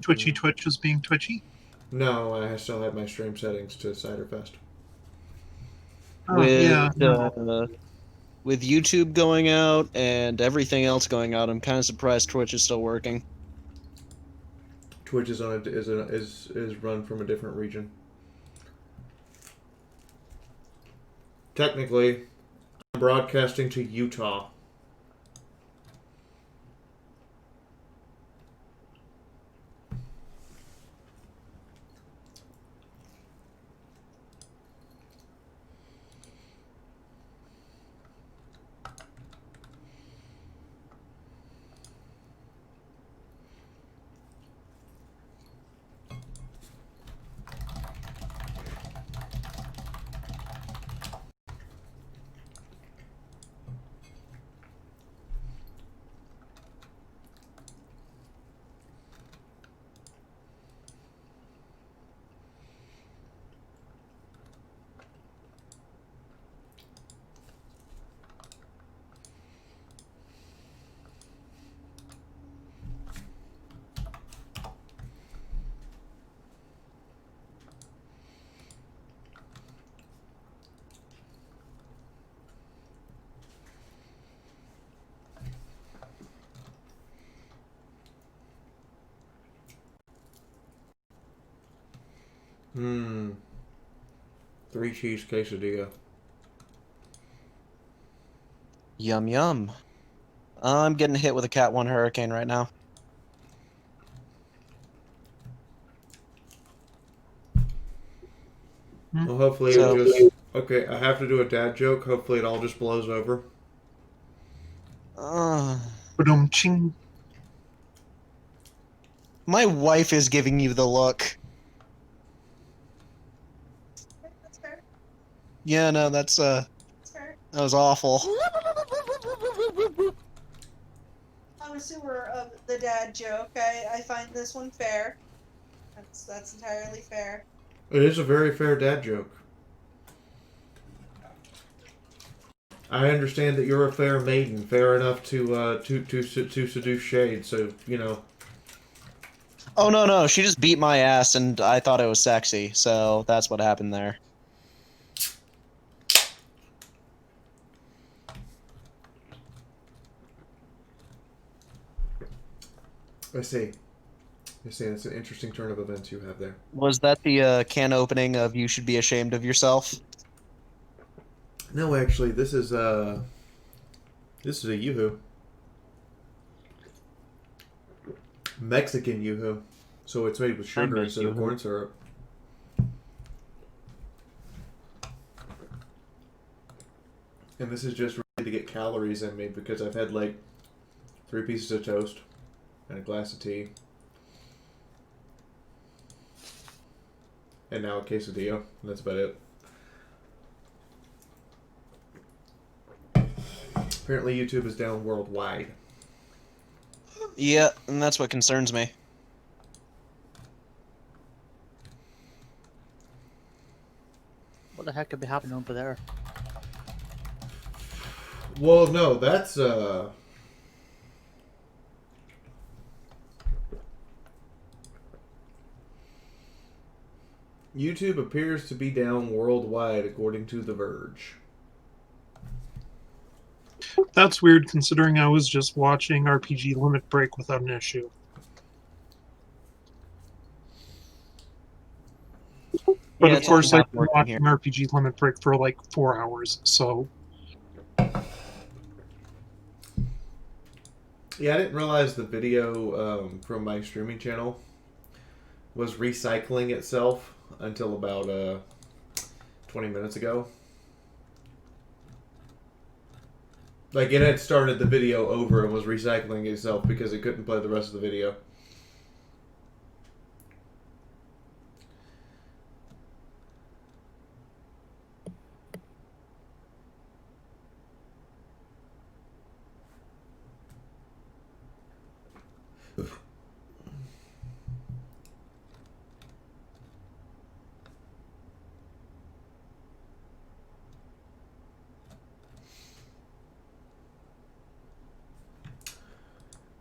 Twitch was being twitchy? No, I still have my stream settings to Ciderfest. Oh, yeah, With no. with YouTube going out and everything else going out, I'm kind of surprised Twitch is still working. Twitch is run from a different region. Technically, I'm broadcasting to Utah. Hmm. 3 cheese quesadilla. Yum yum. I'm getting hit with a Cat 1 hurricane right now. Well, hopefully it So, just. Okay, I have to do a dad joke. Hopefully it all just blows over. Ba-dum-ching. my wife is giving you the look. That's fair. Yeah, no, That's fair. that was awful. I'm a sewer of the dad joke. I find this one fair. That's entirely fair. It is a very fair dad joke. I understand that you're a fair maiden, fair enough to seduce Shade. So you know. Oh no, she just beat my ass and I thought it was sexy. So that's what happened there. I see. I see. That's an interesting turn of events you have there. Was that the can opening of "You Should Be Ashamed of Yourself"? No, actually, this is a yoo-hoo. Mexican yoo-hoo. So it's made with sugar miss instead of Yoo-hoo. corn syrup. And this is just really to get calories in me because I've had like 3 pieces of toast and a glass of tea. And now a quesadilla. And that's about it. Apparently YouTube is down worldwide. Yeah, and that's what concerns me. What the heck could be happening over there? Well, no, that's YouTube appears to be down worldwide according to The Verge. That's weird considering I was just watching RPG Limit Break without an issue. But Yeah, of it's course, only I've not been working here. watching RPG Limit Break for like 4 hours, so. Yeah, I didn't realize the video from my streaming channel was recycling itself until about 20 minutes ago. Like, it had started the video over and was recycling itself because it couldn't play the rest of the video.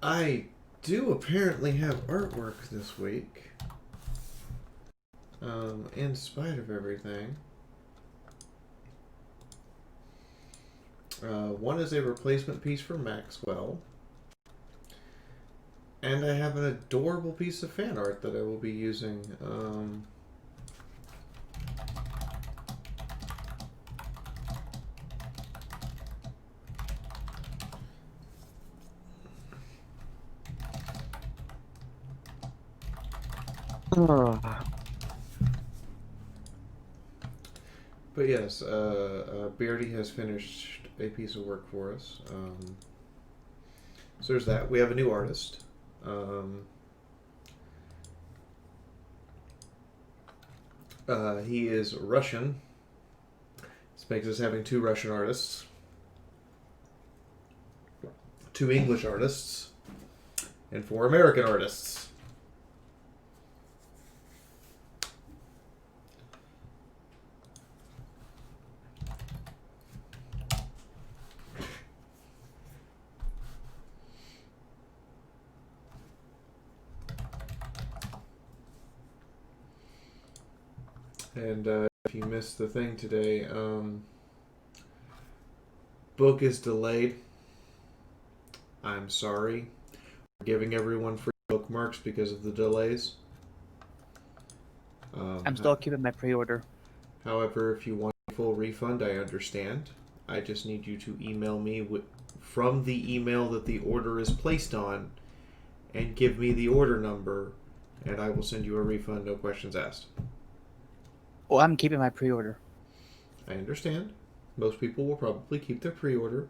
I do apparently have artwork this week. In spite of everything. One is a replacement piece for Maxwell. And I have an adorable piece of fan art that I will be using. But yes, Beardy has finished a piece of work for us. So there's that. We have a new artist. He is Russian. This makes us having 2 Russian artists. 2 English artists. And 4 American artists. And if you missed the thing today, book is delayed. I'm sorry. We're giving everyone free bookmarks because of the delays. I'm still keeping my pre-order. However, if you want a full refund, I understand. I just need you to email me from the email that the order is placed on and give me the order number, and I will send you a refund, no questions asked. Oh, I'm keeping my pre-order. I understand. Most people will probably keep their pre-order.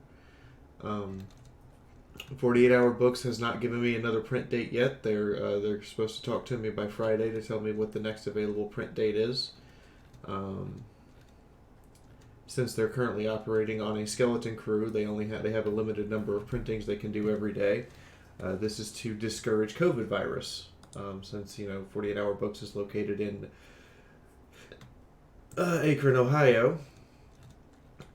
48 Hour Books has not given me another print date yet. They're supposed to talk to me by Friday to tell me what the next available print date is. Since they're currently operating on a skeleton crew, they have a limited number of printings they can do every day. This is to discourage COVID virus, since 48 Hour Books is located in Akron, Ohio,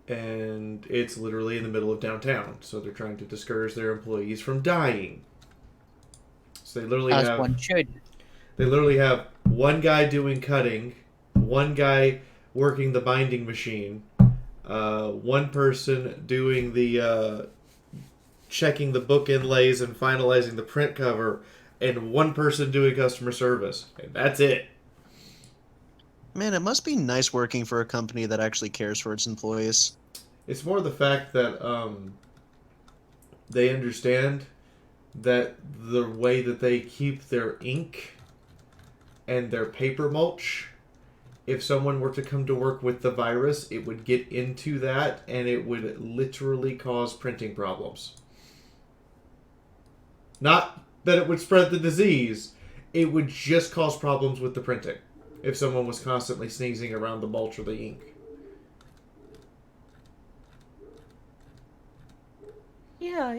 and it's literally in the middle of downtown, so they're trying to discourage their employees from dying. So they literally As have one should. They literally have one guy doing cutting, one guy working the binding machine, one person doing the checking the book inlays and finalizing the print cover, and one person doing customer service. And that's it. Man, it must be nice working for a company that actually cares for its employees. It's more the fact that they understand that the way that they keep their ink and their paper mulch, if someone were to come to work with the virus, it would get into that and it would literally cause printing problems. Not that it would spread the disease, it would just cause problems with the printing if someone was constantly sneezing around the mulch or the ink. Yeah,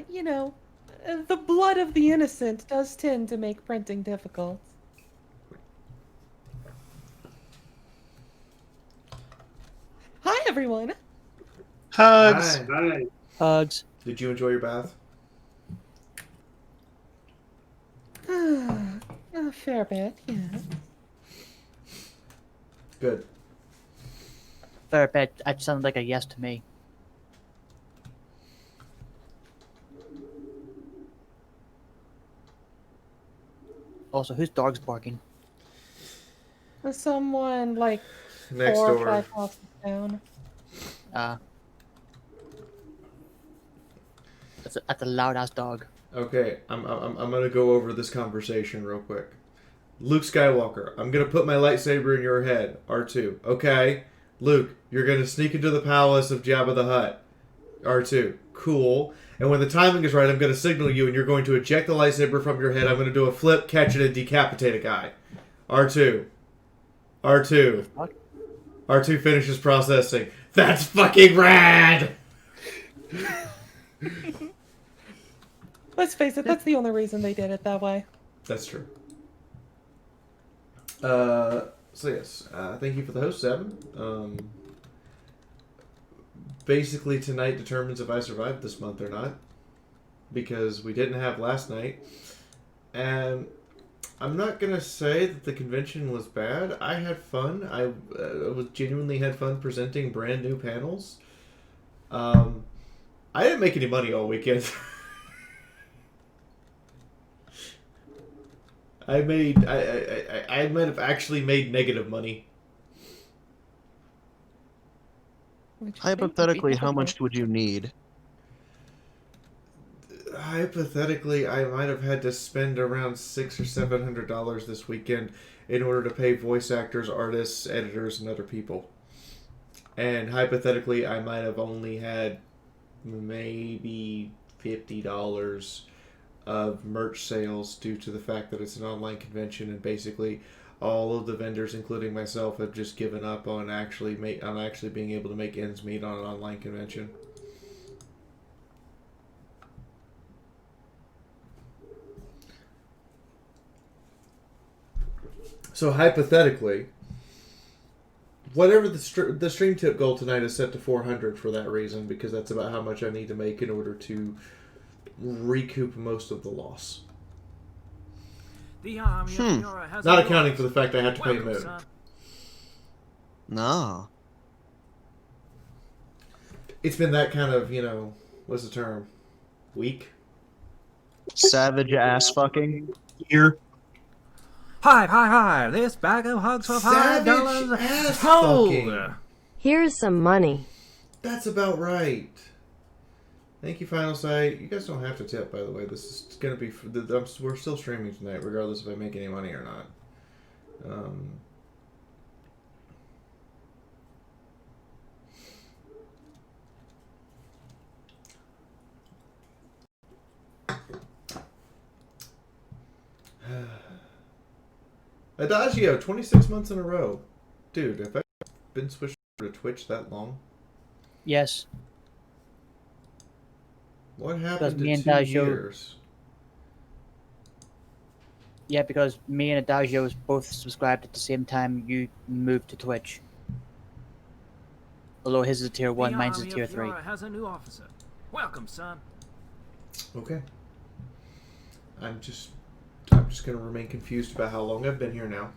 the blood of the innocent does tend to make printing difficult. Hi, everyone. Hugs. Hi. Hugs. Did you enjoy your bath? A fair bit, yes. Good. Fair bet. That sounded like a yes to me. Also, whose dog's barking? Someone like Next 4 or door. 5 houses down. That's a loud ass dog. Okay, I'm gonna go over this conversation real quick. Luke Skywalker, I'm gonna put my lightsaber in your head, R2. Okay, Luke, you're gonna sneak into the palace of Jabba the Hutt, R2. Cool. And when the timing is right, I'm gonna signal you, and you're going to eject the lightsaber from your head. I'm gonna do a flip, catch it, and decapitate a guy. R2. R2. What? R2 finishes processing. That's fucking rad! Let's face it, that's the only reason they did it that way. That's true. So yes, thank you for the host, Seven. Basically, tonight determines if I survived this month or not, because we didn't have last night, And I'm not gonna say that the convention was bad. I had fun. I genuinely had fun presenting brand new panels. I didn't make any money all weekend. I might have actually made negative money. Which I think would be Hypothetically, how typical. much would you need? Hypothetically, I might have had to spend around $600 or $700 this weekend in order to pay voice actors, artists, editors, and other people. And hypothetically, I might have only had maybe $50 of merch sales due to the fact that it's an online convention, and basically all of the vendors, including myself, have just given up on actually being able to make ends meet on an online convention. So hypothetically, whatever the stream tip goal tonight is set to 400 for that reason, because that's about how much I need to make in order to recoup most of the loss. The army of Nyota has Not accounting for the fact I have to pay Welcome, Moon. son. No. It's been that kind of, what's the term? Week? Savage ass fucking. Here. Hi, this bag of hugs for $5. Savage ass Hold! fucking. Here's some money. That's about right. Thank you, Final Sight. You guys don't have to tip, by the way. This is going to be... we're still streaming tonight, regardless if I make any money or not. Adagio, 26 months in a row. Dude, have I been switched to Twitch that long? Yes. What happened to me and 2 Adagio- years? Yeah, because me and Adagio was both subscribed at the same time you moved to Twitch. Although his is a tier 1, The mine's a army tier of 3. Nyota has a new officer. Welcome, son. Okay. I'm just going to remain confused about how long I've been here now.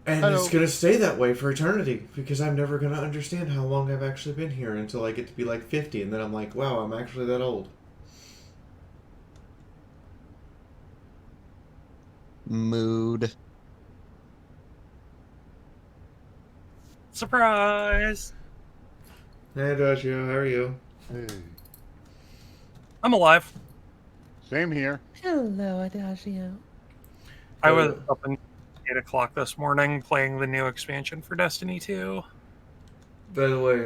And Hello. it's going to stay that way for eternity, because I'm never going to understand how long I've actually been here until I get to be like 50, and then I'm like, wow, I'm actually that old. Mood. Surprise! Hey, Adagio, how are you? Hey. I'm alive. Same here. Hello, Adagio. I was up until 8 o'clock this morning playing the new expansion for Destiny 2. By the way,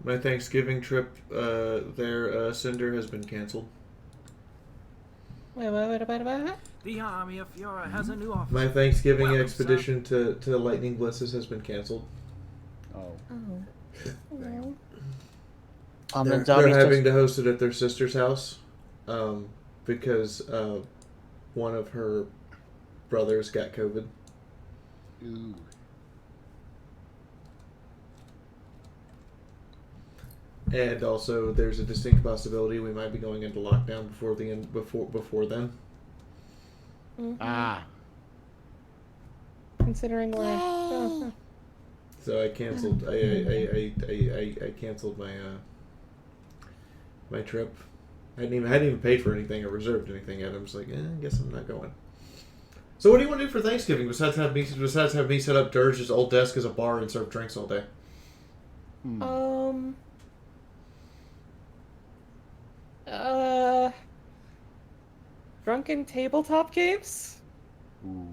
my Thanksgiving trip there, Cinder, has been canceled. Wait. The army of Nyota has a new officer. My Thanksgiving Welcome, expedition to Lightning Blisses has been canceled. Oh. Oh. They're having to host it at their sister's house because one of her brothers got COVID. Ooh. And also, there's a distinct possibility we might be going into lockdown before then. Mm-hmm. Ah. Considering we're... Oh, So I canceled. I canceled my my trip. I hadn't even paid for anything or reserved anything yet. I'm just like, I guess I'm not going. So what do you want to do for Thanksgiving besides have me set up Dirge's old desk as a bar and serve drinks all day? Drunken tabletop games? Ooh.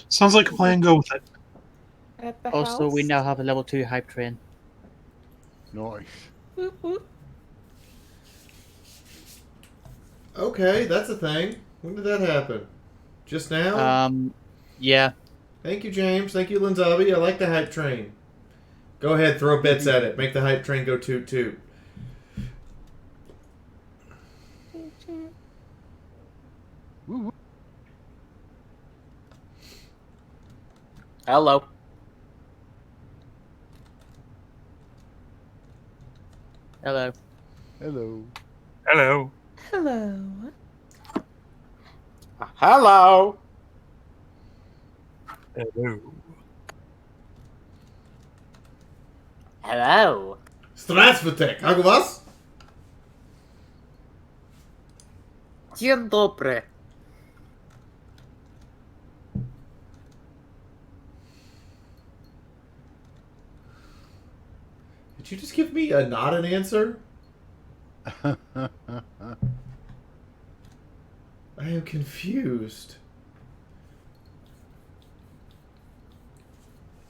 Sounds like a plan. Go with it. At the Also, house? we now have a level 2 hype train. Nice. Whoop, whoop. Okay, that's a thing. When did that happen? Just now? Yeah. Thank you, James. Thank you, Linzabi. I like the hype train. Go ahead, throw bits at it. Make the hype train go toot toot. Woo. Hello. Hello. Hello. Hello. Hello. Hello. Hello. Hello. Здравствуйте, как у вас? Dzień dobry. Did you just give me a not an answer? I am confused.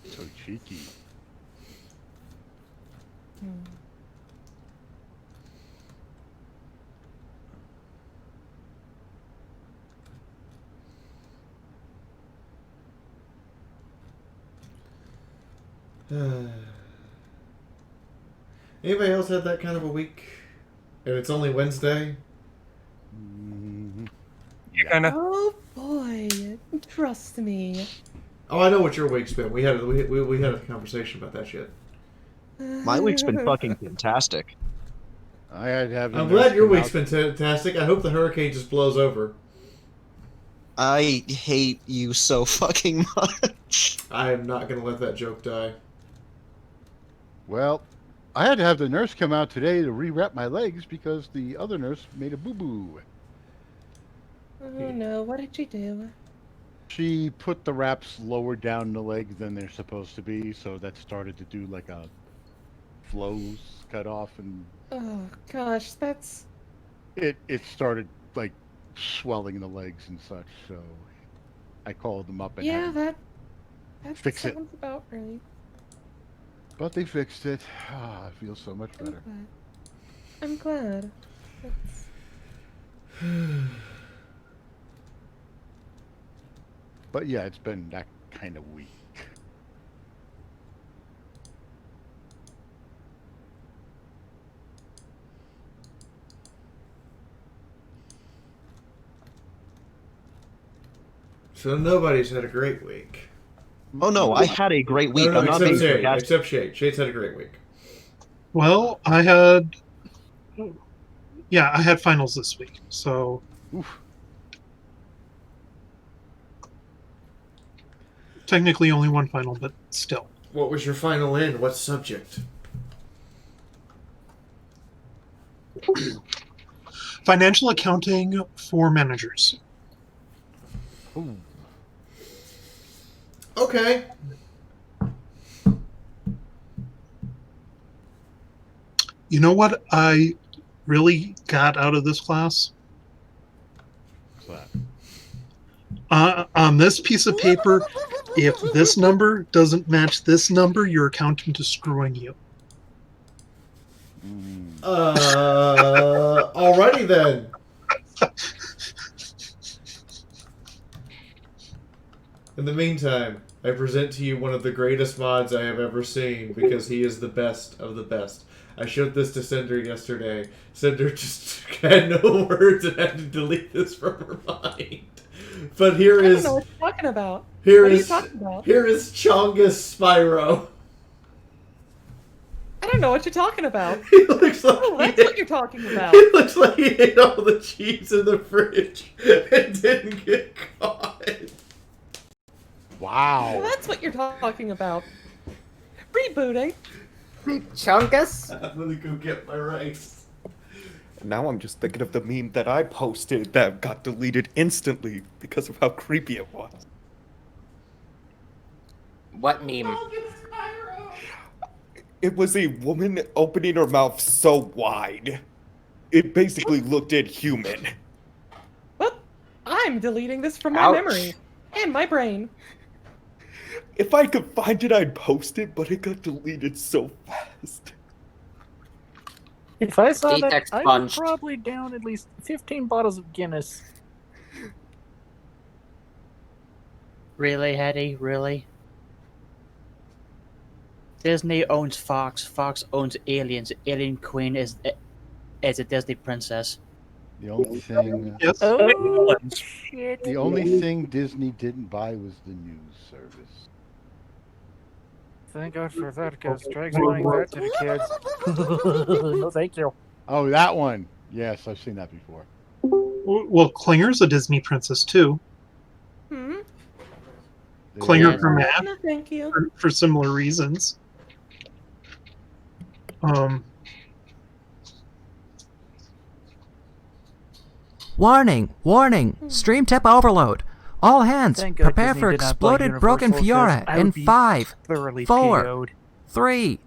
So cheeky. Anybody else had that kind of a week? And it's only Wednesday? You kind of. Oh boy, trust me. Oh, I know what your week's been. We had a conversation about that shit. My week's been fucking fantastic. I had to have. the I'm nurse glad your come week's out- been fantastic. I hope the hurricane just blows over. I hate you so fucking much. I am not going to let that joke die. Well, I had to have the nurse come out today to re-wrap my legs because the other nurse made a boo-boo. Oh no, what did you do? She put the wraps lower down the leg than they're supposed to be, so that started to do like a flows cut off, and Oh gosh, that's it started like swelling the legs and such. So I called them up and yeah, had them, that fix it. sounds about right. but they fixed it. Ah, I feel so much I'm better. glad. I'm glad. That's... But yeah, it's been that kind of week. So nobody's had a great week. Oh no, I had a great week. No, I'm not except being Shade. sarcastic. Except Shade. Shade's had a great week. Well, I had. Yeah, I had finals this week, so. Oof. Technically only one final, but still. What was your final in? What subject? Financial accounting for managers. Ooh. Okay. You know what I really got out of this class? What's that? On this piece of paper, if this number doesn't match this number, your accountant is screwing you. Alrighty then. In the meantime, I present to you one of the greatest mods I have ever seen because he is the best of the best. I showed this to Cinder yesterday. Cinder just had no words and had to delete this from her mind. But here I don't is know what you're talking about. here What are you is talking about? here is Chongus Spyro. I don't know what you're talking about. He looks like Oh, that's he, what you're talking about. he looks like he ate all the cheese in the fridge and didn't get caught. Wow. Well, that's what you're talking about. Rebooting. Chungus? I'm gonna go get my rice. Now I'm just thinking of the meme that I posted that got deleted instantly because of how creepy it was. What meme? It was a woman opening her mouth so wide. It basically looked inhuman. Well, I'm deleting this from my Ouch. memory and my brain. If I could find it, I'd post it, but it got deleted so fast. If I saw Eat that, that I would sponge. probably down at least 15 bottles of Guinness. Really, Hetty? Really? Disney owns Fox. Fox owns Aliens. Alien Queen is a Disney princess. The only thing, Yes. Oh, shit. the only thing Disney didn't buy was the news service. Thank God for that, because Drake's buying that to the kids. No, thank you. Oh, that one. Yes, I've seen that before. Well, Klinger's a Disney princess too. Hmm? Klinger Yeah. for Matt No, thank you. for similar reasons. Warning! Warning! Stream tip overload. All hands, Thank God prepare Disney for did not buy exploded broken Universal, 'cause Fiora I in would be 5, thoroughly 4, PO'd. 3,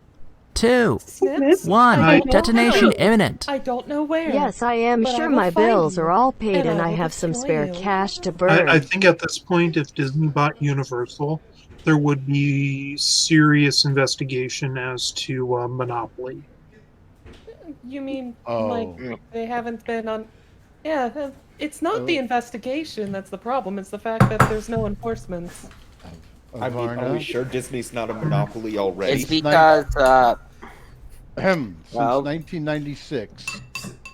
2, Snips? 1. I don't Detonation know. imminent. I don't know where. Yes, I am but I sure will my find bills you, are all paid and I I will have some destroy spare you. cash to burn. I think at this point, if Disney bought Universal, there would be serious investigation as to monopoly. You mean Oh. like they haven't been on? Yeah, it's not the investigation that's the problem. It's the fact that there's no enforcement. I mean, are we Varna? sure Disney's not a monopoly already? It's because Since 1996,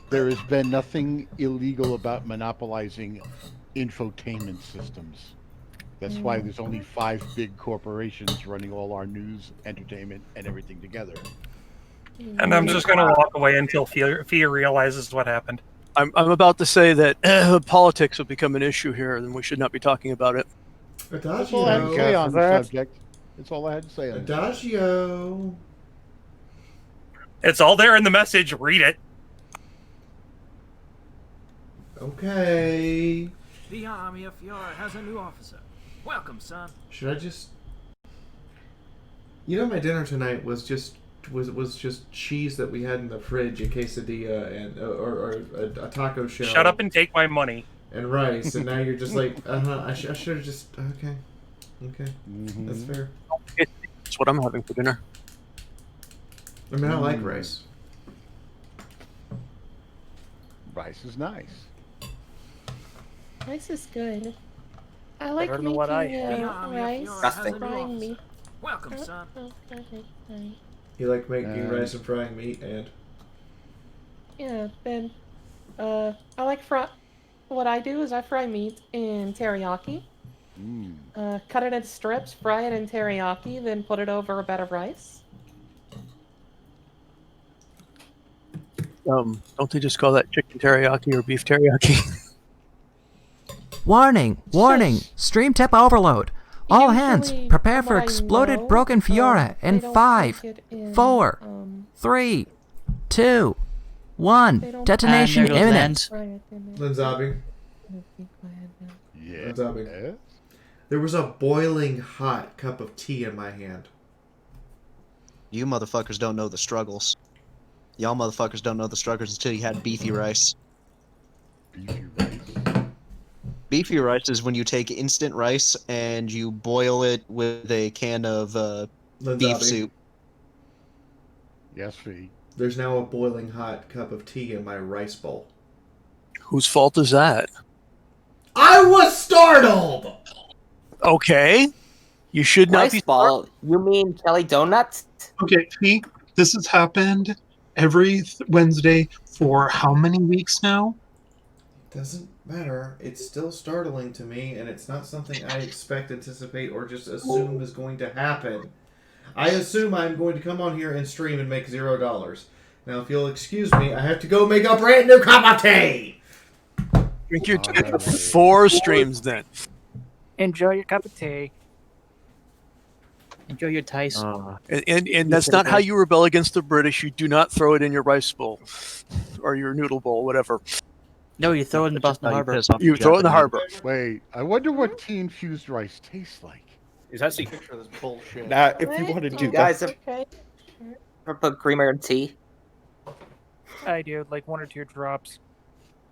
there has been nothing illegal about monopolizing infotainment systems. That's why there's only 5 big corporations running all our news, entertainment, and everything together. And I'm just going to walk away until Fia realizes what happened. I'm about to say that politics will become an issue here, and we should not be talking about it. That's all I had to say on the subject. That's all I had to say on Adagio. It's all there in the message. Read it. Okay. The army of Fiora has a new officer. Welcome, son. Should I just? You know, my dinner tonight was just cheese that we had in the fridge, a quesadilla, and or a taco shell. Shut up and take my money. And rice, and now you're just like, I should have just okay, that's fair. That's what I'm having for dinner. I mean, I like rice. Rice is nice. Rice is good. I like don't know making what I rice, Nothing. frying meat. Welcome, son. You like making rice and frying meat, and Yeah, then I like fry. What I do is I fry meat in teriyaki. Cut it into strips, fry it in teriyaki, then put it over a bed of rice. Don't they just call that chicken teriyaki or beef teriyaki? Warning! Warning! Stream tip overload. All hands, Usually, prepare from for what I exploded know, broken Fiora they in don't 5, make it in, 4, 3, 2, 1. They don't- Detonation And there goes imminent. Fry it in there. Linzabi. Yeah. Linzabi. There was a boiling hot cup of tea in my hand. You motherfuckers don't know the struggles. Y'all motherfuckers don't know the struggles until you had beefy rice. Beefy rice. Beefy rice is when you take instant rice and you boil it with a can of beef Linzabi. soup. Yes, Fee. There's now a boiling hot cup of tea in my rice bowl. Whose fault is that? I was startled! Okay. You should not be. rice ball. You mean Kelly Donuts? Okay, Pete, this has happened every Wednesday for how many weeks now? Doesn't matter. It's still startling to me, and it's not something I expect, anticipate, or just assume is going to happen. I assume I'm going to come on here and stream and make $0. Now, if you'll excuse me, I have to go make a brand new cup of tea! Drink your tea before streams then. Enjoy your cup of tea. Enjoy your Tice. And that's not how you rebel against the British. You do not throw it in your rice bowl or your noodle bowl, whatever. No, you throw it in the Boston Harbor. You throw it in the harbor. Wait, I wonder what tea infused rice tastes like. Is that the picture of this bullshit? Nah, if you want to do You guys that. have ever put creamer in tea? I do, like 1 or 2 drops.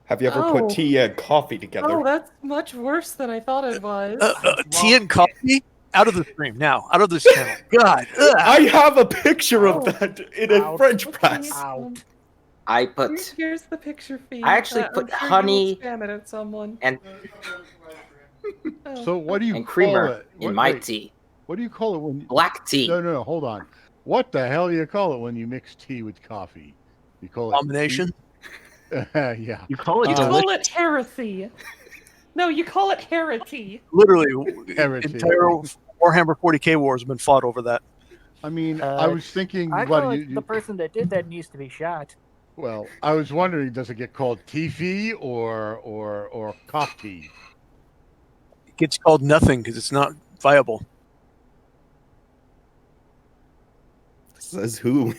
Have you ever Oh. put tea and coffee together? Oh, that's much worse than I thought it was. Tea and coffee? Out of the stream now. Out of this channel. God. I have a picture of that in a French press. I put Here's the picture feed. I actually I'm put sure you honey will spam it at someone. and Oh. So what do you and call creamer it? in my tea. What do you call it when? Black tea. No, hold on. What the hell do you call it when you mix tea with coffee? You call it Combination? yeah. You call it You call it heresy. No, you call it heresy. Literally, Heresy. entire Warhammer 40k wars have been fought over that. I mean, I was thinking, I what feel do like you? the person that did that needs to be shot. Well, I was wondering, does it get called Tifi or coffee? It gets called nothing because it's not viable. Says who?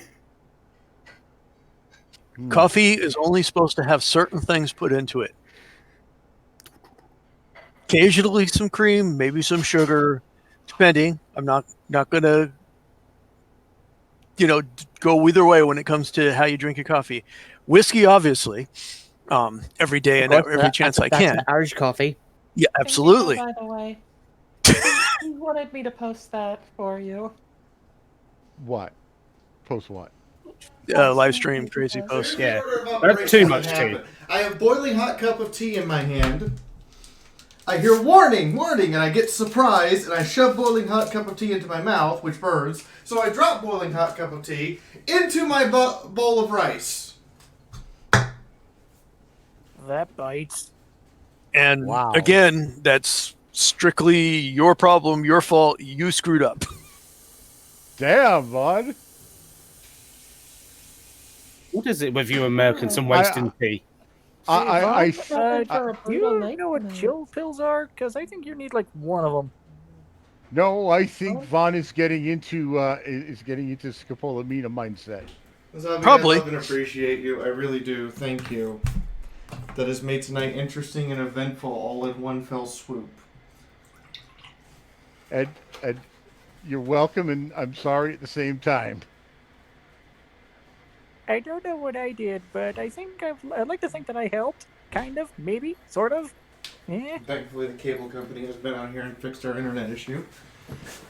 Coffee is only supposed to have certain things put into it. Occasionally some cream, maybe some sugar, depending. I'm not gonna, go either way when it comes to how you drink your coffee. Whiskey, obviously, every day and every chance I can. Irish coffee. Yeah, absolutely. By the way, he wanted me to post that for you. What? Post what? Live stream crazy post. Here's the Yeah. order of That's operations too that much tea. happened. I have boiling hot cup of tea in my hand. I hear warning, warning, and I get surprised, and I shove boiling hot cup of tea into my mouth, which burns. So I drop boiling hot cup of tea into my bowl of rice. That bites. And again, that's strictly your problem, your fault. You screwed up. Damn, bud. What is it with you Americans and wasting tea? Do you know what chill pills are? Because I think you need like one of them. No, I think Vaughn is getting into scopolamina mindset. Probably. I love and appreciate you. I really do. Thank you. That has made tonight interesting and eventful all in one fell swoop. And you're welcome, and I'm sorry at the same time. I don't know what I did, but I think I'd like to think that I helped. Kind of, maybe, sort of. Yeah. Thankfully, the cable company has been out here and fixed our internet issue.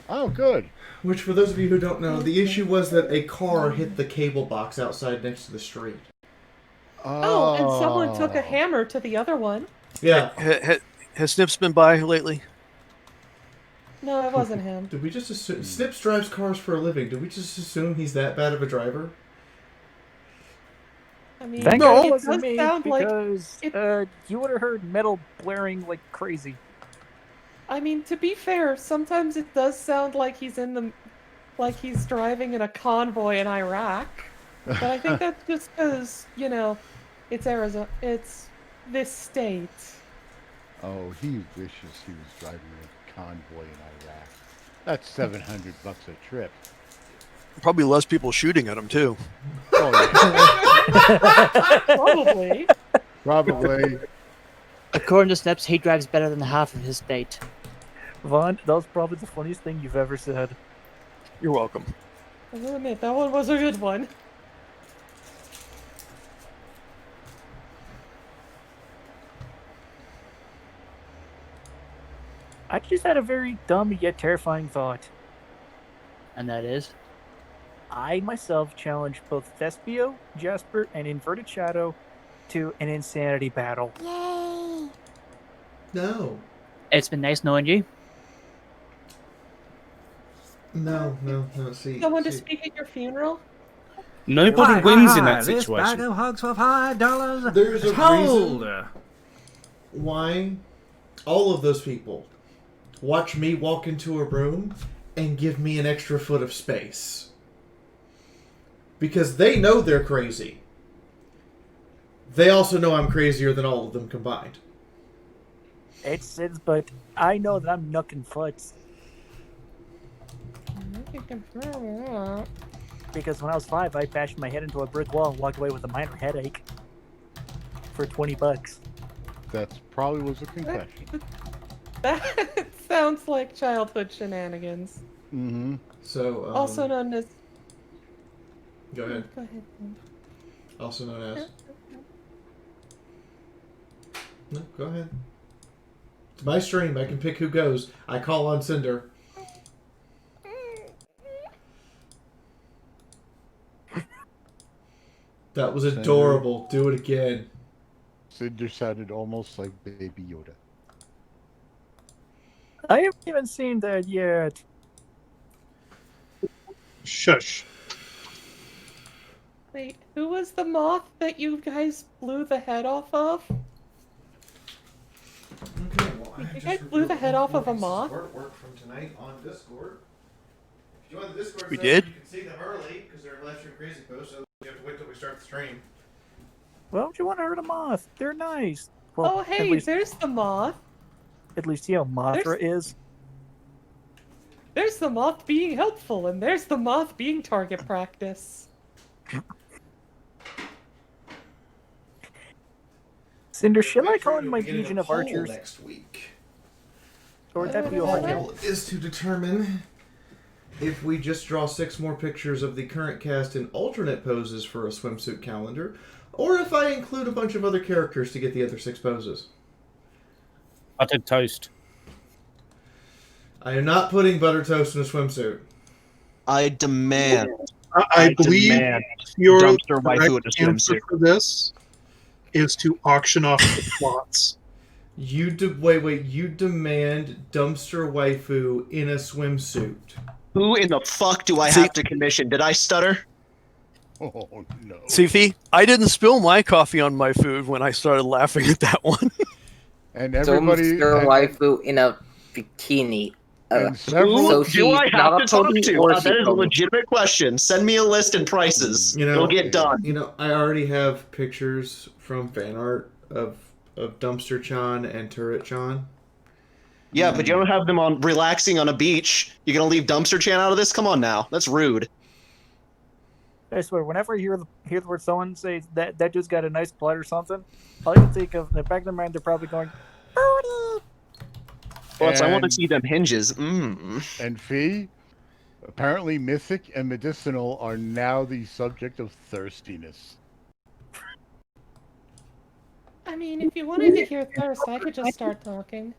Oh, good. Which, for those of you who don't know, the issue was that a car hit the cable box outside next to the street. Oh, and someone took a hammer to the other one. Yeah. Has Snips been by lately? No, it wasn't him. Did we just assume... Snips drives cars for a living. Did we just assume he's that bad of a driver? I mean, Thank no, God it it wasn't does me, sound because like you would have heard metal blaring like crazy. I mean, to be fair, sometimes it does sound like he's he's driving in a convoy in Iraq. But I think that's just because, it's Arizona. It's this state. Oh, he wishes he was driving a convoy in Iraq. That's $700 a trip. Probably less people shooting at him too. Probably. Probably. According to Snips, he drives better than half of his state. Vaughn, that was probably the funniest thing you've ever said. You're welcome. I will admit, that one was a good one. I just had a very dumb yet terrifying thought. And that is? I myself challenge both Thespio, Jasper, and Inverted Shadow to an insanity battle. Yay! No. It's been nice knowing you. No. See. Someone to speak at your funeral? Nobody wins in that This bag situation. of hugs for $5. There's a Hold. reason why all of those people watch me walk into a room and give me an extra foot of space. Because they know they're crazy. They also know I'm crazier than all of them combined. But I know that I'm knucking foots. Because when I was 5, I bashed my head into a brick wall and walked away with a minor headache. For $20. That probably was a concussion. That sounds like childhood shenanigans. Mm-hmm. So, also known as... Go ahead. Go ahead. Also known as... No, go ahead. It's my stream. I can pick who goes. I call on Cinder. That was adorable. Do it again. Cinder sounded almost like Baby Yoda. I haven't even seen that yet. Shush. Wait, who was the moth that you guys blew the head off of? Okay, well, You guys blew the head off of a moth? Work from tonight on Discord. If you want the Discord We stuff, did? You can see them early because they're live stream crazy posts, so you have to wait till we start the stream. Well, do you want to hurt a moth? They're nice. Well, Oh, hey, there's the moth. At least you know Mothra is. There's the moth being helpful, and there's the moth being target practice. Cinder, shall I call in my legion of archers? Next week. Or would that be overkill? Is to determine if we just draw 6 more pictures of the current cast in alternate poses for a swimsuit calendar, or if I include a bunch of other characters to get the other 6 poses. Buttered toast. I am not putting butter toast in a swimsuit. I demand. I believe your dumpster waifu in a correct answer swimsuit. for this is to auction off the plots. You wait. You demand dumpster waifu in a swimsuit. Who in the fuck do I have to commission? Did I stutter? Oh no. See, Fee, I didn't spill my coffee on my food when I started laughing at that one. And everybody. Dumpster waifu in a bikini. Who do I have to talk Toby to? or That is a Toby? legitimate question. Send me a list and prices. It'll get done. You know, I already have pictures from fan art of Dumpster Chan and Turret Chan. Yeah, but you don't have them on relaxing on a beach. You're gonna leave Dumpster Chan out of this? Come on now, that's rude. I swear, whenever I hear the word someone say that dude's got a nice butt or something, all I can think of in the back of their mind, they're probably going, "Birdie." Plus, I want to see them hinges. And Fee, apparently Mythic and Medicinal are now the subject of thirstiness. I mean, if you wanted to hear thirst, I could just start talking.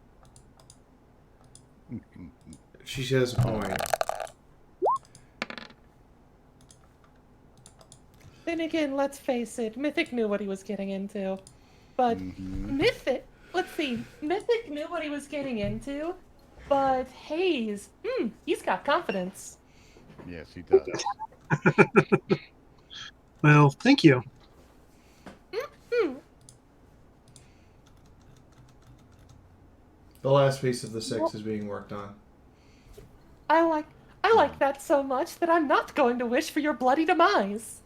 She has a point. Then again, let's face it, Mythic knew what he was getting into. But Mythic knew what he was getting into, but Haze, he's got confidence. Yes, he does. Well, thank you. The last piece of the 6 is being worked on. I like that so much that I'm not going to wish for your bloody demise.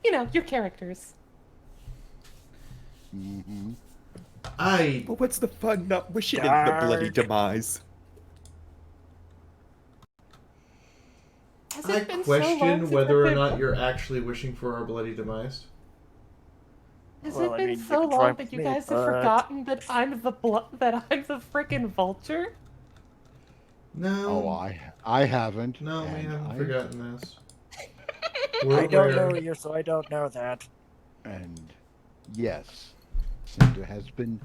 You know, your characters. But what's the fun not wishing in the bloody demise? Has I it been so long question since whether or I've been- not you're actually wishing for our bloody demise. Has Well, it I been mean, you so can try long with that you me, guys have but- forgotten that I'm the freaking vulture? No. Oh, I haven't. No, we and haven't I- forgotten this. I don't know you, so I don't know that. And yes, Cinder has been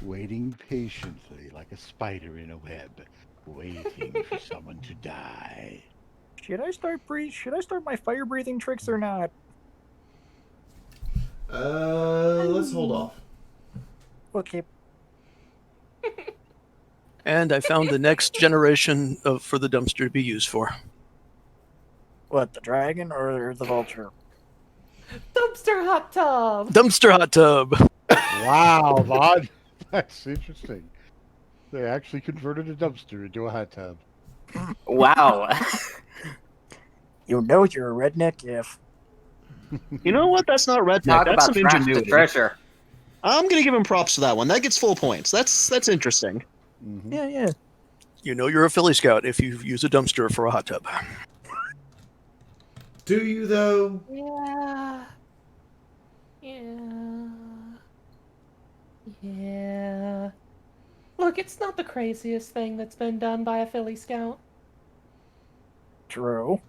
waiting patiently like a spider in a web, waiting for someone to die. Should I start my fire breathing tricks or not? Let's hold off. Okay. And I found the next generation for the dumpster to be used for. What, the dragon or the vulture? Dumpster hot tub! Dumpster hot tub! Wow, Vaughn. That's interesting. They actually converted a dumpster into a hot tub. Wow. You know you're a redneck if. You know what? That's not redneck. Talk That's about some trash to ingenuity. treasure. I'm gonna give him props for that one. That gets full points. That's interesting. Yeah. You know you're a Philly Scout if you use a dumpster for a hot tub. Do you, though? Yeah. Yeah. Look, it's not the craziest thing that's been done by a Philly Scout. True.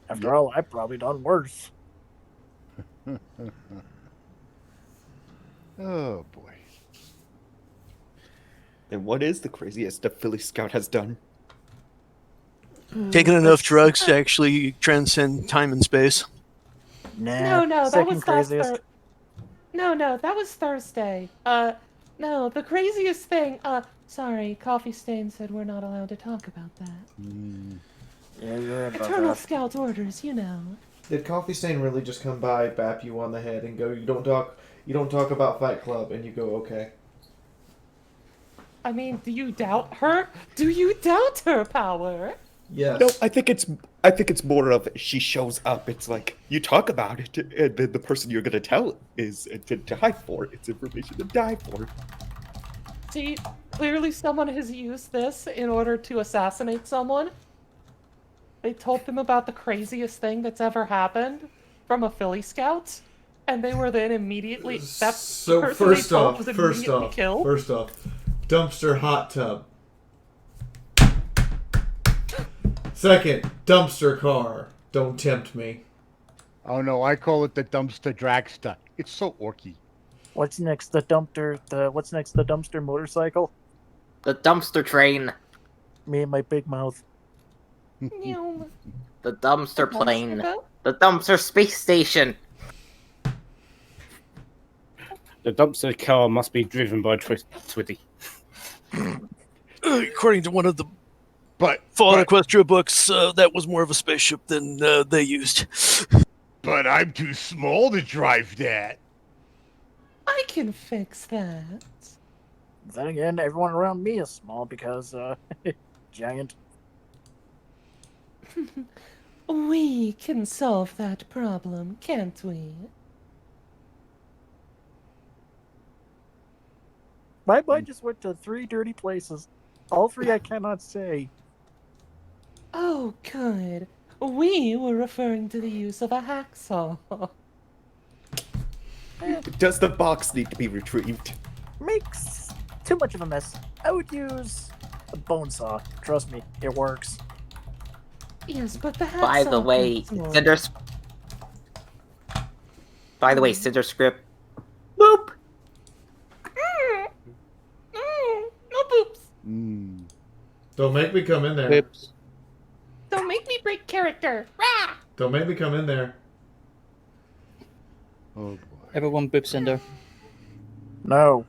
After all, I've probably done worse. Oh boy. And what is the craziest a Philly Scout has done? Taking enough drugs to actually transcend time and space. Nah. No, that second was craziest. No, that was Thursday. No, the craziest thing. Sorry, Coffee Stain said we're not allowed to talk about that. Yeah, you're right about Eternal that. Scout orders, you know. Did Coffee Stain really just come by, bap you on the head, and go, you don't talk about Fight Club, and you go, okay. I mean, do you doubt her? Do you doubt her power? Yes. No, I think it's more of she shows up. It's like you talk about it, and then the person you're gonna tell is to die for. It's information to die for. See, clearly someone has used this in order to assassinate someone. They told them about the craziest thing that's ever happened from a Philly Scout, and they were then immediately So first off, dumpster hot tub. Second, dumpster car. Don't tempt me. Oh no, I call it the dumpster dragster. It's so orky. What's next? The dumpster motorcycle? The dumpster train. Me and my big mouth. The dumpster plane. The dumpster space station. The dumpster car must be driven by Twitty. According to one of the Fallen Equestria books, that was more of a spaceship than they used. But I'm too small to drive that. I can fix that. Then again, everyone around me is small because, giant. We can solve that problem, can't we? My mind just went to 3 dirty places. All 3 I cannot say. Oh, good. We were referring to the use of a hacksaw. Does the box need to be retrieved? Makes too much of a mess. I would use a bone saw. Trust me, it works. Yes, but the hacksaw. By the way, Cinder Script. Boop. No boops. Don't make me come in there. Boops. Don't make me break character. Rah! Don't make me come in there. Oh boy. Everyone boop Cinder. No.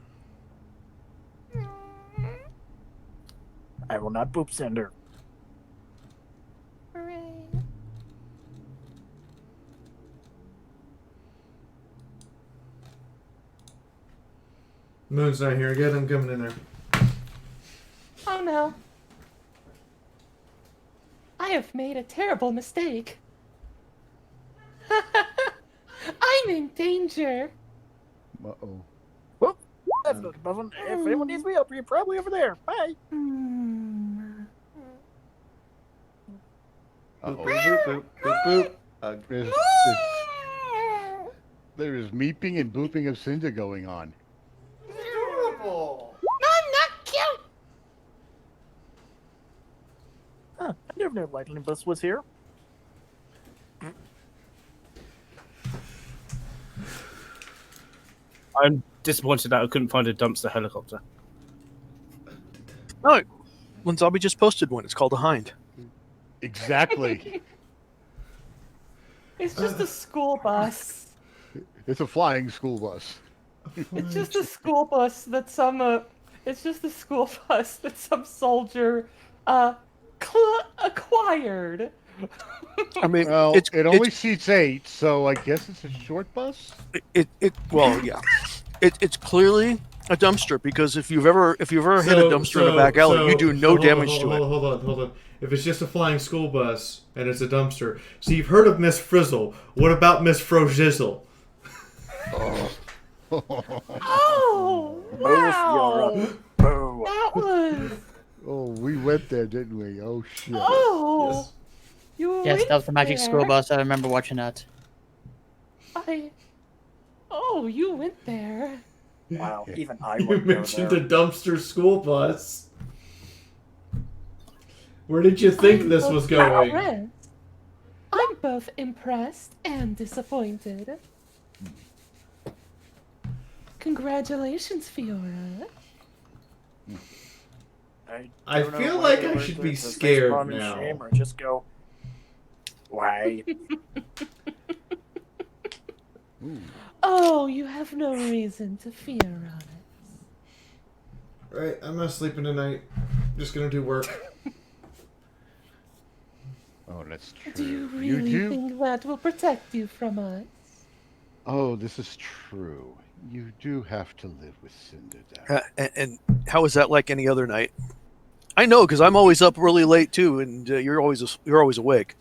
I will not boop Cinder. Moon's not here again. I'm coming in there. Oh no. I have made a terrible mistake. I'm in danger. Uh-oh. Whoop. That's not above. If anyone needs me up here, probably over there. Bye. Uh-oh. Boop, boop, boop, boop. There is meeping and booping of Cinder going on. Adorable. I'm not cute. Huh, I never knew Lightning Bus was here. I'm disappointed that I couldn't find a dumpster helicopter. No, one zombie just posted one. It's called a hind. Exactly. It's just a school bus. It's a flying school bus. It's just a school bus that some. It's just a school bus that some soldier, acquired. I mean, well, it only seats 8, so I guess it's a short bus. Well, yeah. It's clearly a dumpster because if you've ever hit a dumpster in a back alley, you do no damage to it. Hold on. If it's just a flying school bus and it's a dumpster, so you've heard of Miss Frizzle. What about Miss Frozizzle? Oh, wow! That was. Oh, we went there, didn't we? Oh shit! Oh, yes. You yes, that was the Magic there. School Bus. I remember watching that. Oh, you went there. Wow, even I You wouldn't go mentioned there. the dumpster school bus. Where did you think this was going? Impressed. I'm both impressed and disappointed. Congratulations, Fiora. I don't know feel whether like I to should say be it's a scared space bomb in now. shame or just go. Why? Oh, you have no reason to fear us. Right, I'm not sleeping tonight. Just gonna do work. Oh, that's true. Do you really think that will protect you from us? Oh, this is true. You do have to live with Cinder. And how is that like any other night? I know because I'm always up really late too, and you're always awake.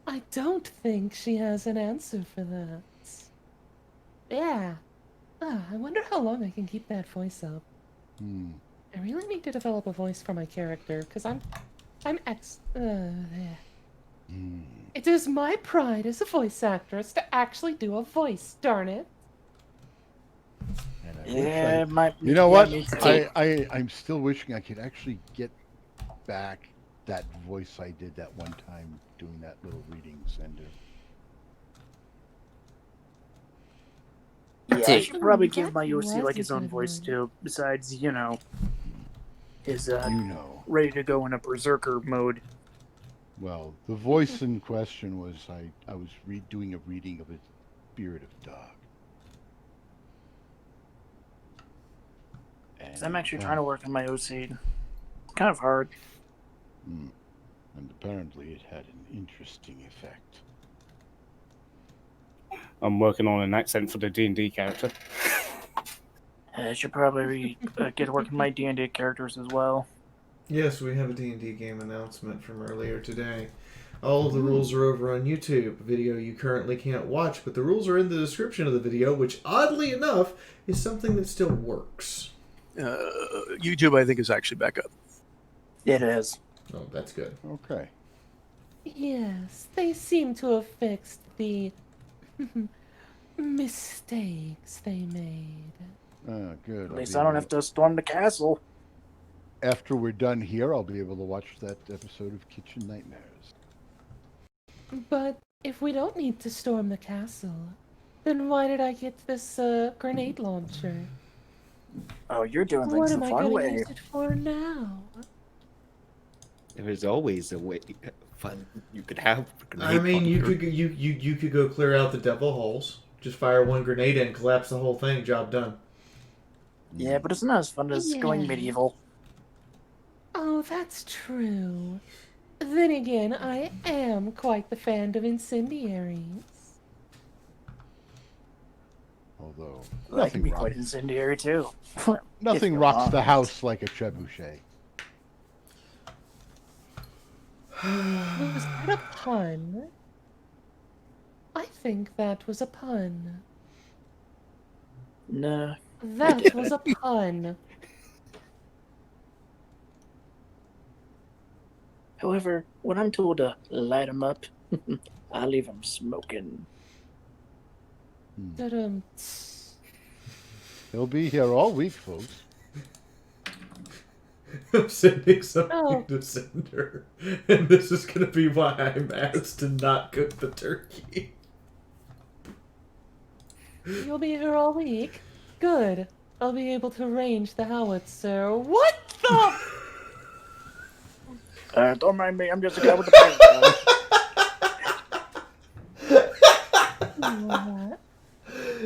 I don't think she has an answer for that. Yeah. I wonder how long I can keep that voice up. I really need to develop a voice for my character, because I'm It is my pride as a voice actress to actually do a voice, darn it. Yeah, You know what? I'm still wishing I could actually get back that voice I did that one time doing that little reading sender. Yeah, I should probably give my OC like his own voice too. Besides, his ready to go in a berserker mode. Well, the voice in question was I was doing a reading of a Spirit of Dog. Because I'm actually trying to work on my OC. It's kind of hard. And apparently it had an interesting effect. I'm working on an accent for the D&D character. I should probably get to work on my D&D characters as well. Yes, we have a D&D game announcement from earlier today. All of the rules are over on YouTube, a video you currently can't watch, but the rules are in the description of the video, which oddly enough is something that still works. YouTube, I think, is actually back up. It is. Oh, that's good. Okay. Yes, they seem to have fixed the mistakes they made. Good. At least I don't have to storm the castle. After we're done here, I'll be able to watch that episode of Kitchen Nightmares. But if we don't need to storm the castle, then why did I get this grenade launcher? Oh, you're doing What things am the I fun going to way. use it for now? There's always a way fun you could have. I mean, you could go clear out the devil holes. Just fire one grenade and collapse the whole thing. Job done. Yeah, but it's not as fun as going medieval. Oh, that's true. Then again, I am quite the fan of incendiaries. Although That can be quite incendiary too. Nothing rocks the house like a trebuchet. Was that a pun? I think that was a pun. No. That was a pun. However, when I'm told to light them up, I leave them smoking. Da-dum. He'll be here all week, folks. I'm sending something to Cinder, and this is going to be why I'm asked to not cook the turkey. You'll be here all week? Good. I'll be able to range the howitzer. What the? Don't mind me, I'm just a guy with a pen.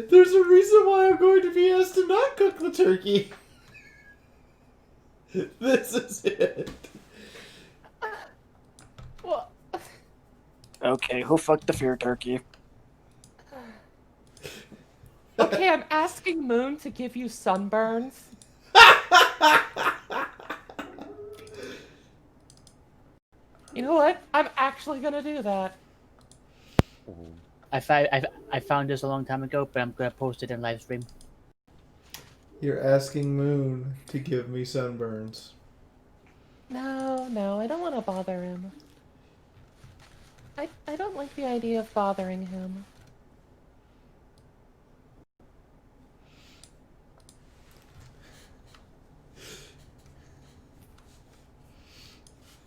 There's a reason why I'm going to be asked to not cook the turkey. This is it. Okay, who fucked the fear turkey? Okay, I'm asking Moon to give you sunburns. You know what? I'm actually gonna do that. I found this a long time ago, but I'm gonna post it in live stream. You're asking Moon to give me sunburns. No, I don't want to bother him. I don't like the idea of bothering him.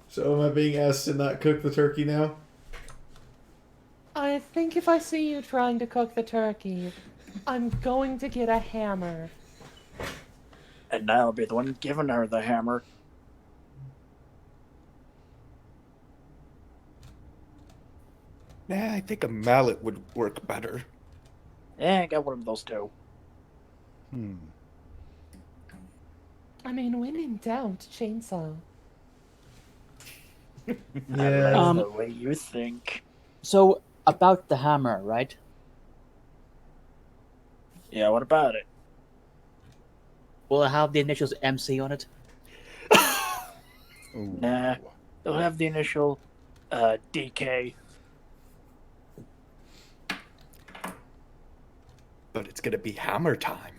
So am I being asked to not cook the turkey now? I think if I see you trying to cook the turkey, I'm going to get a hammer. And I'll be the one giving her the hammer. Nah, I think a mallet would work better. Yeah, I got one of those too. I mean, when in doubt, chainsaw. I like the way you think. So about the hammer, right? Yeah, what about it? Will it have the initials MC on it? Nah, it'll have the initial DK. But it's gonna be hammer time.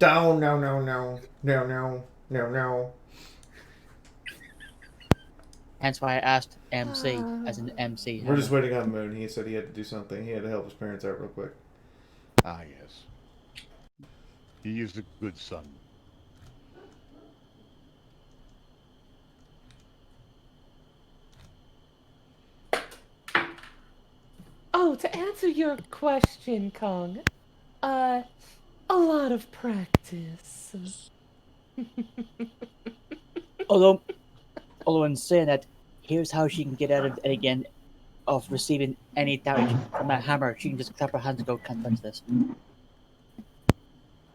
No, no, no, no, no, no, no, no. Hence why I asked MC as an MC. We're just waiting on Moon. He said he had to do something. He had to help his parents out real quick. Ah, yes. He is a good son. Oh, to answer your question, Kong, a lot of practice. Although in saying that, here's how she can get out of it again, of receiving any damage from a hammer. She can just clap her hands and go, "Can't touch this."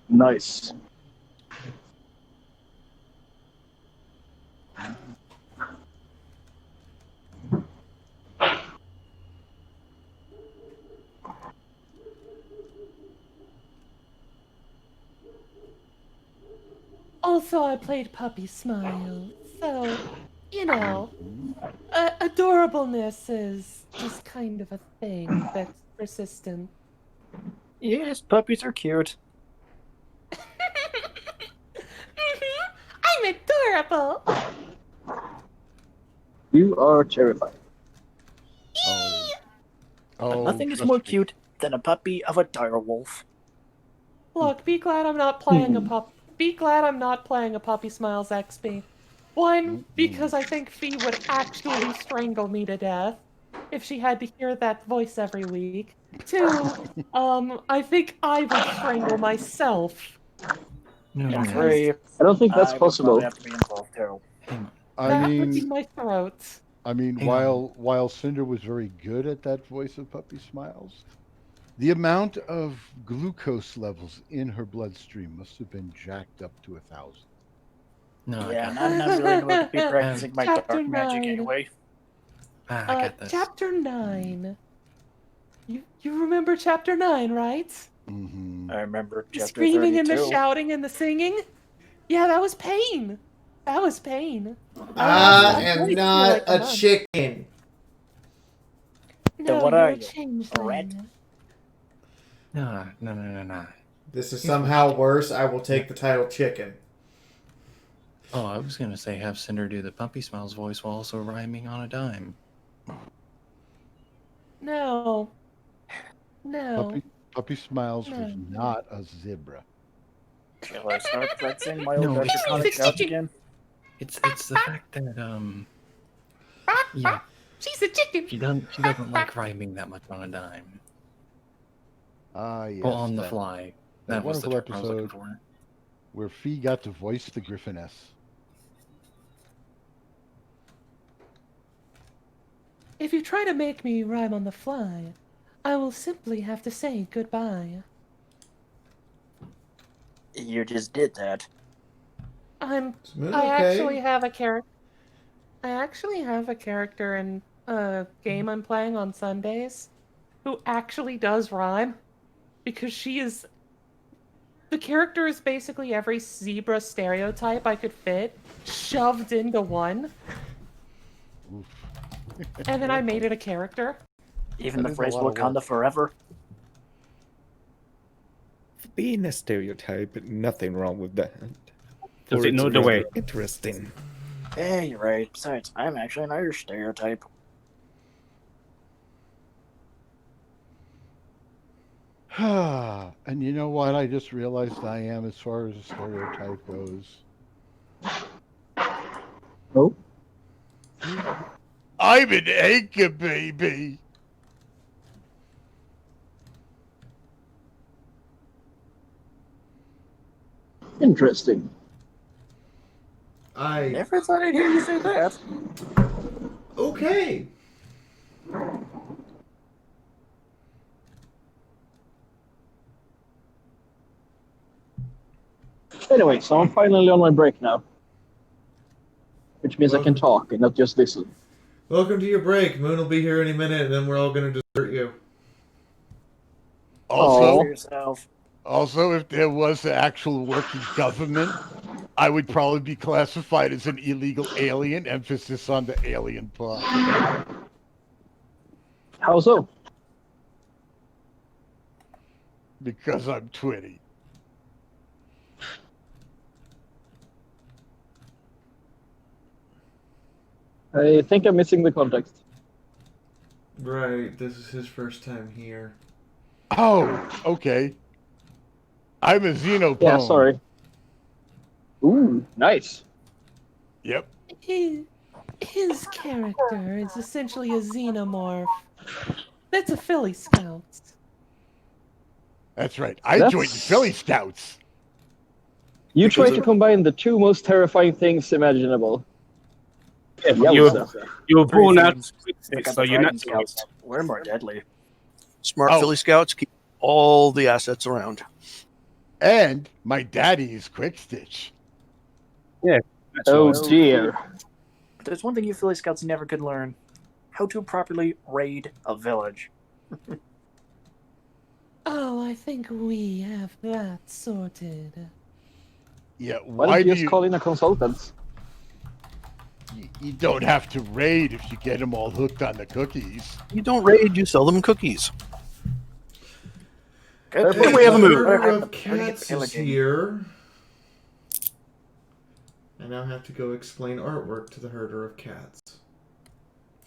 Nice. Also, I played Puppy Smile, so, you know, adorableness is just kind of a thing that's persistent. Yes, puppies are cute. I'm adorable! You are terrifying. But nothing is more cute than a puppy of a direwolf. Look, be glad I'm not playing a pup. Be glad I'm not playing a Puppy Smiles XP. One, because I think Fee would actually strangle me to death if she had to hear that voice every week. Two, I think I would strangle myself. And three, I don't think that's possible. Have to be involved too. That would be my throat. I mean, while Cinder was very good at that voice of Puppy Smiles, the amount of glucose levels in her bloodstream must have been jacked up to 1,000. No, Yeah, I'm not really going to be practicing my dark Chapter magic 9. anyway. I got this. Chapter 9. You remember Chapter 9, right? Mm-hmm. I remember The chapter screaming 32. and the shouting and the singing? Yeah, that was pain. That was pain. I am not a chicken. No, what you're are a you? changeling. No. This is somehow worse. I will take the title chicken. Oh, I was gonna say have Cinder do the Puppy Smiles voice while also rhyming on a dime. No. No. Puppy Smiles was No. not a zebra. Shall I start practicing my No, old it's- draconic shouts again? It's the fact that yeah, She's a chicken. she doesn't like rhyming that much on a dime. Yes. Well, on the that- fly. That That was the wonderful term I was looking episode for. where Fee got to voice the Griffiness. If you try to make me rhyme on the fly, I will simply have to say goodbye. You just did that. I okay. actually have a character. I actually have a character in a game I'm playing on Sundays who actually does rhyme because she is. The character is basically every zebra stereotype I could fit shoved into one. And then I made it a character. Even That the is a phrase lot of Wakanda work. forever. Being a stereotype, nothing wrong with that. Does Or it know it's the rather way? Interesting. Yeah, you're right. Besides, I'm actually an Irish stereotype. And you know what? I just realized I am as far as a stereotype goes. Oh? I'm an anchor baby. Interesting. I Never thought I'd hear you say that. okay. Anyway, so I'm finally on my break now. Which means I can talk and not just listen. Welcome to your break. Moon will be here any minute, and then we're all gonna desert you. Also, yourself. also, if there was an actual working government, I would probably be classified as an illegal alien, emphasis on the alien part. How so? Because I'm 20. I think I'm missing the context. Right, this is his first time here. Oh, okay. I'm a xenopone. Yeah, sorry. Ooh, nice. Yep. His character is essentially a xenomorph. That's a Philly Scouts. That's right. I joined the Philly Scouts. You try to combine the two most terrifying things imaginable. Yeah, You were born out, so you're not. Scouts. We're more deadly. Smart Philly Scouts keep all the assets around. And my daddy is Quick Stitch. Yeah. Oh dear. There's one thing you Philly Scouts never could learn: how to properly raid a village. Oh, I think we have that sorted. Yeah, Why why don't you do just call in a consultant? You don't have to raid if you get them all hooked on the cookies. You don't raid, you sell them cookies. Hey, we have a move. Herder of Cats is here. I now have to go explain artwork to the Herder of Cats.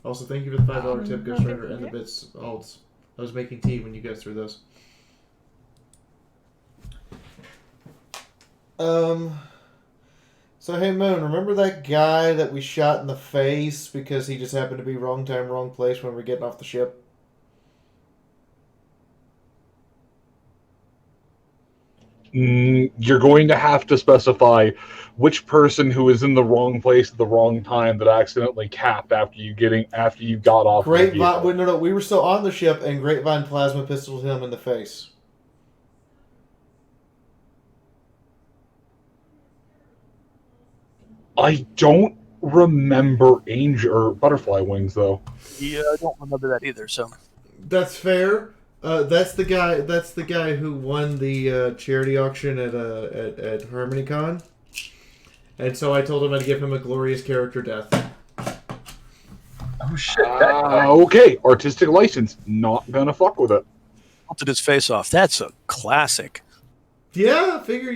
Also, thank you for the $5 tip, Ghost Rider, and the bits alts. I was making tea when you guys threw those. So hey Moon, remember that guy that we shot in the face because he just happened to be wrong time, wrong place when we were getting off the ship? You're going to have to specify which person who is in the wrong place at the wrong time that accidentally capped after you got off. Grapevine. No, we were still on the ship, and Grapevine plasma pistoled him in the face. I don't remember angel or butterfly wings though. Yeah, I don't remember that either. So that's fair. That's the guy. That's the guy who won the charity auction at HarmonyCon. And so I told him I'd give him a glorious character death. Oh shit! Okay, artistic license. Not gonna fuck with it. Melted his face off. That's a classic. Yeah, I figure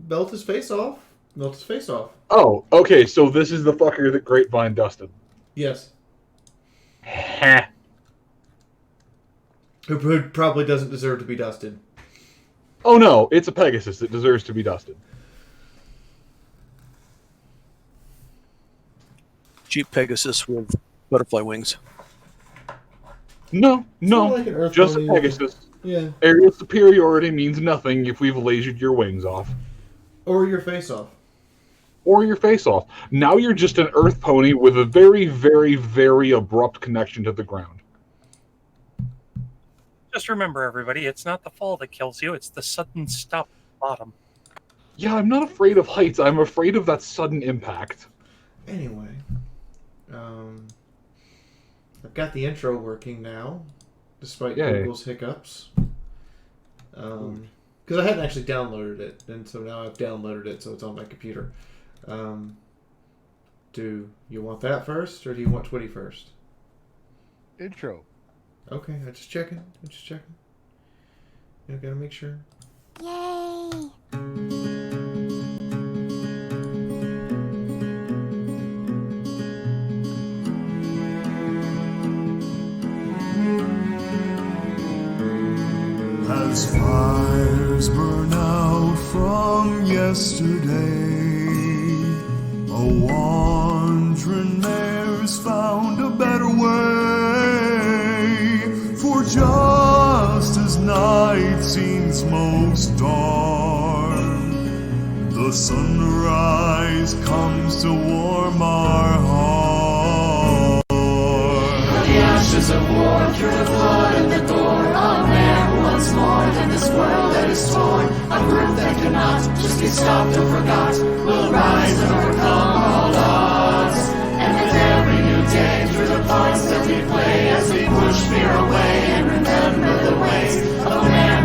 melt his face off. Melt his face off. Oh, okay. So this is the fucker that Grapevine dusted. Yes. Heh. Who probably doesn't deserve to be dusted. Oh no, it's a Pegasus that deserves to be dusted. Cheap Pegasus with butterfly wings. No, like an just a Earth Pegasus. Yeah. Aerial superiority means nothing if we've lasered your wings off. Or your face off. Or your face off. Now you're just an Earth pony with a very, very, very abrupt connection to the ground. Just remember, everybody, it's not the fall that kills you, it's the sudden stop at the bottom. Yeah, I'm not afraid of heights, I'm afraid of that sudden impact. Anyway. I've got the intro working now, despite Google's hiccups. Because I hadn't actually downloaded it, and so now I've downloaded it, so it's on my computer. Do you want that first, or do you want Twitty first? Intro. Okay, I'm just checking. I gotta make sure. Yay! As fires burn out from yesterday, a wandering mare's found a better way. For just as night seems most dark, the sunrise comes to warm our heart. The ashes of war through the blood and the gore of man once more than this world that is torn. A group that cannot just be stopped or forgot will rise and overcome all odds. And with every new day through the parts that we play as we push fear away and remember the ways of man.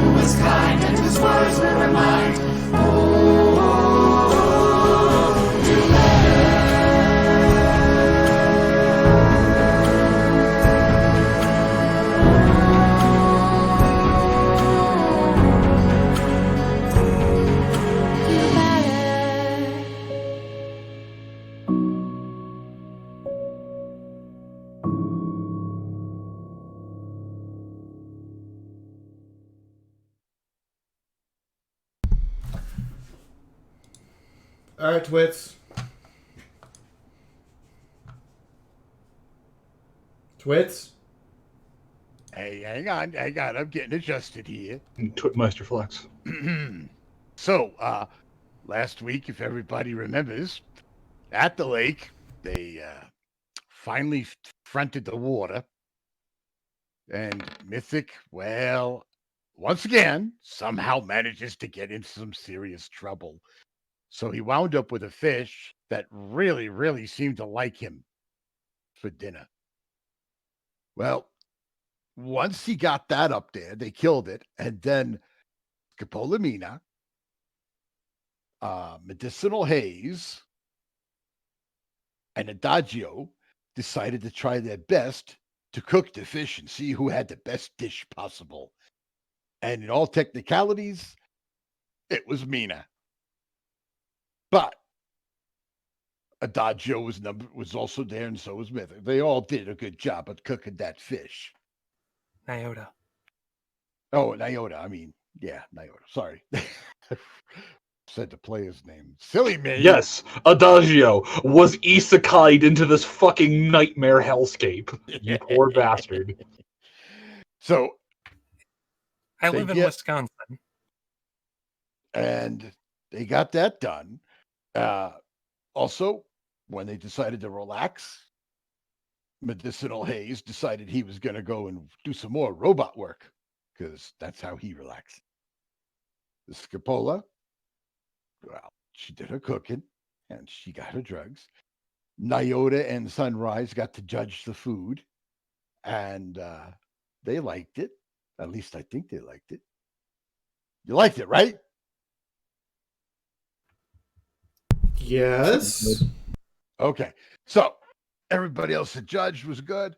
All right, Twits. Twits? Hey, hang on. I'm getting adjusted here. Twitmeister Flex. So, last week, if everybody remembers, at the lake, they finally fronted the water. And Mythic, well, once again, somehow manages to get into some serious trouble. So he wound up with a fish that really, really seemed to like him for dinner. Well, once he got that up there, they killed it. And then Scopolamina, Medicinal Haze, and Adagio decided to try their best to cook the fish and see who had the best dish possible. And in all technicalities, it was Mina. But Adagio was also there, and so was Mythic. They all did a good job at cooking that fish. Nyota. Oh, Nyota. I mean, yeah, Nyota. Sorry. Said the player's name. Silly me. Yes, Adagio was isekai'd into this fucking nightmare hellscape. You poor bastard. So I live in Wisconsin. And they got that done. Also, when they decided to relax, Medicinal Haze decided he was going to go and do some more robot work because that's how he relaxed. The Scopola, well, she did her cooking and she got her drugs. Nyota and Sunrise got to judge the food, and they liked it. At least I think they liked it. You liked it, right? Yes. Okay. So everybody else that judged was good.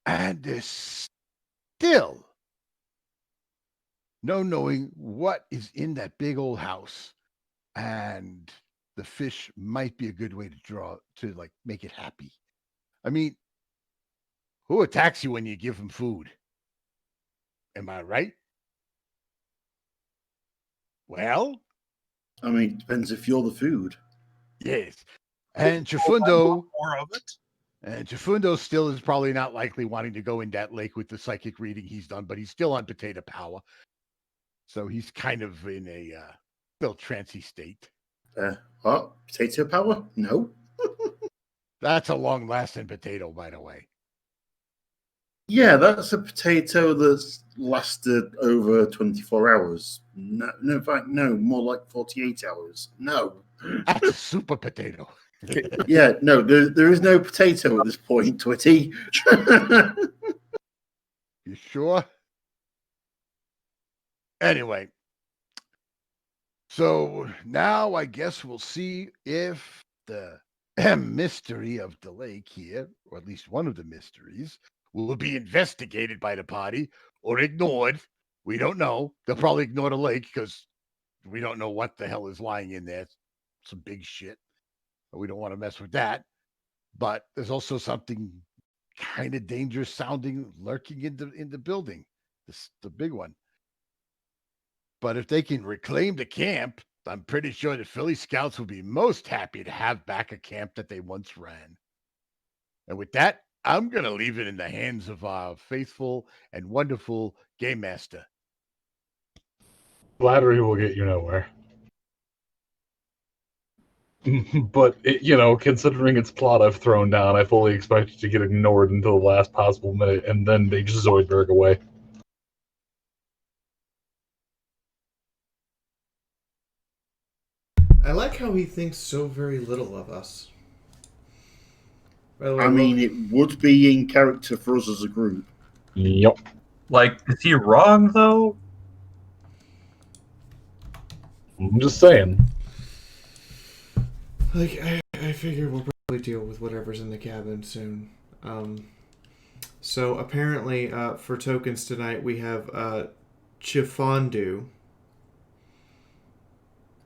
And there's still no knowing what is in that big old house. And the fish might be a good way to like make it happy. I mean, who attacks you when you give them food? Am I right? Well, I mean, it depends if you're the food. Yes. And Chifundo, more of it. And Chifundo still is probably not likely wanting to go in that lake with the psychic reading he's done, but he's still on potato power. So he's kind of in a still trancy state. What? Potato power? No. That's a long-lasting potato, by the way. Yeah, that's a potato that's lasted over 24 hours. No, in fact, no, more like 48 hours. No. That's a super potato. Yeah, no, there is no potato at this point, Twitty. You sure? Anyway, so now I guess we'll see if the mystery of the lake here, or at least one of the mysteries, will be investigated by the party or ignored. We don't know. They'll probably ignore the lake because we don't know what the hell is lying in there. Some big shit. We don't want to mess with that. But there's also something kind of dangerous sounding lurking in the building. The big one. But if they can reclaim the camp, I'm pretty sure the Philly Scouts will be most happy to have back a camp that they once ran. And with that, I'm going to leave it in the hands of our faithful and wonderful game master. Flattery will get you nowhere. But, considering its plot I've thrown down, I fully expect it to get ignored until the last possible minute, and then they just Zoidberg away. I like how he thinks so very little of us. By the way, I mean, it would be in character for us as a group. Yep. Like, is he wrong, though? I'm just saying. Like, I figure we'll probably deal with whatever's in the cabin soon. So apparently, for tokens tonight, we have Chifondu.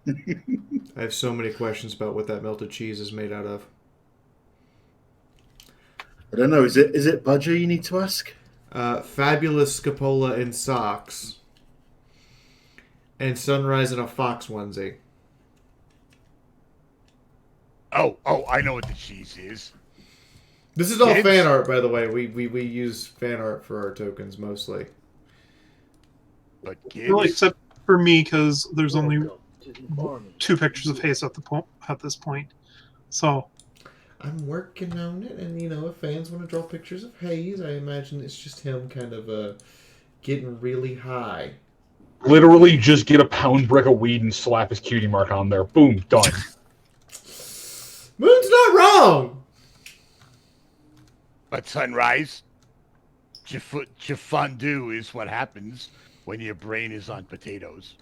I have so many questions about what that melted cheese is made out of. I don't know. Is it Badger you need to ask? Fabulous scapola in socks. And Sunrise in a fox onesie. Oh, I know what the cheese is. This is all Kids? fan art, by the way. We use fan art for our tokens mostly. But Well, kids? except for me, because there's only 2 pictures of Haze at this point. So I'm working on it, and if fans want to draw pictures of Haze, I imagine it's just him kind of getting really high. Literally, just get a pound brick of weed and slap his cutie mark on there. Boom, done. Moon's not wrong. But Sunrise, fondue is what happens when your brain is on potatoes.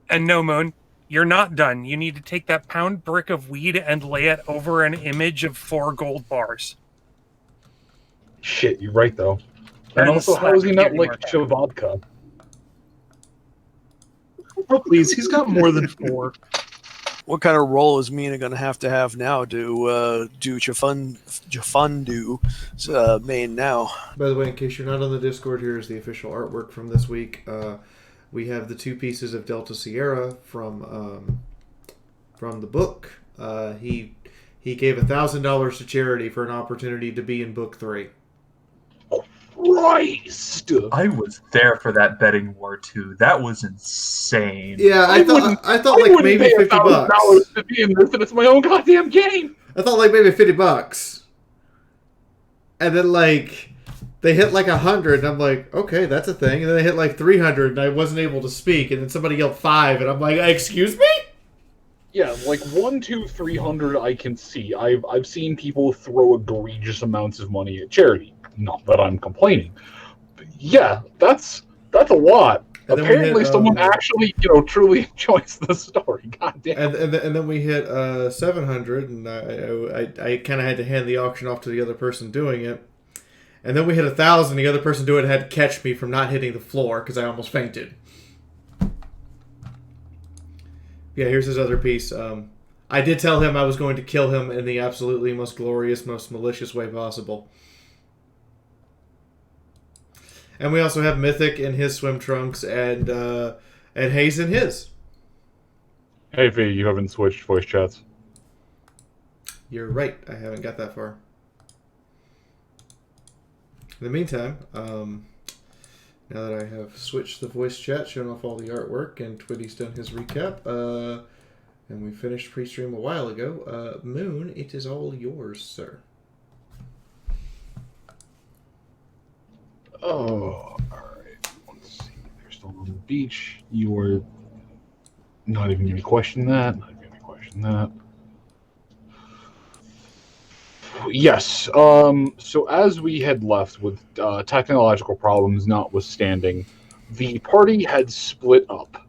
And no, Moon, you're not done. You need to take that pound brick of weed and lay it over an image of 4 gold bars. Shit, you're right, though. And And also, how slap is he not cutie like mark. vodka? oh please, he's got more than 4. What kind of role is Mina going to have now to do Jafundu's main now? By the way, in case you're not on the Discord, here is the official artwork from this week. We have the 2 pieces of Delta Sierra from the book. He gave $1,000 to charity for an opportunity to be in book 3. Christ! I was there for that betting war too. That was insane. Yeah, I thought like maybe $50 to be in this, and it's my own goddamn game. I thought like maybe $50, and then like they hit like 100, and I'm like, okay, that's a thing. And then they hit like 300, and I wasn't able to speak, and then somebody yelled 5, and I'm like, excuse me? Yeah, like 1, 2, 300 I can see. I've seen people throw egregious amounts of money at charity. Not that I'm complaining. But yeah, that's a lot. And then we Apparently hit, someone actually, truly enjoys the story. God damn. And then we hit 700, and I kind of had to hand the auction off to the other person doing it. And then we hit 1,000. The other person doing it had to catch me from not hitting the floor because I almost fainted. Yeah, here's his other piece. I did tell him I was going to kill him in the absolutely most glorious, most malicious way possible. And we also have Mythic in his swim trunks and Haze in his. Hey, V, you haven't switched voice chats. You're right. I haven't got that far. In the meantime, now that I have switched the voice chat, shown off all the artwork, and Twitty's done his recap, and we finished pre-stream a while ago, Moon, it is all yours, sir. Oh, alright. Let's see. They're still on the beach. You were not even going to question that. Not even going to question that. Yes. So as we had left with technological problems notwithstanding, the party had split up.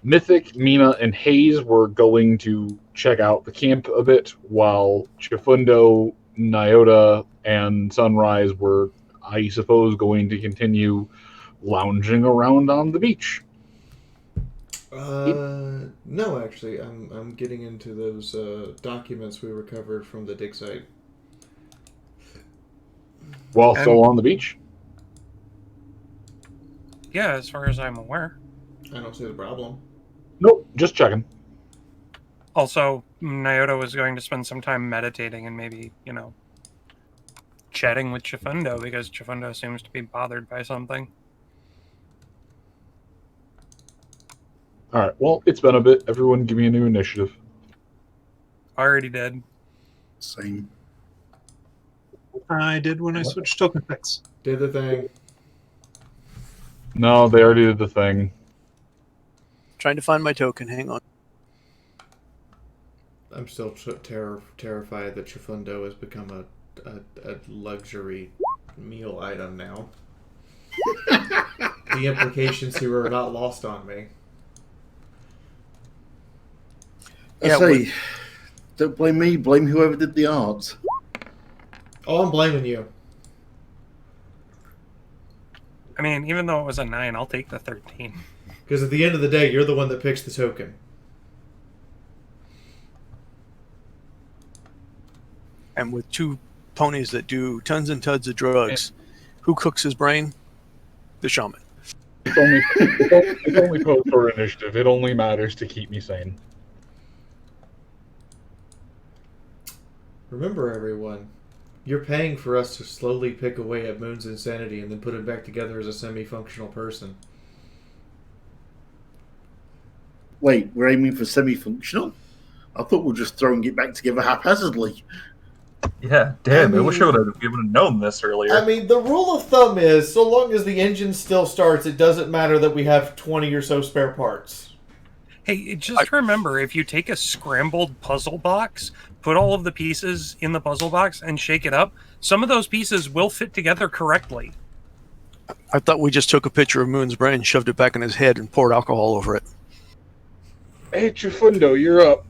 Mythic, Mina, and Haze were going to check out the camp a bit, while Chifundo, Nyota, and Sunrise were, I suppose, going to continue lounging around on the beach. No, actually, I'm getting into those documents we recovered from the dig site. While still on the beach? Yeah, as far as I'm aware. I don't see the problem. Nope, just checking. Also, Nyota was going to spend some time meditating and maybe, chatting with Chifundo, because Chifundo seems to be bothered by something. Alright, well, it's been a bit. Everyone give me a new initiative. Already did. Same. I did when I switched token picks. Did the thing. No, they already did the thing. Trying to find my token. Hang on. I'm still terrified that Chifundo has become a luxury meal item now. The implications here are not lost on me. I say, don't blame me, blame whoever did the art. Oh, I'm blaming you. I mean, even though it was a 9, I'll take the 13. Because at the end of the day, you're the one that picks the token. And with 2 ponies that do tons and tons of drugs, who cooks his brain? The shaman. It's only post or initiative. It only matters to keep me sane. Remember, everyone, you're paying for us to slowly pick away at Moon's insanity and then put him back together as a semi-functional person. Wait, we're aiming for semi-functional? I thought we were just throwing it back together haphazardly. Yeah, damn, I wish I would have given known this earlier. I mean, the rule of thumb is, so long as the engine still starts, it doesn't matter that we have 20 or so spare parts. Hey, just remember, if you take a scrambled puzzle box, put all of the pieces in the puzzle box, and shake it up, some of those pieces will fit together correctly. I thought we just took a picture of Moon's brain, shoved it back in his head, and poured alcohol over it. Hey, Chifundo, you're up.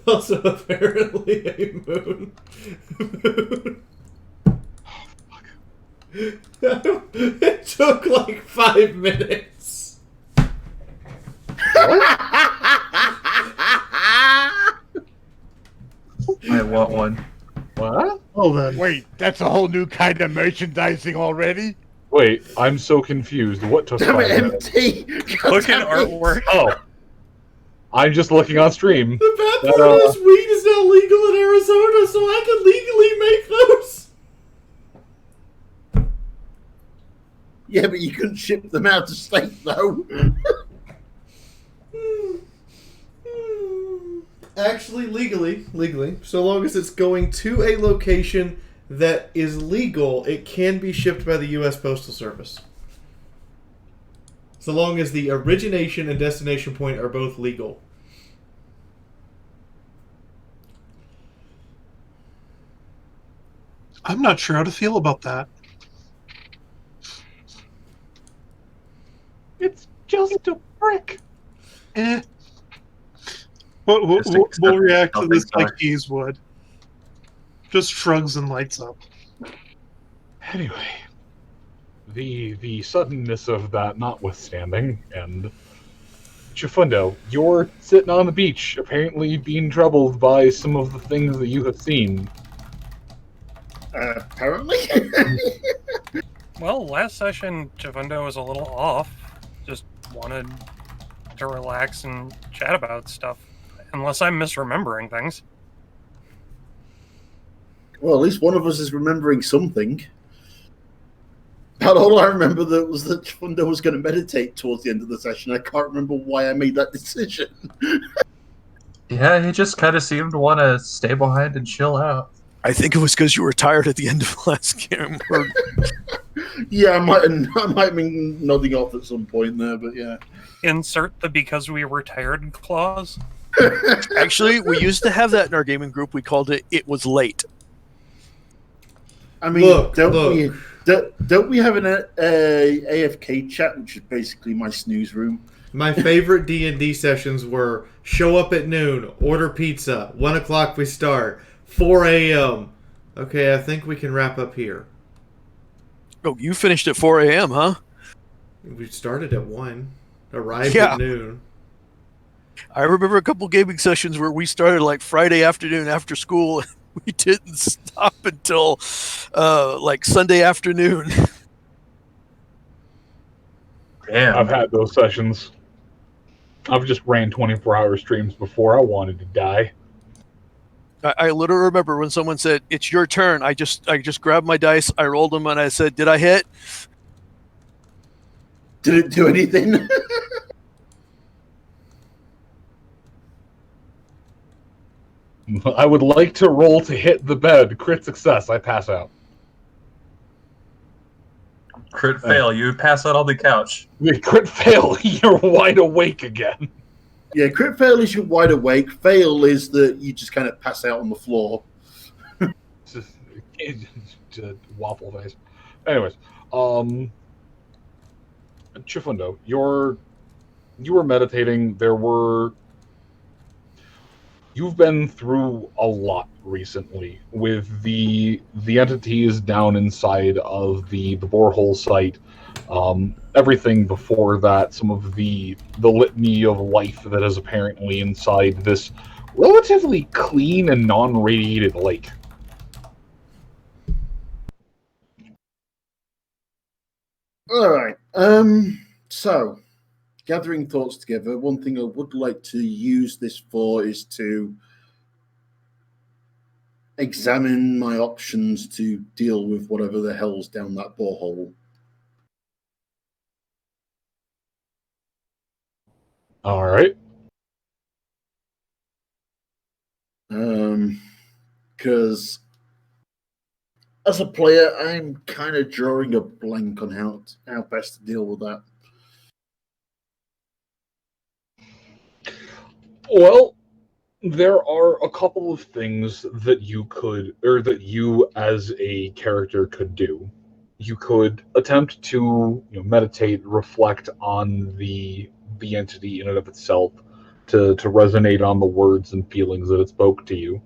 Also, apparently, a moon. It took like 5 minutes. I want one. What? Oh, then. Wait, that's a whole new kind of merchandising already? Wait, I'm so confused. What took Damn 5 it, minutes? MT! Look at artwork. Oh. I'm just looking on stream. The bad part is weed is now legal in Arizona, so I can legally make those. Yeah, but you couldn't ship them out of state, though. Actually, legally, so long as it's going to a location that is legal, it can be shipped by the U.S. Postal Service. So long as the origination and destination point are both legal. I'm not sure how to feel about that. It's just a brick. Eh. We'll react to this like Hayes would. Just shrugs and lights up. Anyway, the suddenness of that notwithstanding, and Chifundo, you're sitting on the beach, apparently being troubled by some of the things that you have seen. Apparently. Well, last session, Chifundo was a little off. Just wanted to relax and chat about stuff. Unless I'm misremembering things. Well, at least one of us is remembering something. But all I remember that was that Chifundo was going to meditate towards the end of the session. I can't remember why I made that decision. Yeah, he just kind of seemed to want to stay behind and chill out. I think it was because you were tired at the end of the last game. Yeah, I might have been nodding off at some point there, but yeah. Insert the because we were tired clause. Actually, we used to have that in our gaming group. We called it was late. I mean, don't we have an AFK chat, which is basically my snooze room? My favorite D&D sessions were show up at noon, order pizza, 1 o'clock we start, 4 a.m. Okay, I think we can wrap up here. Oh, you finished at 4 a.m., huh? We started at 1, arrived Yeah. at noon. I remember a couple gaming sessions where we started like Friday afternoon after school. And we didn't stop until like Sunday afternoon. Damn. I've had those sessions. I've just ran 24-hour streams before I wanted to die. I literally remember when someone said, "It's your turn." I just grabbed my dice, I rolled them, and I said, "Did I hit?" Did it do anything? I would like to roll to hit the bed. Crit success. I pass out. Crit fail. You would pass out on the couch. Crit fail. You're wide awake again. Yeah, crit fail is you're wide awake. Fail is that you just kind of pass out on the floor. Just waffle face. Anyways, Chifundo, you were meditating. You've been through a lot recently with the entities down inside of the borehole site. Everything before that, some of the litany of life that is apparently inside this relatively clean and non-radiated lake. All right. So, gathering thoughts together, one thing I would like to use this for is to examine my options to deal with whatever the hell's down that borehole. All right. Because as a player, I'm kind of drawing a blank on how best to deal with that. Well, there are a couple of things that you could, or that you as a character could do. You could attempt to meditate, reflect on the entity in and of itself, to resonate on the words and feelings that it spoke to you.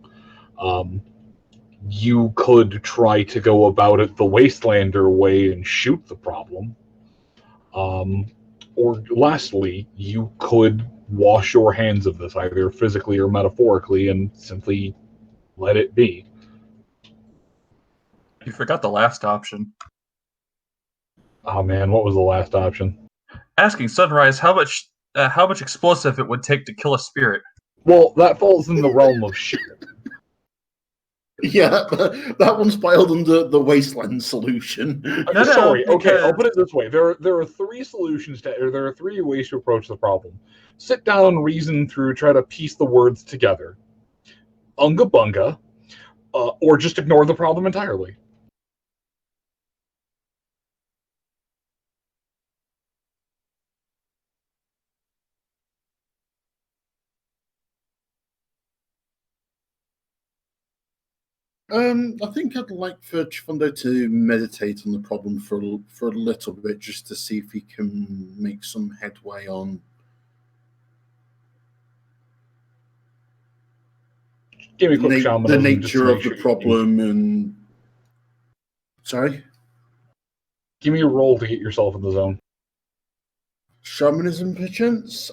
You could try to go about it the Wastelander way and shoot the problem. Or lastly, you could wash your hands of this, either physically or metaphorically, and simply let it be. You forgot the last option. Oh man, what was the last option? Asking Sunrise how much explosive it would take to kill a spirit. Well, that falls in the realm of shit. Yeah, that one's filed under the Wasteland solution. Sorry, okay, I'll put it this way. There are three solutions there are three ways to approach the problem. Sit down, reason through, try to piece the words together. Unga bunga, or just ignore the problem entirely. I think I'd like for Chifundo to meditate on the problem for a little bit, just to see if he can make some headway on. Give me a quick shamanism. The nature of the problem and. Sorry? Give me a roll to get yourself in the zone. Shamanism, perchance?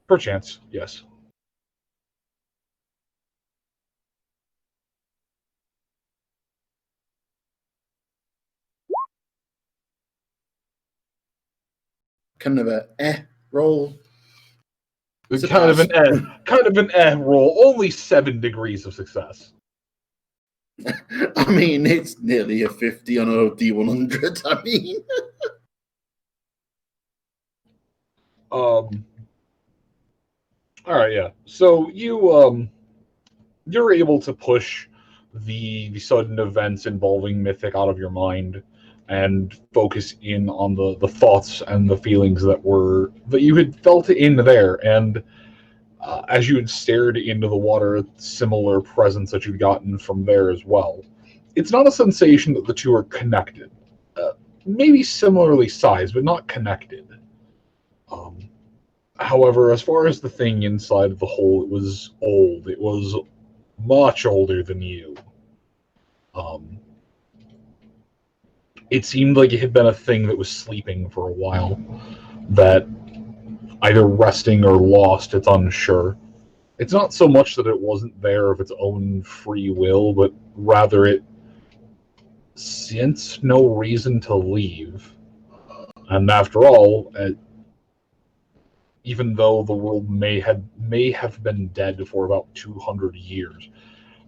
Perchance, yes. Kind of a roll. Kind of an roll. Only 7 degrees of success. I mean, it's nearly a 50 on a D100. I mean, all right, yeah. So you're able to push the sudden events involving Mythic out of your mind and focus in on the thoughts and the feelings that you had felt in there. And as you had stared into the water, similar presence that you'd gotten from there as well. It's not a sensation that the two are connected. Maybe similarly sized, but not connected. However, as far as the thing inside of the hole, it was old. It was much older than you. It seemed like it had been a thing that was sleeping for a while, that either resting or lost, it's unsure. It's not so much that it wasn't there of its own free will, but rather it sensed no reason to leave. And after all, even though the world may have been dead for about 200 years,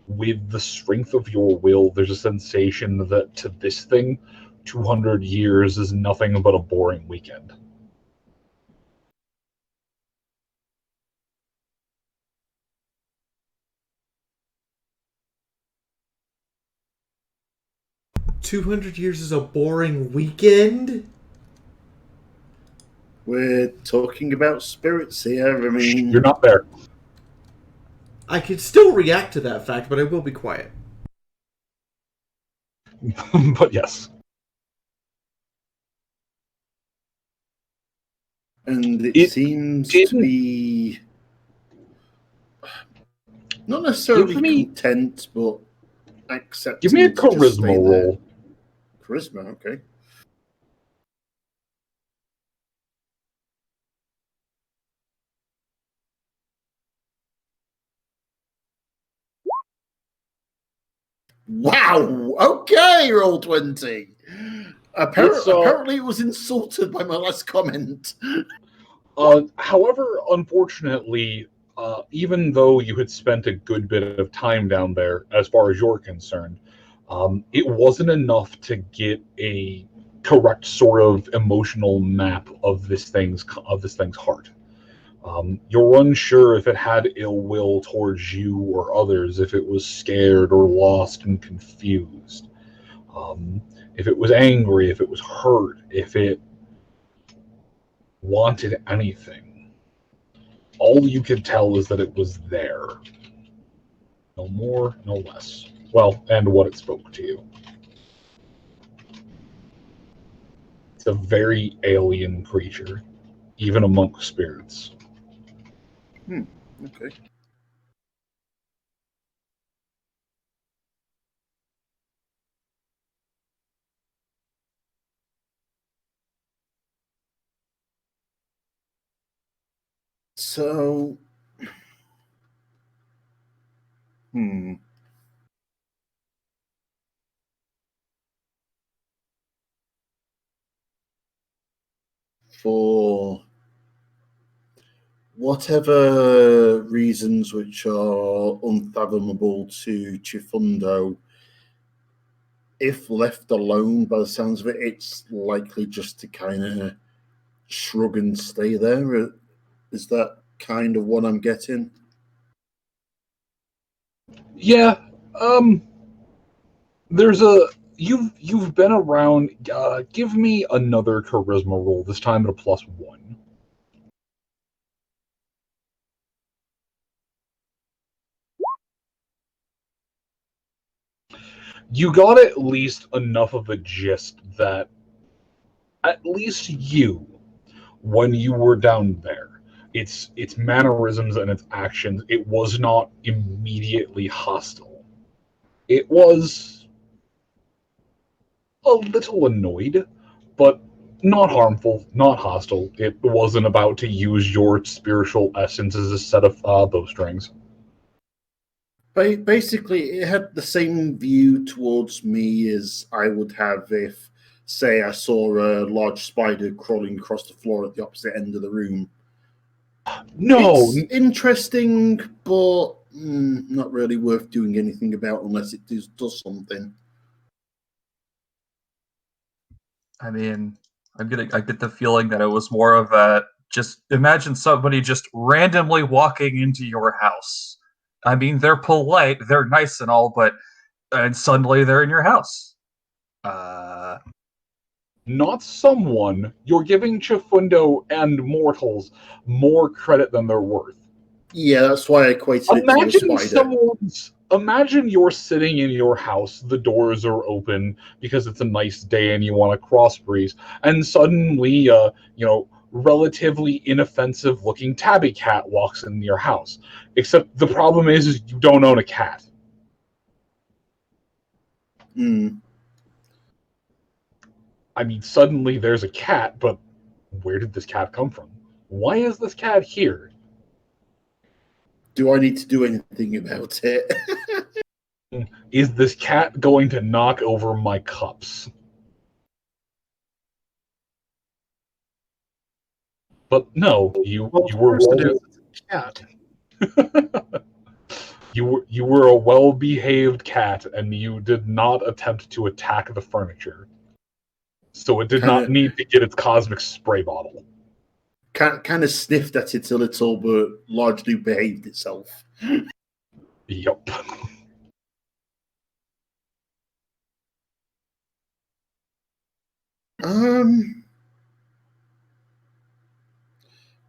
with the strength of your will, there's a sensation that to this thing, 200 years is nothing but a boring weekend. "200 years is a boring weekend?" We're talking about spirits here. I mean, you're not there. I could still react to that fact, but I will be quiet. But yes. And it seems to be not necessarily content, but accepting. Give me a charisma roll. Charisma, okay. Wow. Okay, roll 20. Apparently, it was insulted by my last comment. However, unfortunately, even though you had spent a good bit of time down there, as far as you're concerned, it wasn't enough to get a correct sort of emotional map of this thing's heart. You're unsure if it had ill will towards you or others, if it was scared or lost and confused, if it was angry, if it was hurt, if it wanted anything. All you could tell is that it was there. No more, no less. Well, and what it spoke to you. It's a very alien creature, even amongst spirits. Okay. So, for whatever reasons which are unfathomable to Chifundo, if left alone, by the sounds of it, it's likely just to kind of shrug and stay there. Is that kind of what I'm getting? Yeah, there's a you've been around. Give me another charisma roll. This time at a +1. You got at least enough of a gist that at least you, when you were down there, its mannerisms and its actions, it was not immediately hostile. It was a little annoyed, but not harmful, not hostile. It wasn't about to use your spiritual essence as a set of bowstrings. Basically, it had the same view towards me as I would have if, say, I saw a large spider crawling across the floor at the opposite end of the room. No, it's interesting, but not really worth doing anything about unless it does something. I mean, I get the feeling that it was more of a just imagine somebody just randomly walking into your house. I mean, they're polite, they're nice and all, but and suddenly they're in your house. Not someone. You're giving Chifundo and mortals more credit than they're worth. Yeah, that's why I equated it to a spider. Imagine you're sitting in your house, the doors are open because it's a nice day and you want a cross breeze, and suddenly, relatively inoffensive looking tabby cat walks in your house. Except the problem is you don't own a cat. I mean, suddenly there's a cat, but where did this cat come from? Why is this cat here? Do I need to do anything about it? Is this cat going to knock over my cups? But no, you were cat. you were a well-behaved cat, and you did not attempt to attack the furniture. So it did not need to get its cosmic spray bottle. Kind of sniffed at it a little, but largely behaved itself. Yup.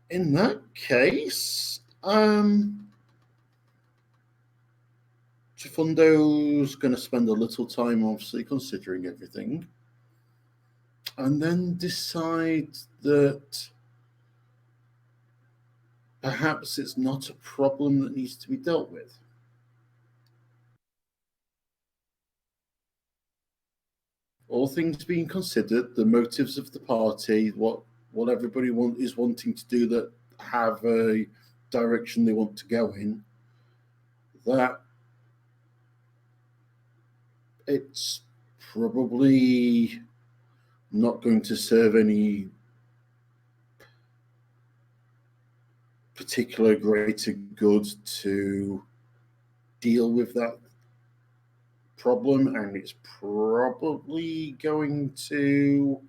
In that case, Chifundo's going to spend a little time, obviously, considering everything, and then decide that perhaps it's not a problem that needs to be dealt with. All things being considered, the motives of the party, what everybody is wanting to do, that have a direction they want to go in, that it's probably not going to serve any particular greater good to deal with that problem, and it's probably going to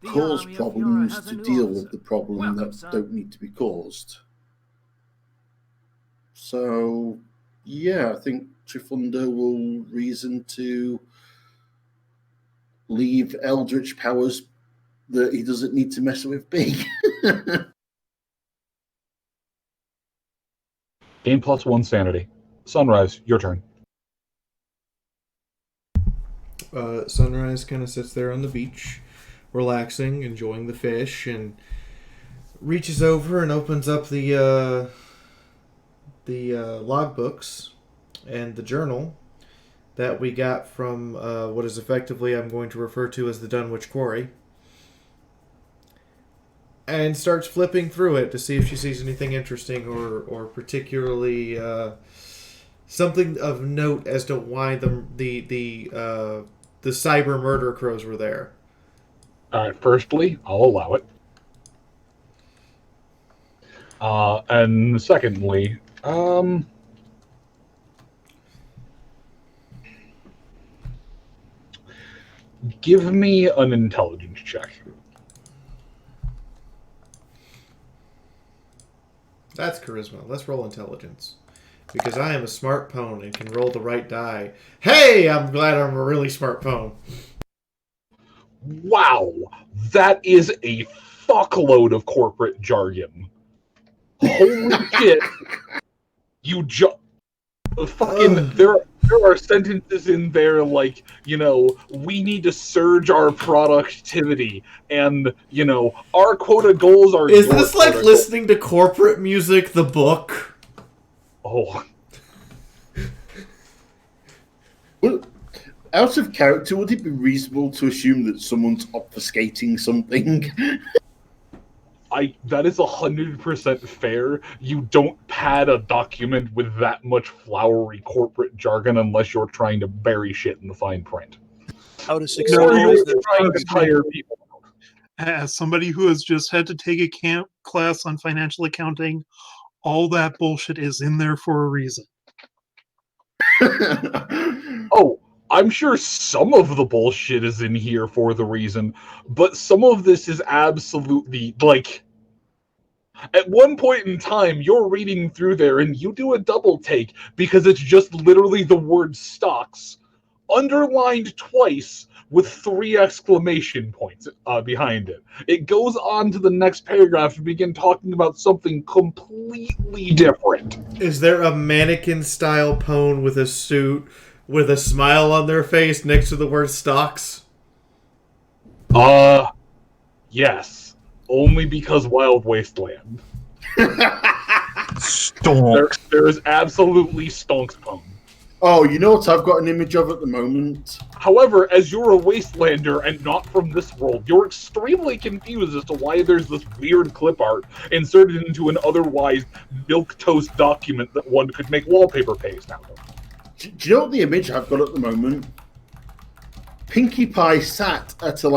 cause problems to deal with the problem that don't need to be caused. So, yeah, I think Chifundo will reason to leave eldritch powers that he doesn't need to mess with be. Gain +1 sanity. Sunrise, your turn. Sunrise kind of sits there on the beach, relaxing, enjoying the fish, and reaches over and opens up the logbooks and the journal that we got from what is effectively I'm going to refer to as the Dunwich Quarry, and starts flipping through it to see if she sees anything interesting or particularly something of note as to why the cyber murder crows were there. All right, firstly, I'll allow it. And secondly, give me an intelligence check. That's charisma. Let's roll intelligence. Because I am a smart pwn and can roll the right die. Hey, I'm glad I'm a really smart pwn. Wow, that is a fuckload of corporate jargon. Holy shit! You fucking there are sentences in there like, you know, we need to surge our productivity, and you know, our quota goals are. Is this like listening to corporate music, the book? Oh. Well, out of character, would it be reasonable to assume that someone's obfuscating something? That is 100% fair. You don't pad a document with that much flowery corporate jargon unless you're trying to bury shit in the fine print. How to succeed trying to tire people. As somebody who has just had to take a class on financial accounting, all that bullshit is in there for a reason. Oh, I'm sure some of the bullshit is in here for the reason, but some of this is absolutely, like, at one point in time, you're reading through there and you do a double take because it's just literally the word stocks underlined twice with 3 exclamation points behind it. It goes on to the next paragraph to begin talking about something completely different. Is there a mannequin-style pwn with a suit with a smile on their face next to the word stocks? Yes. Only because Wild Wasteland. Stonks. There is absolutely stonks pwn. Oh, you know what I've got an image of at the moment? However, as you're a wastelander and not from this world, you're extremely confused as to why there's this weird clip art inserted into an otherwise milquetoast document that one could make wallpaper paste out of. Do you know what the image I've got at the moment? Pinkie Pie sat at a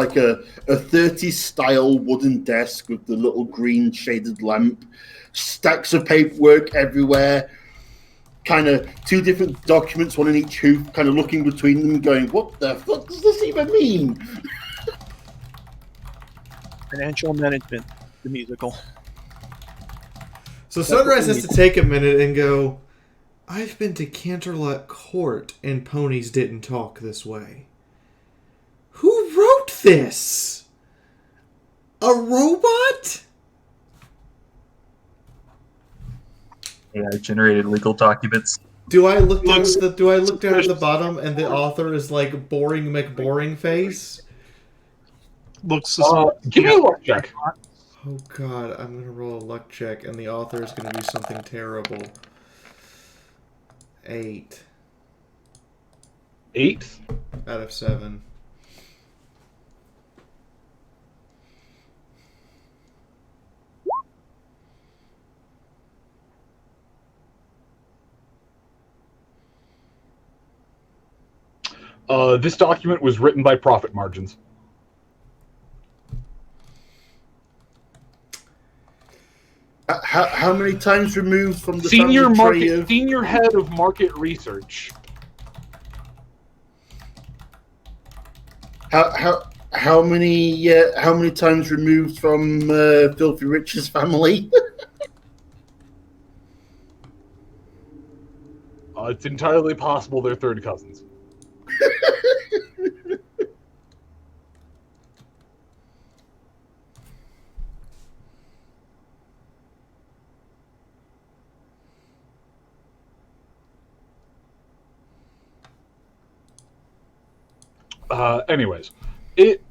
30s style wooden desk with the little green shaded lamp, stacks of paperwork everywhere, kind of 2 different documents, one in each hoof, kind of looking between them going, what the fuck does this even mean? Financial Management, the musical. So Sunrise has to take a minute and go, I've been to Canterlot Court and ponies didn't talk this way. Who wrote this? A robot? Yeah, I generated legal documents. Do I look down at the bottom and the author is like boring McBoring face? Looks give me a luck check. Oh god, I'm gonna roll a luck check and the author is gonna do something terrible. 8. 8? Out of 7. This document was written by profit margins. How many times removed from the Senior family tree market, of... senior head of market research. How many times removed from Filthy Rich's family? It's entirely possible they're third cousins. Anyways, it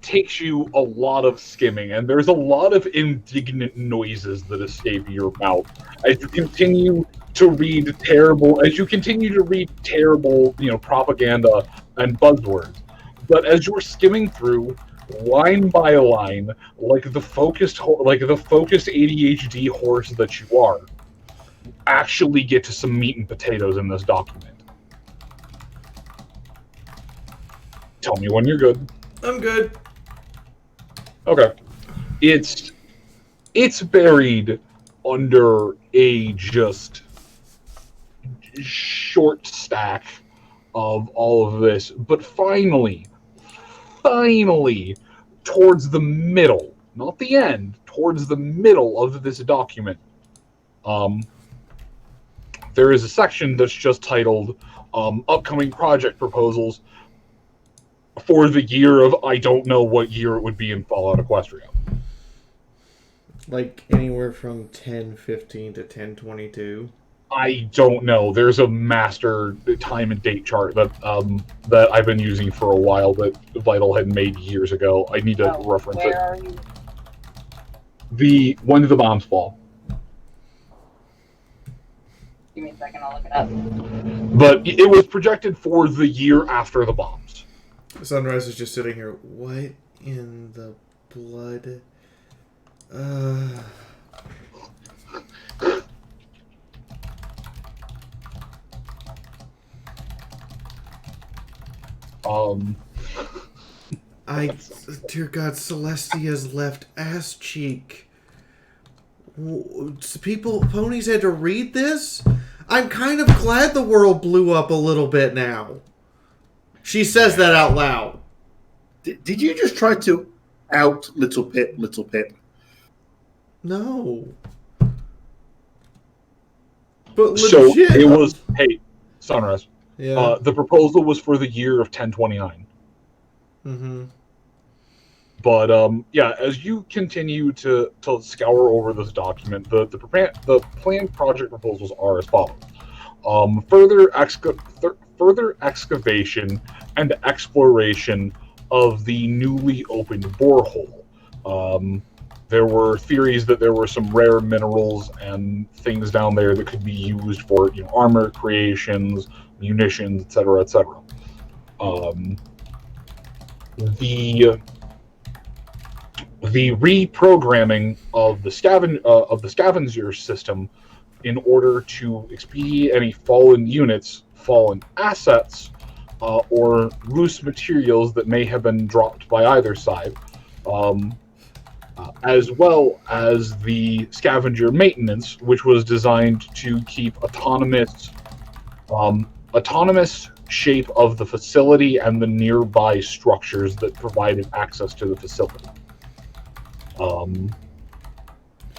takes you a lot of skimming, and there's a lot of indignant noises that escape your mouth as you continue to read terrible, propaganda and buzzwords. But as you're skimming through, line by line, like the focused ADHD horse that you are, actually get to some meat and potatoes in this document. Tell me when you're good. I'm good. Okay. It's buried under a just short stack of all of this, but finally, towards the middle, not the end, towards the middle of this document, there is a section that's just titled upcoming project proposals for the year of, I don't know what year it would be in Fallout Equestria. Like anywhere from 1015 to 1022. I don't know. There's a master time and date chart that that I've been using for a while that Vital had made years ago. I need to reference it. Where are you? When did the bombs fall? Give me a second, I'll look it up. But it was projected for the year after the bombs. Sunrise is just sitting here. What in the blood? Dear God, Celestia's left ass cheek. Ponies had to read this? I'm kind of glad the world blew up a little bit now. She says that out loud. Did you just try to out Little Pip? No. But So legit. it was, hey, Sunrise. Yeah. The proposal was for the year of 1029. Mm-hmm. But yeah, as you continue to scour over this document, the planned project proposals are as follows: further excavation and exploration of the newly opened borehole. There were theories that there were some rare minerals and things down there that could be used for armor creations, munitions, etc., etc. The reprogramming of the scavenger system in order to expedite any fallen units, fallen assets, or loose materials that may have been dropped by either side, as well as the scavenger maintenance, which was designed to keep autonomous shape of the facility and the nearby structures that provided access to the facility.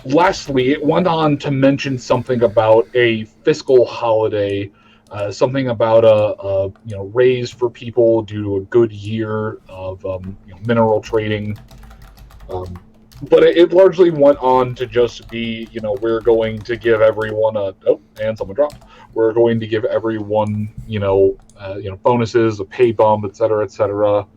Lastly, it went on to mention something about a fiscal holiday, something about a raise for people due to a good year of mineral trading. But it largely went on to just be, we're going to give everyone and someone dropped. We're going to give everyone, bonuses, a pay bump, etc., etc.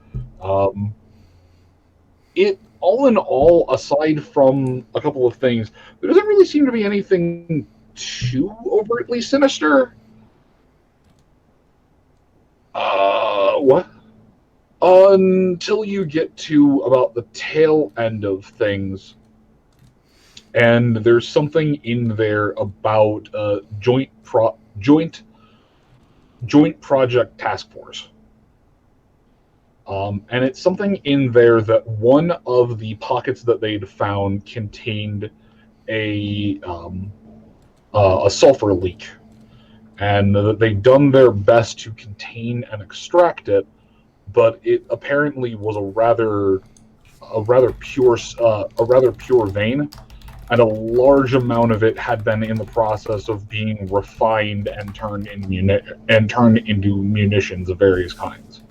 All in all, aside from a couple of things, there doesn't really seem to be anything too overtly sinister. What? Until you get to about the tail end of things, and there's something in there about joint project task force. And it's something in there that one of the pockets that they'd found contained a sulfur leak, and they've done their best to contain and extract it, but it apparently was a rather pure vein, and a large amount of it had been in the process of being refined and turned into munitions of various kinds.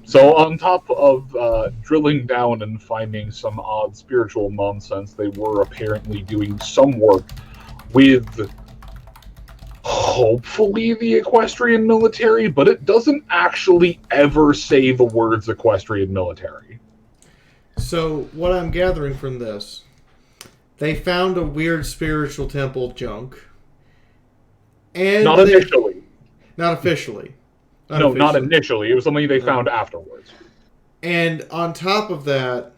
So on top of drilling down and finding some odd spiritual nonsense, they were apparently doing some work with hopefully the Equestrian military, but it doesn't actually ever say the words Equestrian military. So what I'm gathering from this, they found a weird spiritual temple junk. And not initially. Not officially. No, not initially. It was something they found afterwards. And on top of that,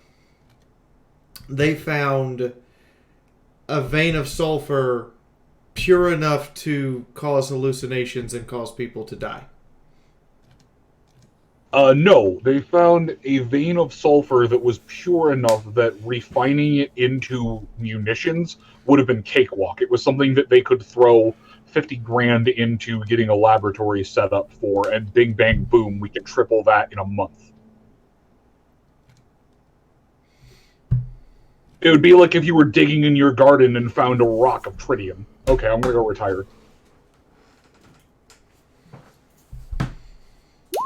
they found a vein of sulfur pure enough to cause hallucinations and cause people to die. No, they found a vein of sulfur that was pure enough that refining it into munitions would have been cakewalk. It was something that they could throw 50 grand into getting a laboratory set up for, and bing, bang, boom, we can triple that in a month. It would be like if you were digging in your garden and found a rock of tritium. Okay, I'm gonna go retire.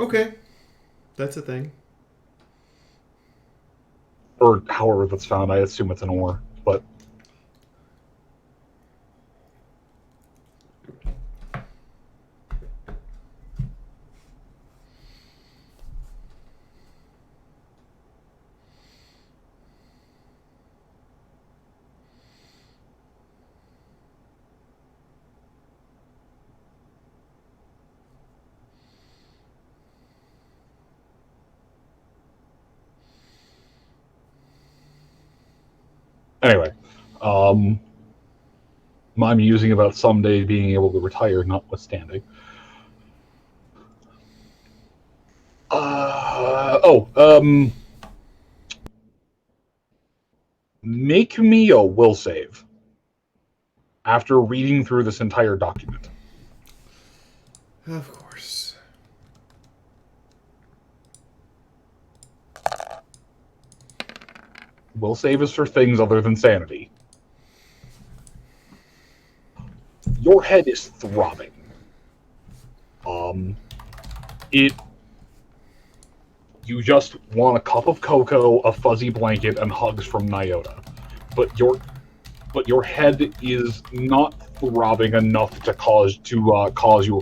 Okay. That's a thing. Or however that's found, I assume it's an ore, but... Anyway, I'm musing about someday being able to retire, notwithstanding. Make me a will save after reading through this entire document. Of course. Will save is for things other than sanity. Your head is throbbing. You just want a cup of cocoa, a fuzzy blanket, and hugs from Nyota. But your head is not throbbing enough to cause you a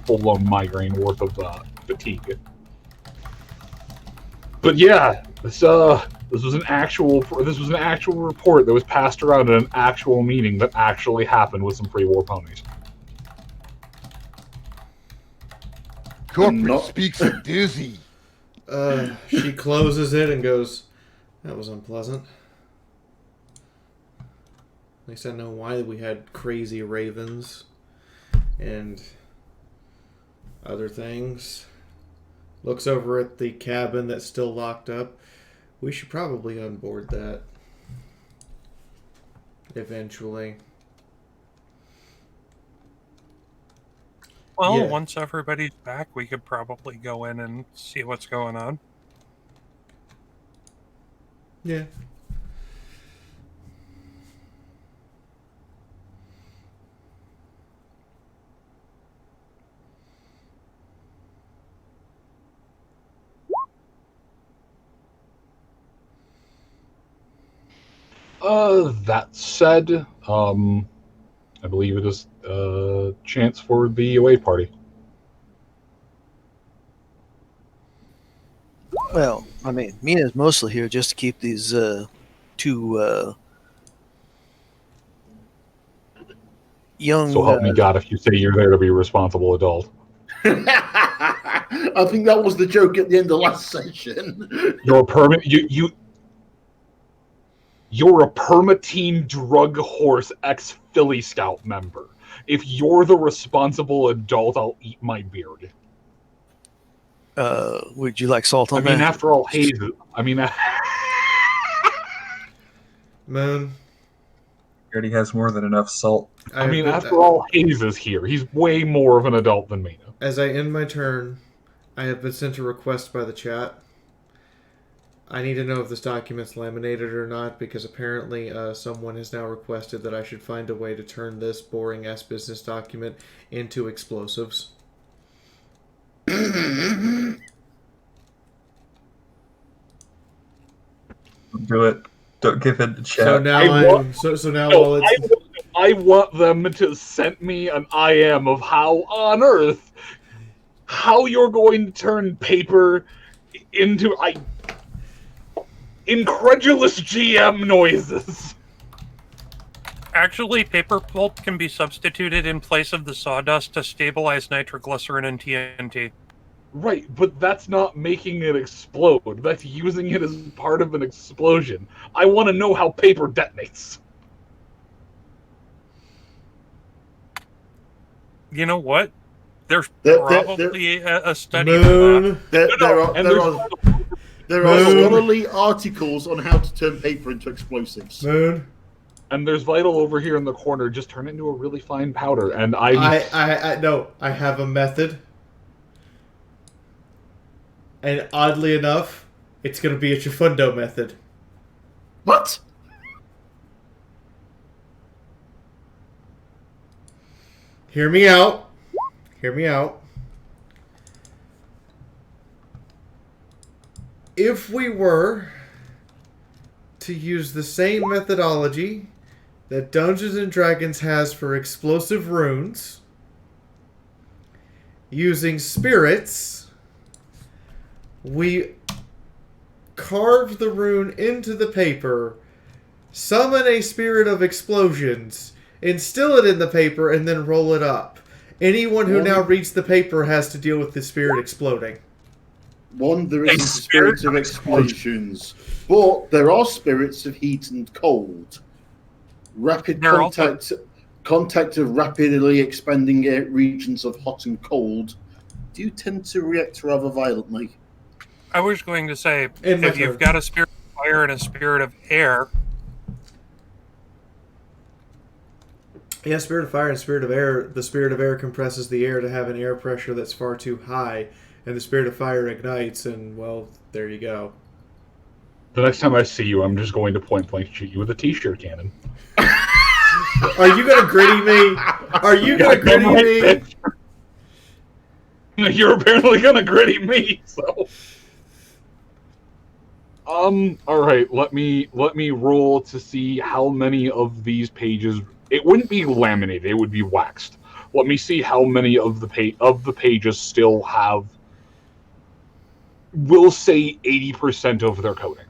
full-blown migraine worth of fatigue. But yeah, this was an actual report that was passed around at an actual meeting that actually happened with some pre-war ponies. Corporate speaks of dizzy. She closes it and goes, "That was unpleasant. At least I know why we had crazy ravens and other things." Looks over at the cabin that's still locked up. We should probably unboard that eventually. Well, Yeah. once everybody's back, we could probably go in and see what's going on. Yeah. That said, I believe it is a chance for the away party. Well, I mean, Mina's mostly here just to keep these two young. So help me God if you say you're there to be a responsible adult. I think that was the joke at the end of last session. You're a You're a perma-team drug horse ex-Philly Scout member. If you're the responsible adult, I'll eat my beard. Would you like salt on that? I mean, after all, Haze. I mean, Moon, already has more than enough salt. I mean, after all, Haze is here. He's way more of an adult than me. As I end my turn, I have been sent a request by the chat. I need to know if this document's laminated or not, because apparently someone has now requested that I should find a way to turn this boring-ass business document into explosives. Do it. Don't give in to chat. So now I want them to send me an IM of how on earth how you're going to turn paper into incredulous GM noises. Actually, paper pulp can be substituted in place of the sawdust to stabilize nitroglycerin and TNT. Right, but that's not making it explode. That's using it as part of an explosion. I want to know how paper detonates. You know what? There's probably a study Moon. for that. There are scholarly articles on how to turn paper into explosives. Moon. And there's Vital over here in the corner. Just turn it into a really fine powder. And I have a method. And oddly enough, it's going to be a Chifundo method. What? Hear me out. Hear me out. If we were to use the same methodology that Dungeons & Dragons has for explosive runes, using spirits, we carve the rune into the paper, summon a spirit of explosions, instill it in the paper, and then roll it up. Anyone who now reads the paper has to deal with the spirit exploding. One, there isn't spirits of explosions, but there are spirits of heat and cold. Rapid contact of rapidly expanding regions of hot and cold do tend to react rather violently. I was going to say, if you've got a spirit of fire and a spirit of air... Yeah, spirit of fire and spirit of air. The spirit of air compresses the air to have an air pressure that's far too high, and the spirit of fire ignites, and, well, there you go. The next time I see you, I'm just going to point blank shoot you with a t-shirt cannon. Are you gonna gritty me? Are you gonna gritty me? You're apparently gonna gritty me, so... Alright, let me roll to see how many of these pages... It wouldn't be laminated, it would be waxed. Let me see how many of the pages still have... We'll say 80% of their coating.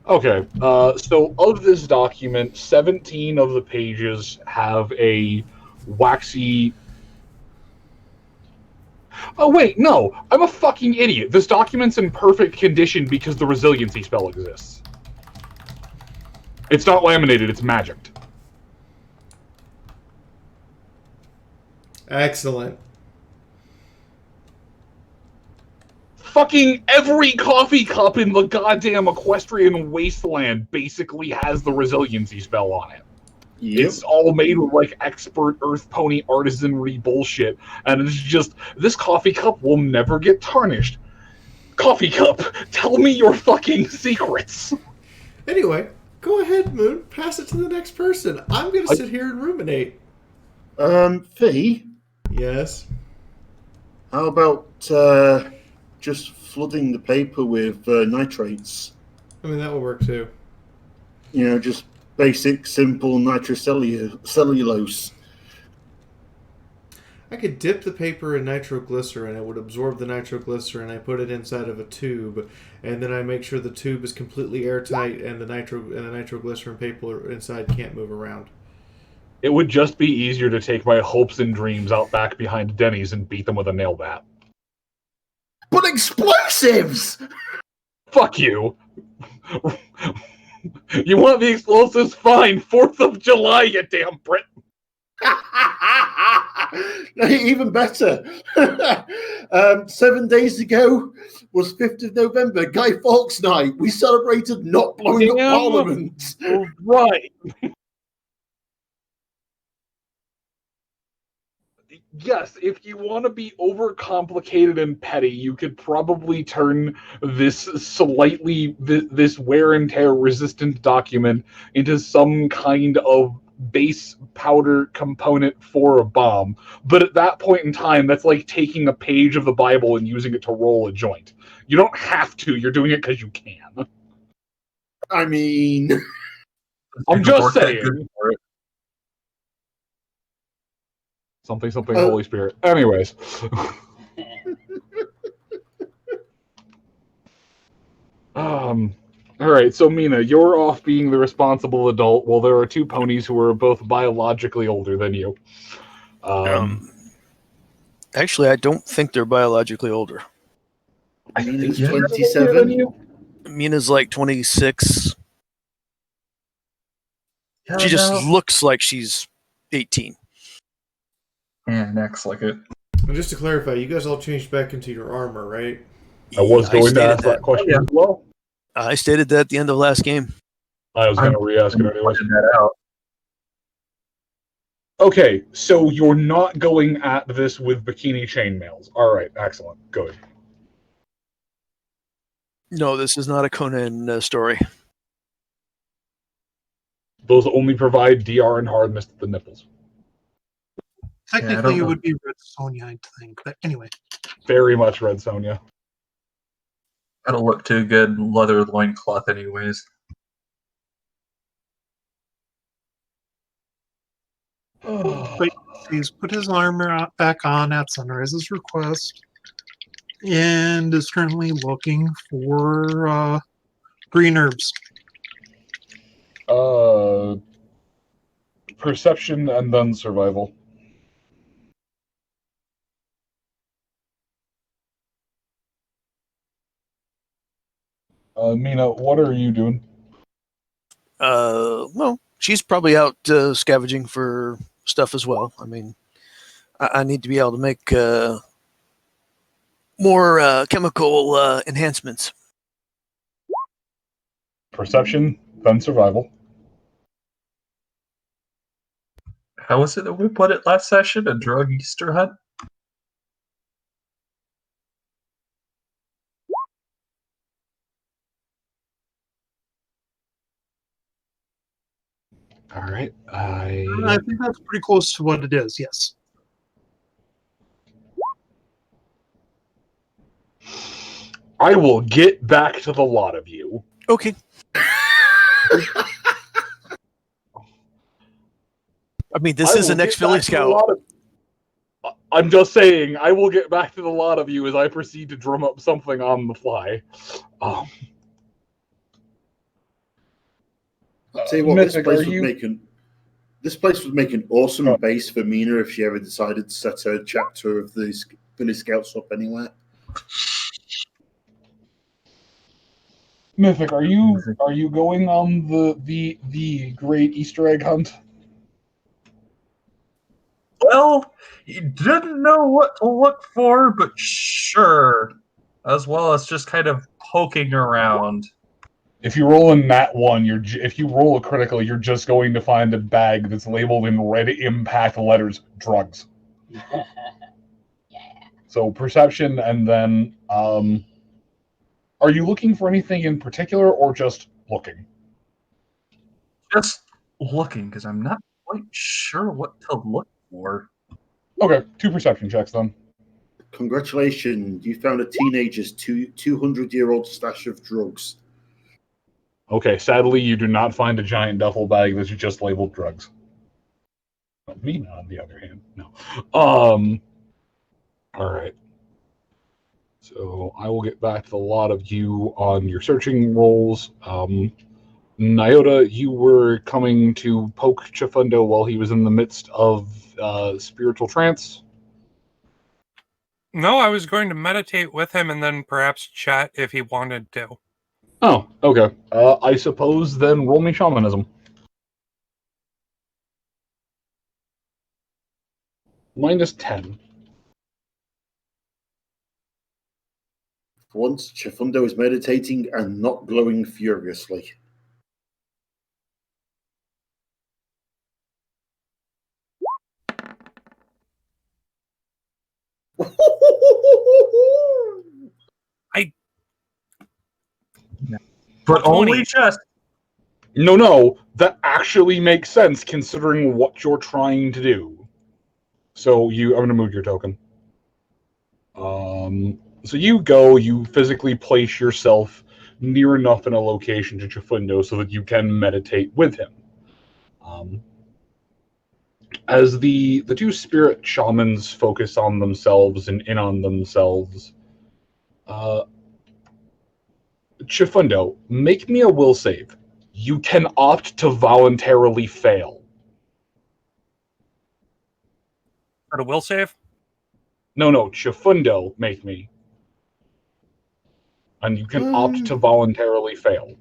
Okay, so of this document, 17 of the pages have a waxy... Oh wait, no! I'm a fucking idiot! This document's in perfect condition because the resiliency spell exists. It's not laminated, it's magicked. Excellent. Fucking every coffee cup in the goddamn equestrian wasteland basically has the resiliency spell on it. Yep. It's all made with, like, expert earth pony artisanry bullshit, and it's just, this coffee cup will never get tarnished. Coffee cup, tell me your fucking secrets. Anyway, go ahead, Moon. Pass it to the next person. I'm gonna sit here and ruminate. Fee? Yes? How about, just flooding the paper with nitrates? I mean, that will work too. You know, just basic, simple nitrocellulose. I could dip the paper in nitroglycerin. It would absorb the nitroglycerin. I put it inside of a tube, and then I make sure the tube is completely airtight, and the nitroglycerin paper inside can't move around. It would just be easier to take my hopes and dreams out back behind Denny's and beat them with a nail bat. But explosives! Fuck you. You want the explosives? Fine. 4th of July, you damn Brit. Even better. 7 days ago was 5th of November, Guy Fawkes Night. We celebrated not blowing up Parliament. Right. Yes, if you want to be overcomplicated and petty, you could probably turn this this wear and tear resistant document into some kind of base powder component for a bomb. But at that point in time, that's like taking a page of the Bible and using it to roll a joint. You don't have to, you're doing it because you can. I mean... I'm just saying. Something, Holy Spirit. Anyways. Alright, so Mina, you're off being the responsible adult, while there are two ponies who are both biologically older than you. Actually, I don't think they're biologically older. Mina's 27. Mina's like 26. She just looks like she's 18. And acts like it. And just to clarify, you guys all changed back into your armor, right? I was going to ask that question as well. I stated that at the end of last game. I was going to re-ask it anyways. That out. Okay, so you're not going at this with bikini chainmails. All right, excellent. Good. No, this is not a Conan story. Those only provide DR and hardness to the nipples. Technically, it would be Red Sonja, I think. But anyway. Very much Red Sonja. That'll look too good leather loincloth anyways. But he's put his armor back on at Sunrise's request and is currently looking for green herbs. Perception and then survival. Mina, what are you doing? Well, she's probably out scavenging for stuff as well. I mean, I need to be able to make more chemical enhancements. Perception, then survival. How was it that we put it last session? A drug Easter hunt? All right. I think that's pretty close to what it is, yes. I will get back to the lot of you. Okay. I mean, this is an ex-Philly Scout. I'm just saying, I will get back to the lot of you as I proceed to drum up something on the fly. I'll tell you what, Mythic, this place would make an awesome base for Mina if she ever decided to set her chapter of the Philly Scouts up anywhere. Mythic, are you going on the great Easter egg hunt? Well, you didn't know what to look for, but sure. As well as just kind of poking around. If you roll in that one, if you roll a critical, you're just going to find a bag that's labeled in red impact letters, drugs. Yeah. So perception, and then are you looking for anything in particular, or just looking? Just looking, because I'm not quite sure what to look for. Okay, 2 perception checks then. Congratulations, you found a teenager's 200-year-old stash of drugs. Okay, sadly, you do not find a giant duffel bag that's just labeled drugs. Mina, on the other hand, no. All right. So I will get back to the lot of you on your searching rolls. Nyota, you were coming to poke Chifundo while he was in the midst of spiritual trance. No, I was going to meditate with him and then perhaps chat if he wanted to. Oh, okay. I suppose then roll me shamanism. -10. Once, Chifundo is meditating and not glowing furiously. But 20. only just. No, that actually makes sense considering what you're trying to do. So I'm going to move your token. So you physically place yourself near enough in a location to Chifundo so that you can meditate with him. As the two spirit shamans focus on themselves and in on themselves, Chifundo, make me a will save. You can opt to voluntarily fail. Or a will save? No, Chifundo, make me. And you can opt to voluntarily fail.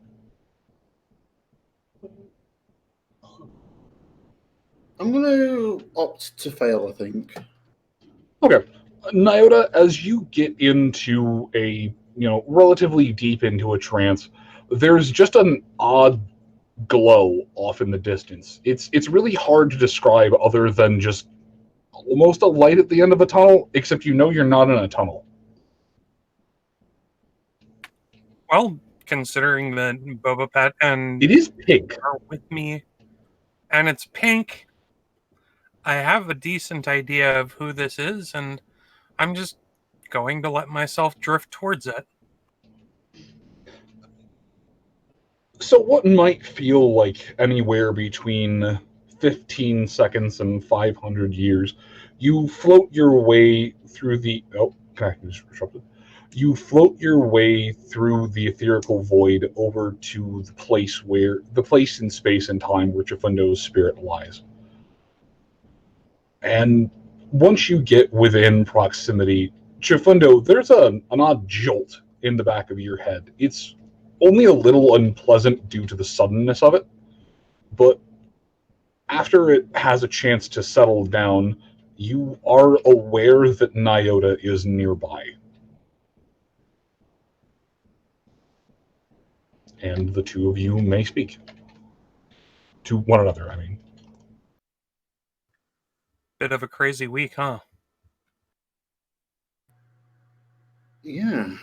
I'm going to opt to fail, I think. Okay. Nyota, as you get into relatively deep into a trance, there's just an odd glow off in the distance. It's really hard to describe other than just almost a light at the end of a tunnel, except you're not in a tunnel. Well, considering that Boba Fett and it is pink are with me, and it's pink, I have a decent idea of who this is, and I'm just going to let myself drift towards it. So what might feel like anywhere between 15 seconds and 500 years, you float your way through the... Oh, connection is disrupted. You float your way through the etherical void over to the place in space and time where Chifundo's spirit lies. And once you get within proximity, Chifundo, there's an odd jolt in the back of your head. It's only a little unpleasant due to the suddenness of it, but after it has a chance to settle down, you are aware that Nyota is nearby. And the two of you may speak. To one another, I mean. Bit of a crazy week, huh? Yeah.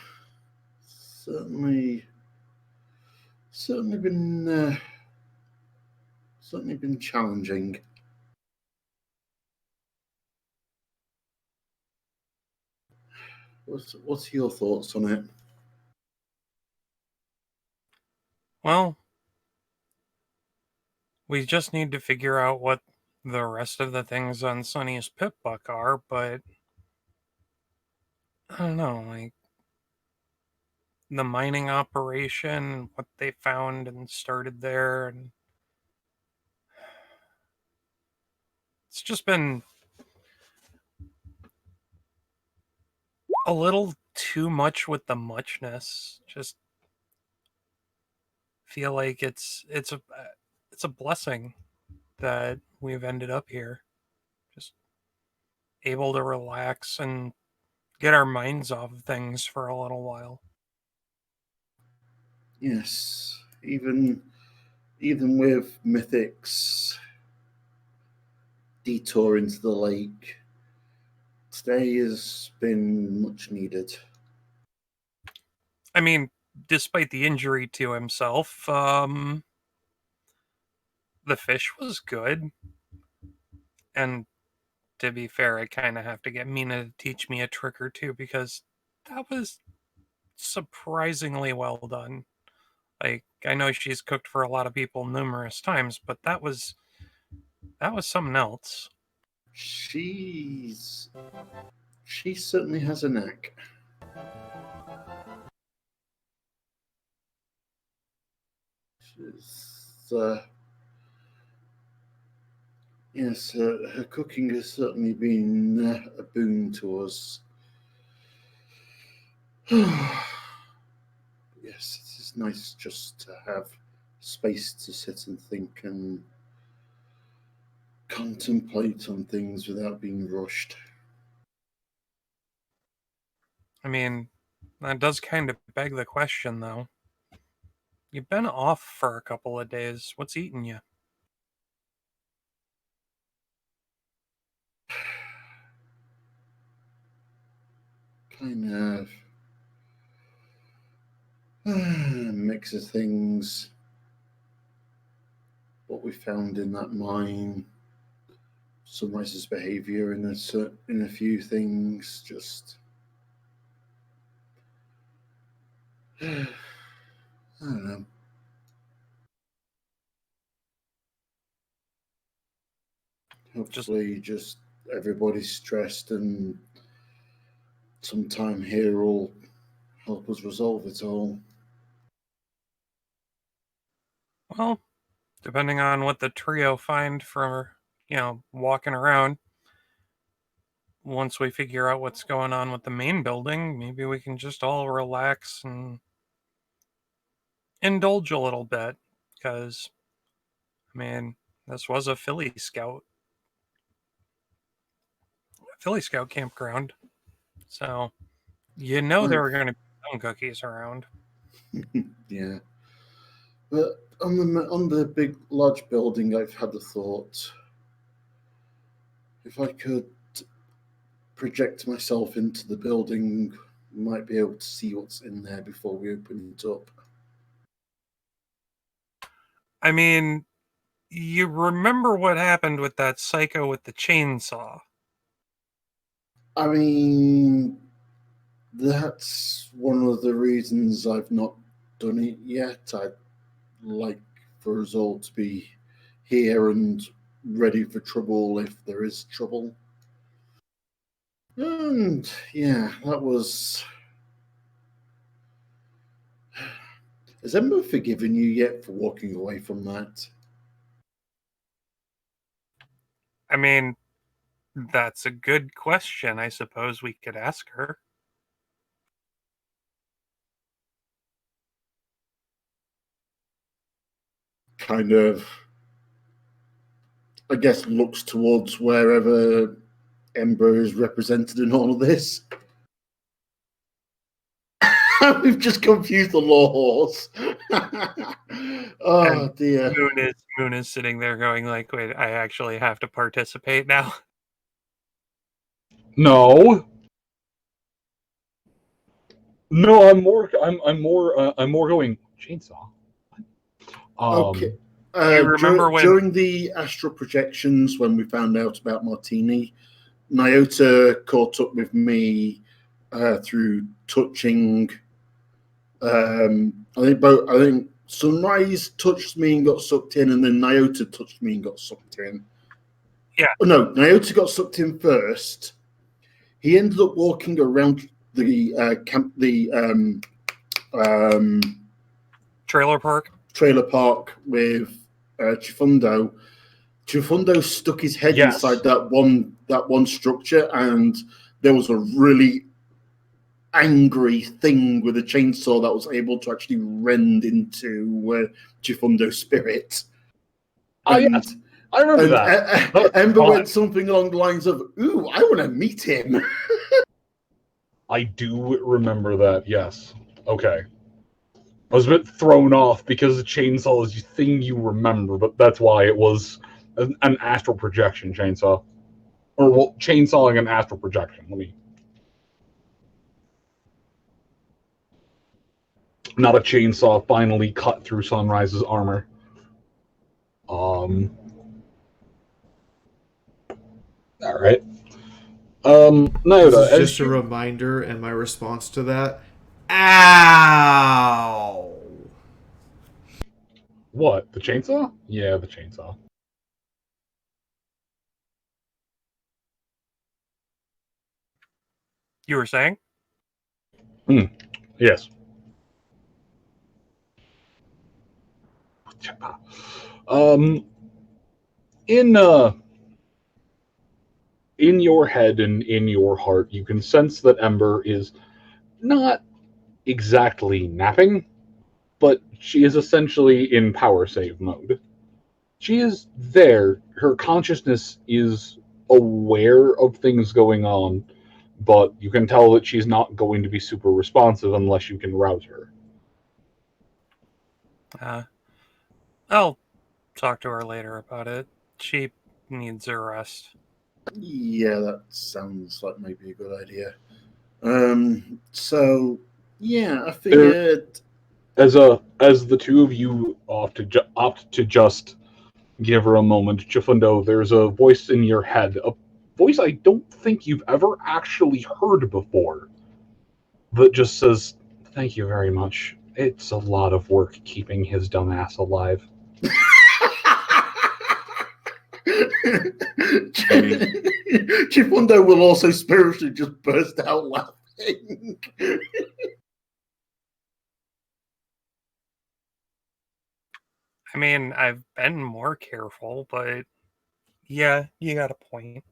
Certainly been challenging. What's your thoughts on it? Well, we just need to figure out what the rest of the things on Sonny's pip buck are, but I don't know, like the mining operation, what they found and started there, and it's just been a little too much with the muchness. Just feel like it's a blessing that we've ended up here. Just able to relax and get our minds off of things for a little while. Yes, even with Mythic's detour into the lake, today has been much needed. I mean, despite the injury to himself, the fish was good. And to be fair, I kind of have to get Mina to teach me a trick or two because that was surprisingly well done. Like, I know she's cooked for a lot of people numerous times, but that was something else. She certainly has a knack. Yes, her cooking has certainly been a boon to us. Yes, it is nice just to have space to sit and think and contemplate on things without being rushed. I mean, that does kind of beg the question, though. You've been off for a couple of days. What's eating you? Kind of mix of things. What we found in that mine, Sunrise's behaviour in a few things, just I don't know. Hopefully, just everybody's stressed, and some time here will help us resolve it all. Well, depending on what the trio find for, walking around, once we figure out what's going on with the main building, maybe we can just all relax and indulge a little bit. Because, I mean, this was a Philly Scout campground. So, there were going to be some cookies around. Yeah. But on the big, large building, I've had a thought. If I could project myself into the building, I might be able to see what's in there before we open it up. I mean, you remember what happened with that psycho with the chainsaw? I mean, that's one of the reasons I've not done it yet. I'd like for us all to be here and ready for trouble if there is trouble. And yeah, that was. Has Ember forgiven you yet for walking away from that? I mean, that's a good question. I suppose we could ask her. Kind of, I guess, looks towards wherever Ember is represented in all of this. We've just confused the laws. Oh and dear. Moon is sitting there going like, wait, I actually have to participate now. No. No, I'm more going chainsaw. Okay. You remember during the astral projections, when we found out about Martini, Nyota caught up with me through touching. I think Sunrise touched me and got sucked in, and then Nyota touched me and got sucked in. Yeah. Oh, no, Nyota got sucked in first. He ended up walking around the trailer park with Chifundo. Chifundo stuck his head inside that one structure, and there was a really angry thing with a chainsaw that was able to actually rend into Chifundo's spirit. Yes. I remember that. Ember went something along the lines of, "Ooh, I want to meet him." I do remember that, yes. Okay. I was a bit thrown off because the chainsaw is the thing you remember, but that's why it was an astral projection chainsaw. Or, well, chainsawing an astral projection. Not a chainsaw finally cut through Sunrise's armor. Alright. Nyota, This is just a reminder, and my response to that. Ow! What? The chainsaw? Yeah, the chainsaw. You were saying? Yes. In your head and in your heart, you can sense that Ember is not exactly napping, but she is essentially in power save mode. She is there. Her consciousness is aware of things going on, but you can tell that she's not going to be super responsive unless you can rouse her. I'll talk to her later about it. She needs a rest. Yeah, that sounds like maybe a good idea. So yeah, I figured. As the two of you opt to just give her a moment, Chifundo, there's a voice in your head, a voice I don't think you've ever actually heard before, that just says, "Thank you very much. It's a lot of work keeping his dumb ass alive." Chifundo will also spiritually just burst out laughing. I mean, I've been more careful, but yeah, you got a point.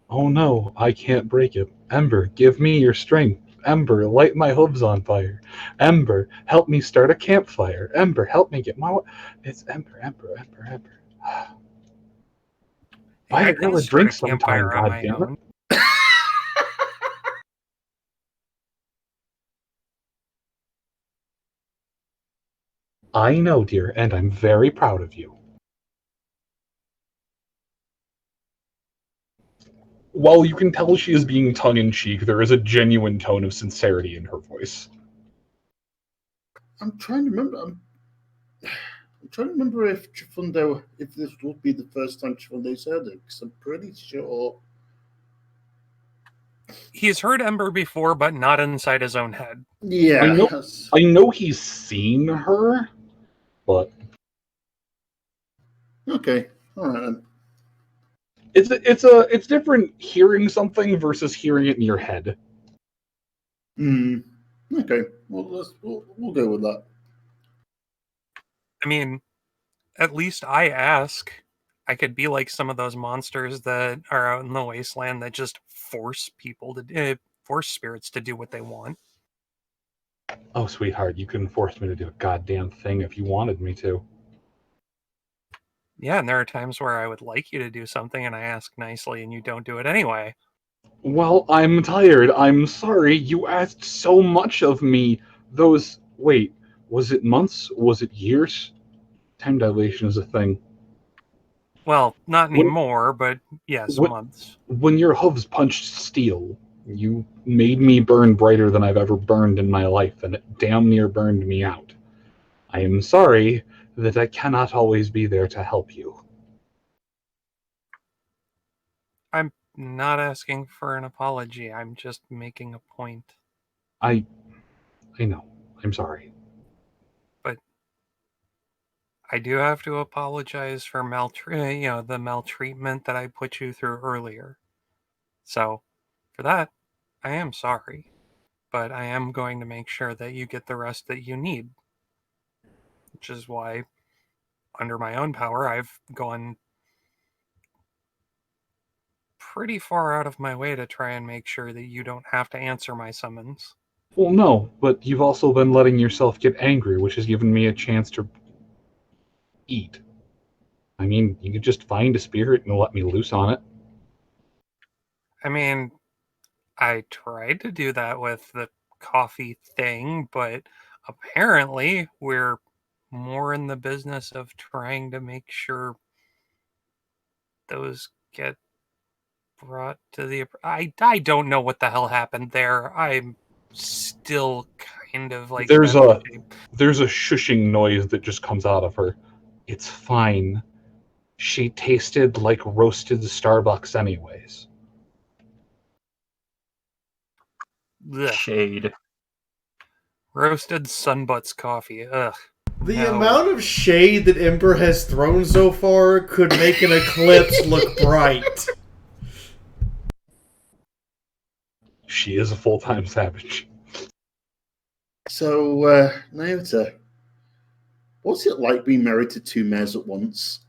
Oh no, I can't break it. Ember, give me your strength. Ember, light my hooves on fire. Ember, help me start a campfire. Ember, help me get my... It's Ember. Buy I a can girl a start drink a campfire sometime, on my goddammit. own. I know, dear, and I'm very proud of you. While you can tell she is being tongue-in-cheek, there is a genuine tone of sincerity in her voice. I'm trying to remember. I'm trying to remember if Chifundo, if this would be the first time Chifundo's heard it, because I'm pretty sure. He's heard Ember before, but not inside his own head. Yeah. I know he's seen her, but Okay. All right then. it's different hearing something versus hearing it in your head. Okay. Well, we'll go with that. I mean, at least I ask. I could be like some of those monsters that are out in the wasteland that just force force spirits to do what they want. Oh, sweetheart, you couldn't force me to do a goddamn thing if you wanted me to. Yeah, and there are times where I would like you to do something and I ask nicely and you don't do it anyway. Well, I'm tired. I'm sorry. You asked so much of me. Wait, was it months? Was it years? Time dilation is a thing. Well, not anymore, but yes, months. When your hooves punched steel, you made me burn brighter than I've ever burned in my life, and it damn near burned me out. I am sorry that I cannot always be there to help you. I'm not asking for an apology. I'm just making a point. I know. I'm sorry. But I do have to apologize for the maltreatment that I put you through earlier. So, for that, I am sorry. But I am going to make sure that you get the rest that you need. Which is why, under my own power, I've gone pretty far out of my way to try and make sure that you don't have to answer my summons. Well, no, but you've also been letting yourself get angry, which has given me a chance to eat. I mean, you could just find a spirit and let me loose on it. I mean, I tried to do that with the coffee thing, but apparently we're more in the business of trying to make sure those get brought to the... I don't know what the hell happened there. I'm still kind of like... There's a shushing noise that just comes out of her. It's fine. She tasted like roasted Starbucks anyways. Ugh. Shade. Roasted Sunbutts coffee. Ugh. The amount of shade that Ember has thrown so far could make an eclipse look bright. She is a full-time savage. So, Nyota, what's it like being married to two mayors at once?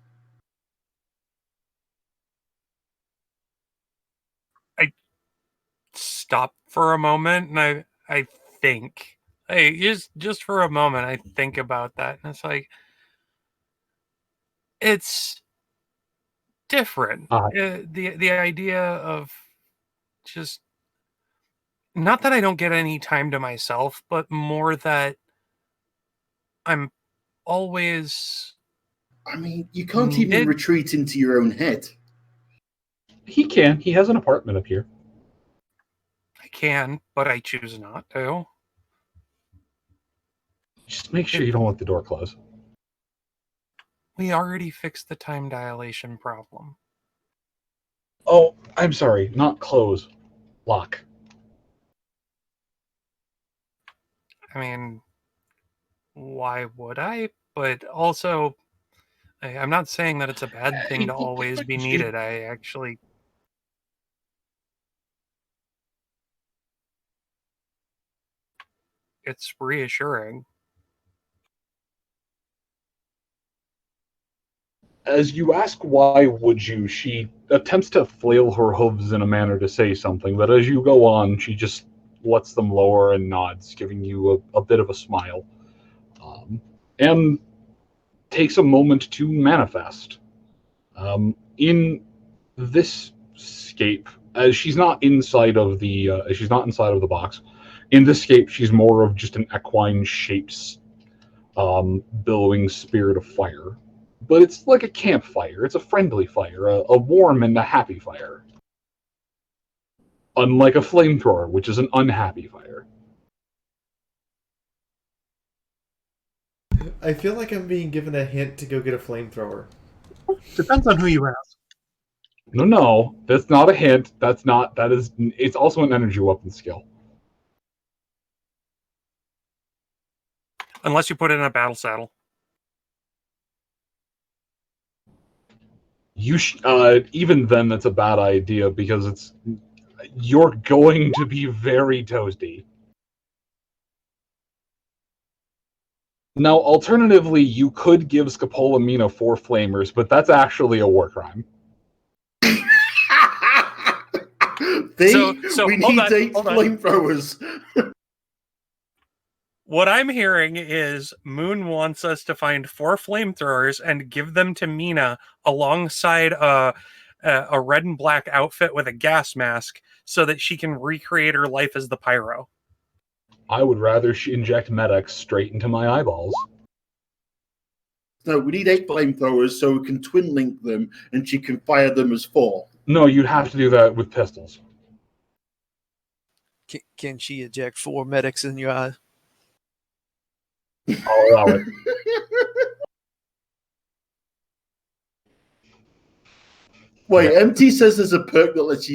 I stopped for a moment and I think. Hey, just for a moment, I think about that, and it's like, it's different. The idea of just, not that I don't get any time to myself, but more that I'm always. I mean, you can't even retreat into your own head. He can. He has an apartment up here. I can, but I choose not to. Just make sure you don't let the door close. We already fixed the time dilation problem. Oh, I'm sorry. Not close. Lock. I mean, why would I? But also, I'm not saying that it's a bad thing to always be needed. I actually... It's reassuring. As you ask why would you, she attempts to flail her hooves in a manner to say something, but as you go on, she just lets them lower and nods, giving you a bit of a smile. And takes a moment to manifest. In this scape, as she's not inside of the box. In this scape, she's more of just an equine shaped, billowing spirit of fire. But it's like a campfire. It's a friendly fire, a warm and a happy fire. Unlike a flamethrower, which is an unhappy fire. I feel like I'm being given a hint to go get a flamethrower. Depends on who you ask. No, that's not a hint. It's also an energy weapon skill. Unless you put it in a battle saddle. Even then, that's a bad idea because you're going to be very toasty. Now, alternatively, you could give Scopolamina 4 flamers, but that's actually a war crime. We need 8 flamethrowers. What I'm hearing is Moon wants us to find 4 flamethrowers and give them to Mina alongside a red and black outfit with a gas mask so that she can recreate her life as the pyro. I would rather she inject medics straight into my eyeballs. No, we need 8 flamethrowers so we can twin link them and she can fire them as 4. No, you'd have to do that with pistols. Can she eject 4 medics in your eye? I'll allow it. Wait, MT says there's a perk that lets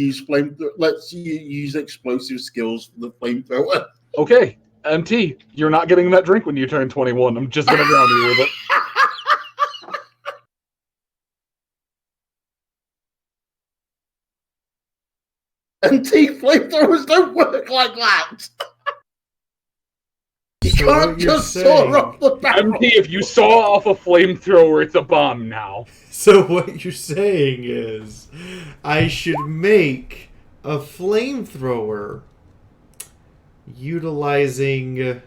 you use explosive skills for the flamethrower. Okay, MT, you're not getting that drink when you turn 21. I'm just gonna ground you with it. MT, flamethrowers don't work like that. You can't just saw off the barrel. MT, if you saw off a flamethrower, it's a bomb now. So what you're saying is, I should make a flamethrower utilizing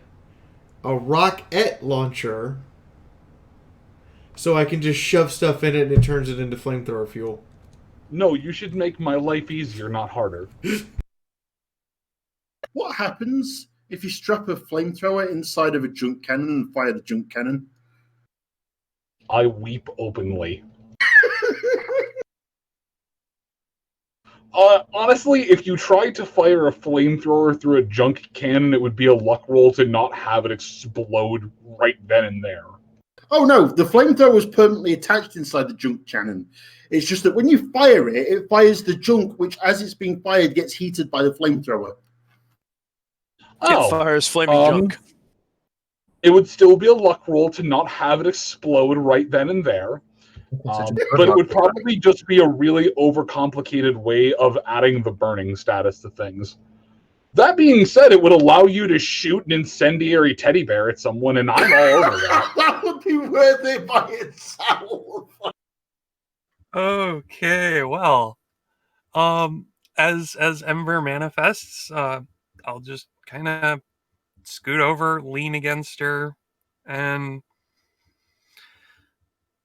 a rocket launcher so I can just shove stuff in it and it turns it into flamethrower fuel. No, you should make my life easier, not harder. What happens if you strap a flamethrower inside of a junk cannon and fire the junk cannon? I weep openly. Honestly, if you tried to fire a flamethrower through a junk cannon, it would be a luck roll to not have it explode right then and there. Oh no, the flamethrower was permanently attached inside the junk cannon. It's just that when you fire it, it fires the junk, which as it's being fired gets heated by the flamethrower. Can't fire his flaming junk. It would still be a luck roll to not have it explode right then and there. But it would probably just be a really overcomplicated way of adding the burning status to things. That being said, it would allow you to shoot an incendiary teddy bear at someone, and I'm all over that. That would be worth it by itself. Okay, well, as Ember manifests, I'll just kind of scoot over, lean against her, and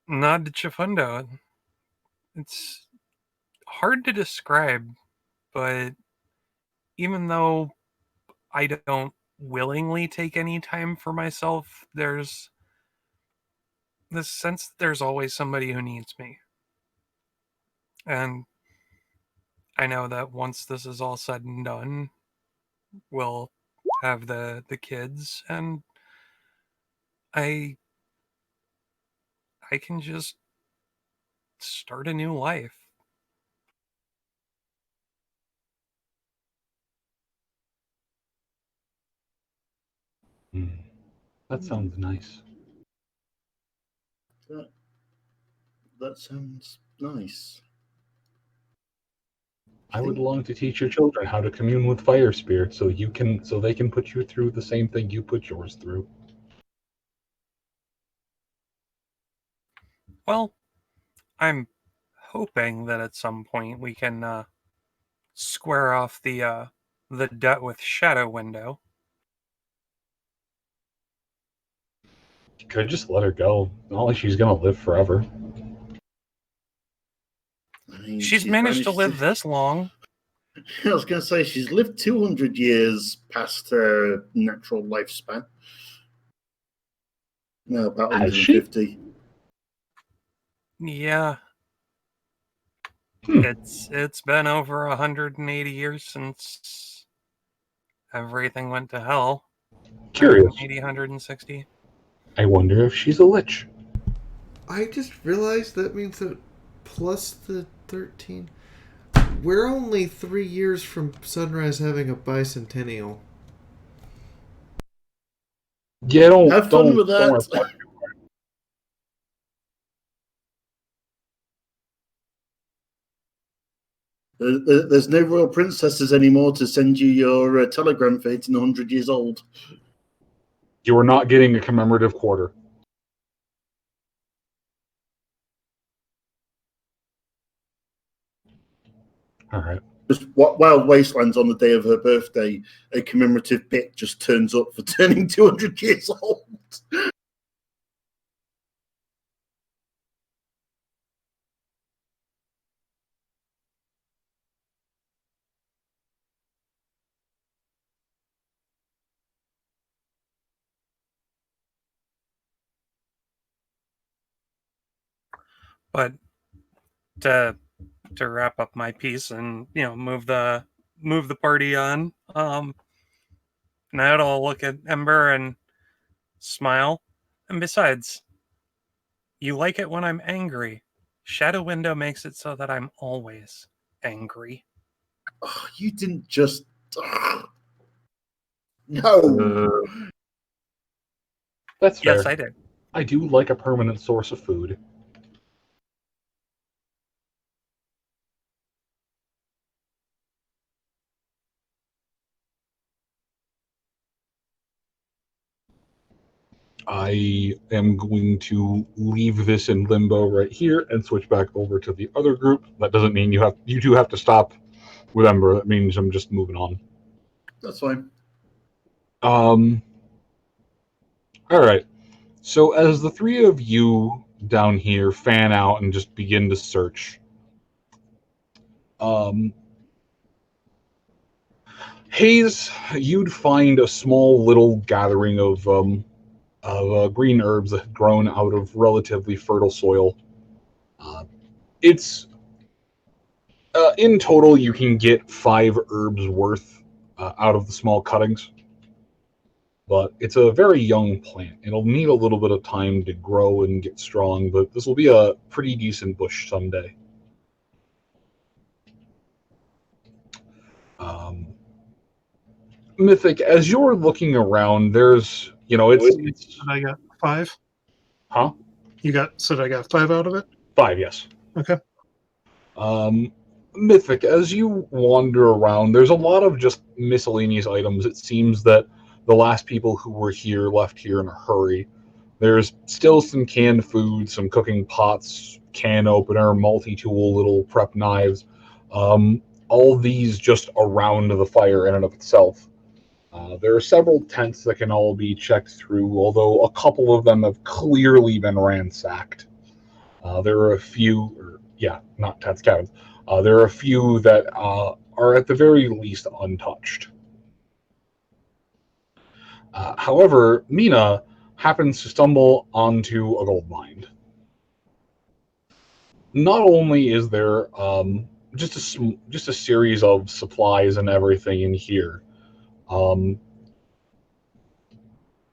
nod to Chifundo. It's hard to describe, but even though I don't willingly take any time for myself, there's this sense that there's always somebody who needs me. And I know that once this is all said and done, we'll have the kids, and I can just start a new life. That sounds nice. That sounds nice. I would long to teach your children how to commune with fire spirits so they can put you through the same thing you put yours through. Well, I'm hoping that at some point we can square off the debt with Shadow Window. You could just let her go. Not like she's gonna live forever. I mean, She's managed to live this long. I was going to say, she's lived 200 years past her natural lifespan. No, about 150. Yeah. It's been over 180 years since everything went to hell. Curious. 180, 160. I wonder if she's a lich. I just realized that means that plus the 13. We're only 3 years from Sunrise having a bicentennial. Yeah, don't have fun with that. There's no royal princesses anymore to send you your telegram fate in 100 years old. You are not getting a commemorative quarter. All right. Just Wild Wastelands on the day of her birthday, a commemorative bit just turns up for turning 200 years old. But to wrap up my piece and move the party on, Nyota will look at Ember and smile. And besides, you like it when I'm angry. Shadow Window makes it so that I'm always angry. Oh, you didn't just... No. That's fair. Yes, I did. I do like a permanent source of food. I am going to leave this in limbo right here and switch back over to the other group. That doesn't mean you two have to stop with Ember. That means I'm just moving on. That's fine. All right. So as the three of you down here fan out and just begin to search, Haze, you'd find a small little gathering of green herbs that had grown out of relatively fertile soil. It's in total you can get 5 herbs worth out of the small cuttings, but it's a very young plant. It'll need a little bit of time to grow and get strong, but this will be a pretty decent bush someday. Mythic, as you're looking around, there's it's I got 5. Huh? Said I got 5 out of it? 5, yes. Okay. Mythic, as you wander around, there's a lot of just miscellaneous items. It seems that the last people who were here left here in a hurry. There's still some canned food, some cooking pots, can opener, multi-tool, little prep knives. All these just around the fire in and of itself. There are several tents that can all be checked through, although a couple of them have clearly been ransacked. There are a few, not tents, cabins. There are a few that are at the very least untouched. However, Mina happens to stumble onto a gold mine. Not only is there just a series of supplies and everything in here,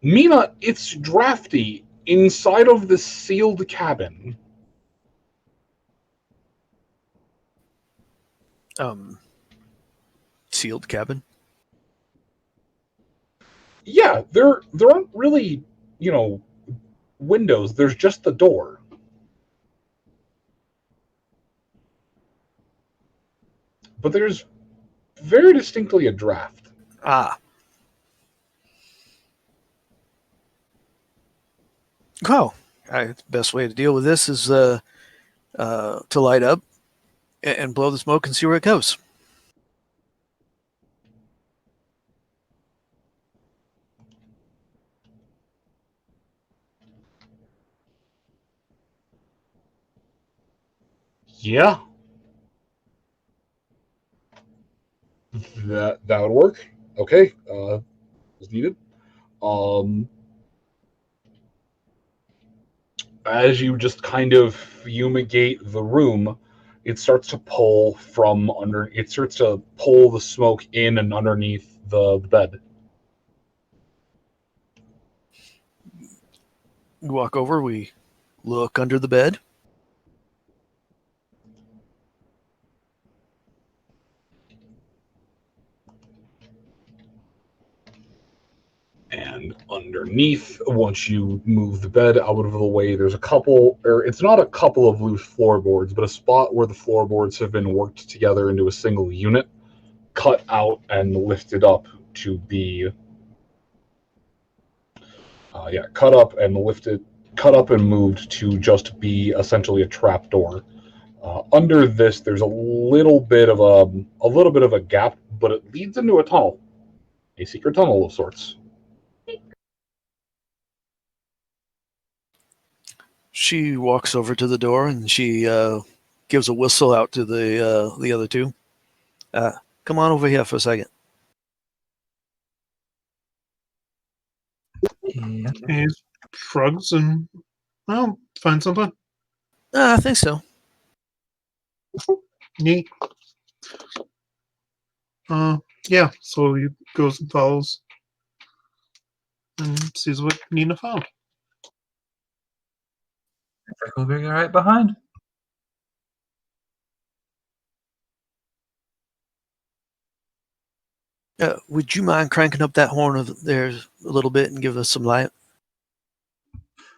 Mina, it's drafty inside of the sealed cabin. Sealed cabin. Yeah, there aren't really, windows. There's just the door. But there's very distinctly a draft. Ah. Oh, the best way to deal with this is to light up and blow the smoke and see where it goes. Yeah. That would work. Okay. As needed. As you just kind of fumigate the room, it starts to pull from under. It starts to pull the smoke in and underneath the bed. We walk over. We look under the bed. And underneath, once you move the bed out of the way, there's a couple, or it's not a couple of loose floorboards, but a spot where the floorboards have been worked together into a single unit, cut out and lifted up to be, cut up and moved to just be essentially a trap door. Under this, there's a little bit of a gap, but it leads into a tunnel, a secret tunnel of sorts. She walks over to the door and she gives a whistle out to the other two. Come on over here for a second. He shrugs and, well, find something. I think so. Neat. Yeah, so he goes and follows and sees what Nina found. I think we'll be right behind. Would you mind cranking up that horn of theirs a little bit and give us some light?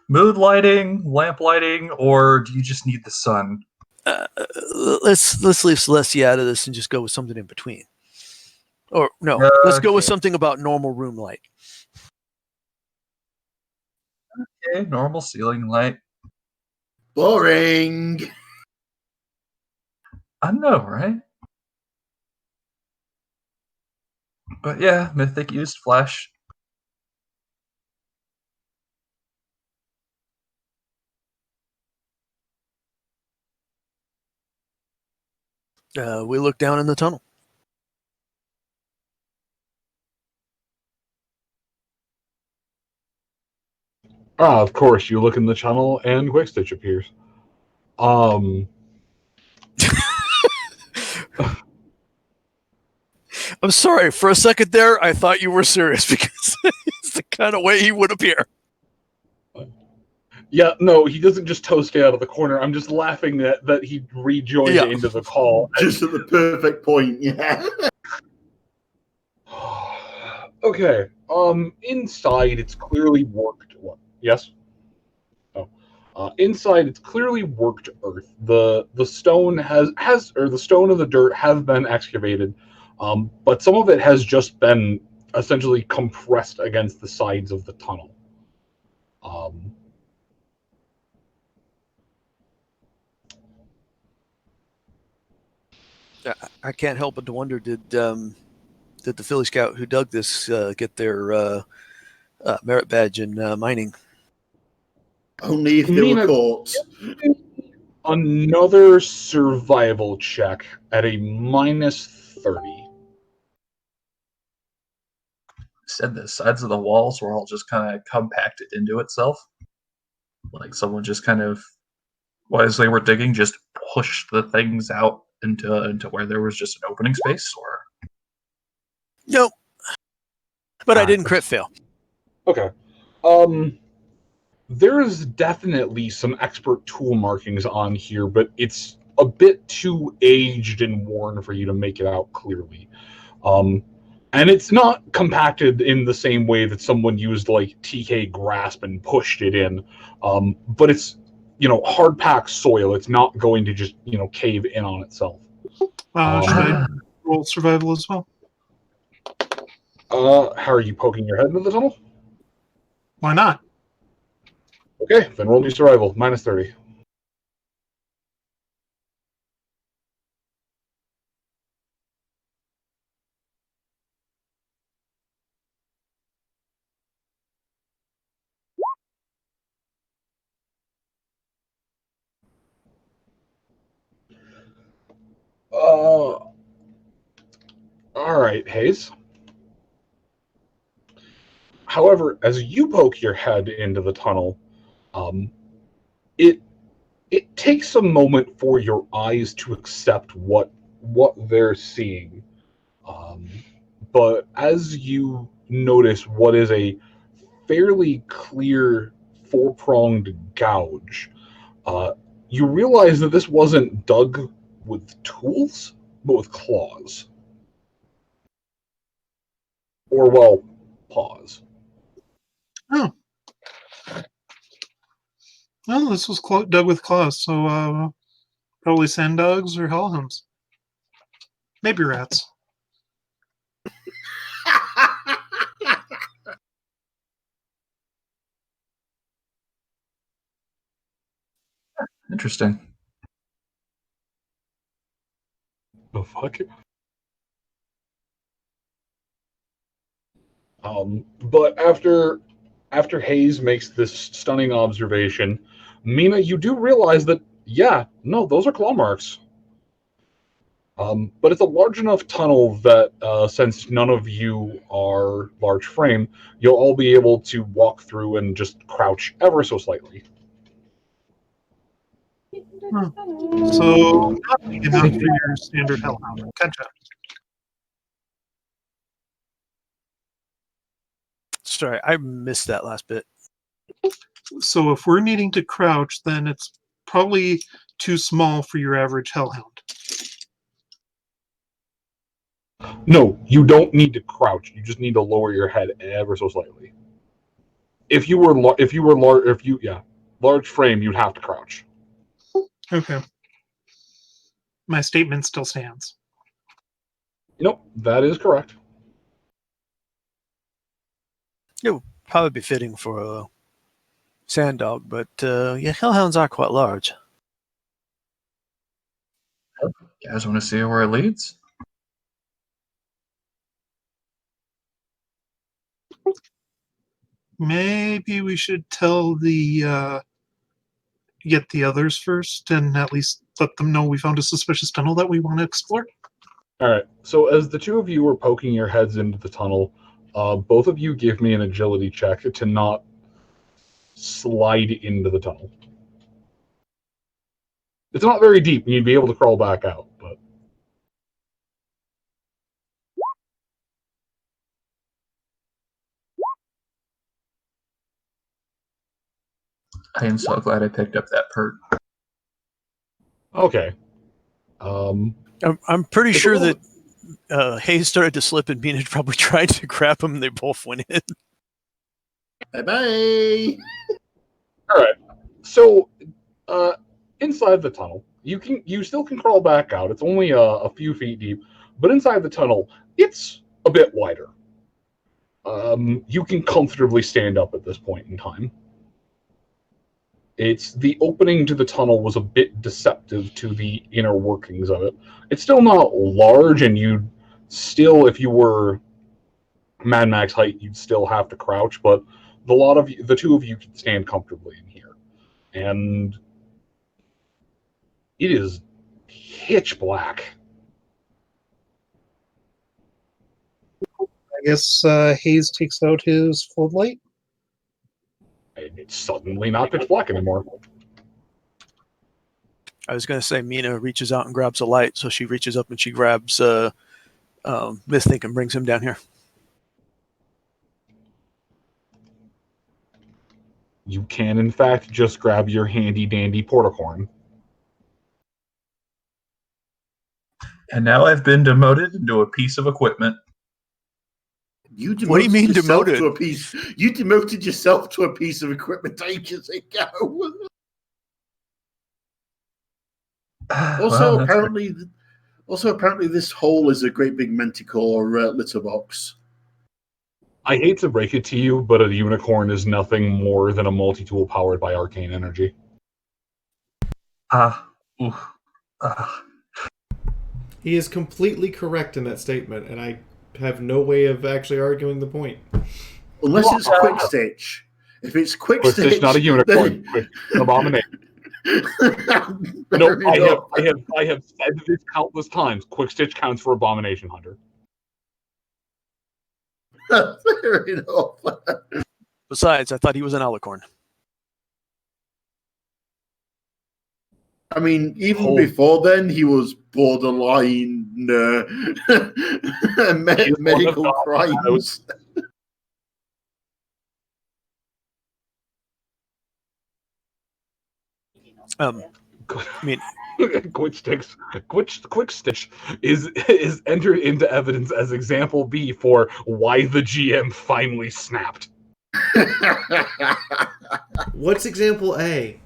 Mood lighting, lamp lighting, or do you just need the sun? Let's leave Celestia out of this and just go with something in between. Or no, let's go with something about normal room light. Okay, normal ceiling light. Boring. I know, right? But yeah, Mythic used flash. We look down in the tunnel. Of course, you look in the tunnel and Quickstitch appears. I'm sorry. For a second there, I thought you were serious because it's the kind of way he would appear. Yeah, no, he doesn't just toast it out of the corner. I'm just laughing that he rejoined into the call. Just at the perfect point, yeah. Okay. Inside it's clearly worked. What? Yes. Oh. Inside it's clearly worked earth. The stone the stone and the dirt have been excavated, but some of it has just been essentially compressed against the sides of the tunnel. I can't help but to wonder, did that the Philly Scout who dug this get their merit badge in mining. Only if they were Mina, caught. Another survival check at a -30. Said the sides of the walls were all just kind of compacted into itself. Like someone just kind of, as they were digging, just pushed the things out into where there was just an opening space, or Nope. But I didn't crit fail. Okay. There is definitely some expert tool markings on here, but it's a bit too aged and worn for you to make it out clearly. And it's not compacted in the same way that someone used like TK grasp and pushed it in. But it's, hard packed soil. It's not going to just, cave in on itself. Should I roll survival as well? How are you poking your head into the tunnel? Why not? Okay, then roll me survival, -30. All right, Haze. However, as you poke your head into the tunnel, it takes a moment for your eyes to accept what they're seeing. But as you notice what is a fairly clear four-pronged gouge, you realize that this wasn't dug with tools, but with claws. Or, well, paws. Oh. Well, this was dug with claws, so probably sand dogs or hellhounds. Maybe rats. interesting. The fuck? But after Hayes makes this stunning observation, Mina, you do realize that, those are claw marks. But it's a large enough tunnel that, since none of you are large frame, you'll all be able to walk through and just crouch ever so slightly. So, not big enough for your standard hellhound. Gotcha. Sorry, I missed that last bit. So if we're needing to crouch, then it's probably too small for your average hellhound. No, you don't need to crouch. You just need to lower your head ever so slightly. If you were large frame, you'd have to crouch. Okay. My statement still stands. Nope, that is correct. It would probably be fitting for a sand dog, but hellhounds are quite large. You guys want to see where it leads? Maybe we should tell get the others first and at least let them know we found a suspicious tunnel that we want to explore. All right. So as the two of you were poking your heads into the tunnel, both of you give me an agility check to not slide into the tunnel. It's not very deep, and you'd be able to crawl back out, but... I am so glad I picked up that perk. Okay. I'm pretty sure that Hayes started to slip and Bean had probably tried to grab him and they both went in. Bye-bye! Alright. So, inside the tunnel, you still can crawl back out. It's only a few feet deep, but inside the tunnel, it's a bit wider. You can comfortably stand up at this point in time. The opening to the tunnel was a bit deceptive to the inner workings of it. It's still not large, and you'd Still, if you were Mad Max height, you'd still have to crouch, but the two of you can stand comfortably in here. And it is pitch black. I guess Hayes takes out his floodlight. And it's suddenly not pitch black anymore. I was going to say Mina reaches out and grabs a light, so she reaches up and she grabs Mystic and brings him down here. You can, in fact, just grab your handy-dandy portacorn. And now I've been demoted into a piece of equipment. You What do you mean yourself demoted? To a piece. You demoted yourself to a piece of equipment ages ago. Also, Well, apparently, this hole is a great big Manticore litter box. I hate to break it to you, but a unicorn is nothing more than a multi-tool powered by arcane energy. He is completely correct in that statement, and I have no way of actually arguing the point. Unless it's Quick Stitch. If it's Quick Quick Stitch, Stitch, not a unicorn. Abomination. No, I have said this countless times. Quick Stitch counts for Abomination Hunter. Fair enough. Besides, I thought he was an alicorn. I mean, even before then, he was borderline medical crimes. I mean, Quick Stitch is entered into evidence as example B for why the GM finally snapped. What's example A?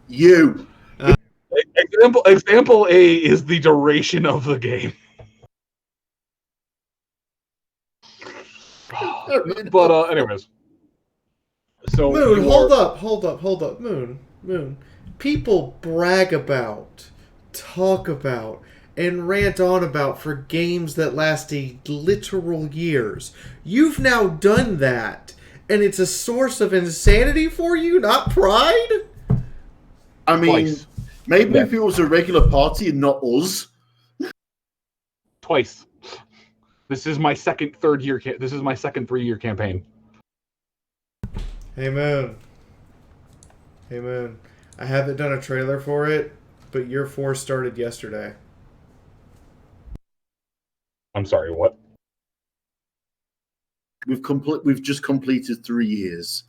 You. Example A is the duration of the game. But anyways, so Moon, hold up, Moon. People brag about, talk about, and rant on about for games that lasted literal years. You've now done that, and it's a source of insanity for you, not pride? I mean, maybe if it was a regular party and not us. Twice. This is my second 3-year campaign. Hey, Moon. I haven't done a trailer for it, but year 4 started yesterday. I'm sorry, what? We've just completed 3 years.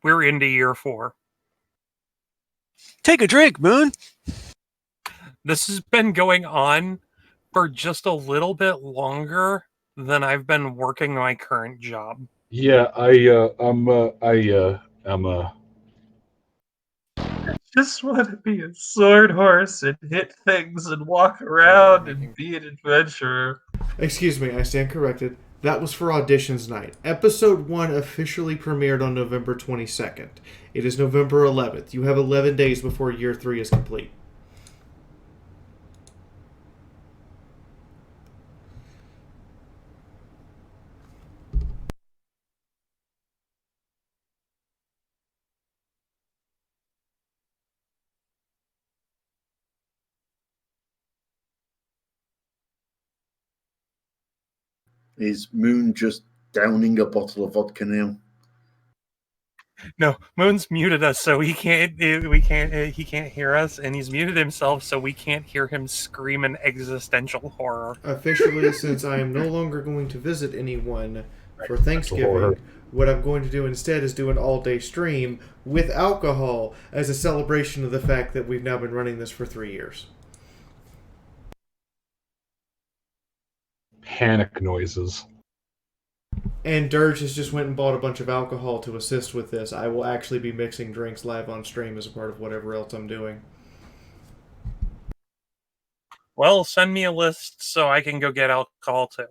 We're into year 4. Take a drink, Moon. This has been going on for just a little bit longer than I've been working my current job. Yeah, just want to be a sword horse and hit things and walk around and be an adventurer. Excuse me, I stand corrected. That was for auditions night. Episode 1 officially premiered on November 22nd. It is November 11th. You have 11 days before year 3 is complete. Is Moon just downing a bottle of vodka now? No, Moon's muted us, so he can't hear us, and he's muted himself, so we can't hear him scream in existential horror. Officially, since I am no longer going to visit anyone for Thanksgiving, what I'm going to do instead is do an all-day stream with alcohol as a celebration of the fact that we've now been running this for 3 years. Panic noises. And Dirge has just went and bought a bunch of alcohol to assist with this. I will actually be mixing drinks live on stream as a part of whatever else I'm doing. Well, send me a list so I can go get alcohol too.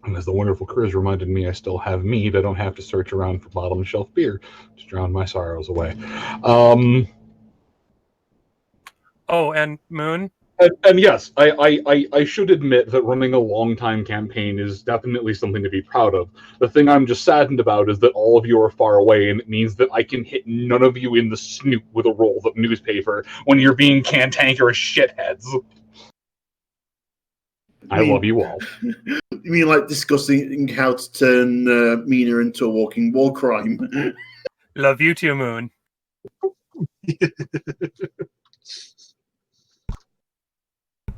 And as the wonderful Chris reminded me, I still have mead. I don't have to search around for bottom shelf beer to drown my sorrows away. Oh, and Moon? And yes, I should admit that running a long-time campaign is definitely something to be proud of. The thing I'm just saddened about is that all of you are far away, and it means that I can hit none of you in the snoot with a roll of newspaper when you're being cantankerous shitheads. I love you all. You mean like discussing how to turn Mina into a walking war crime? Love you too, Moon.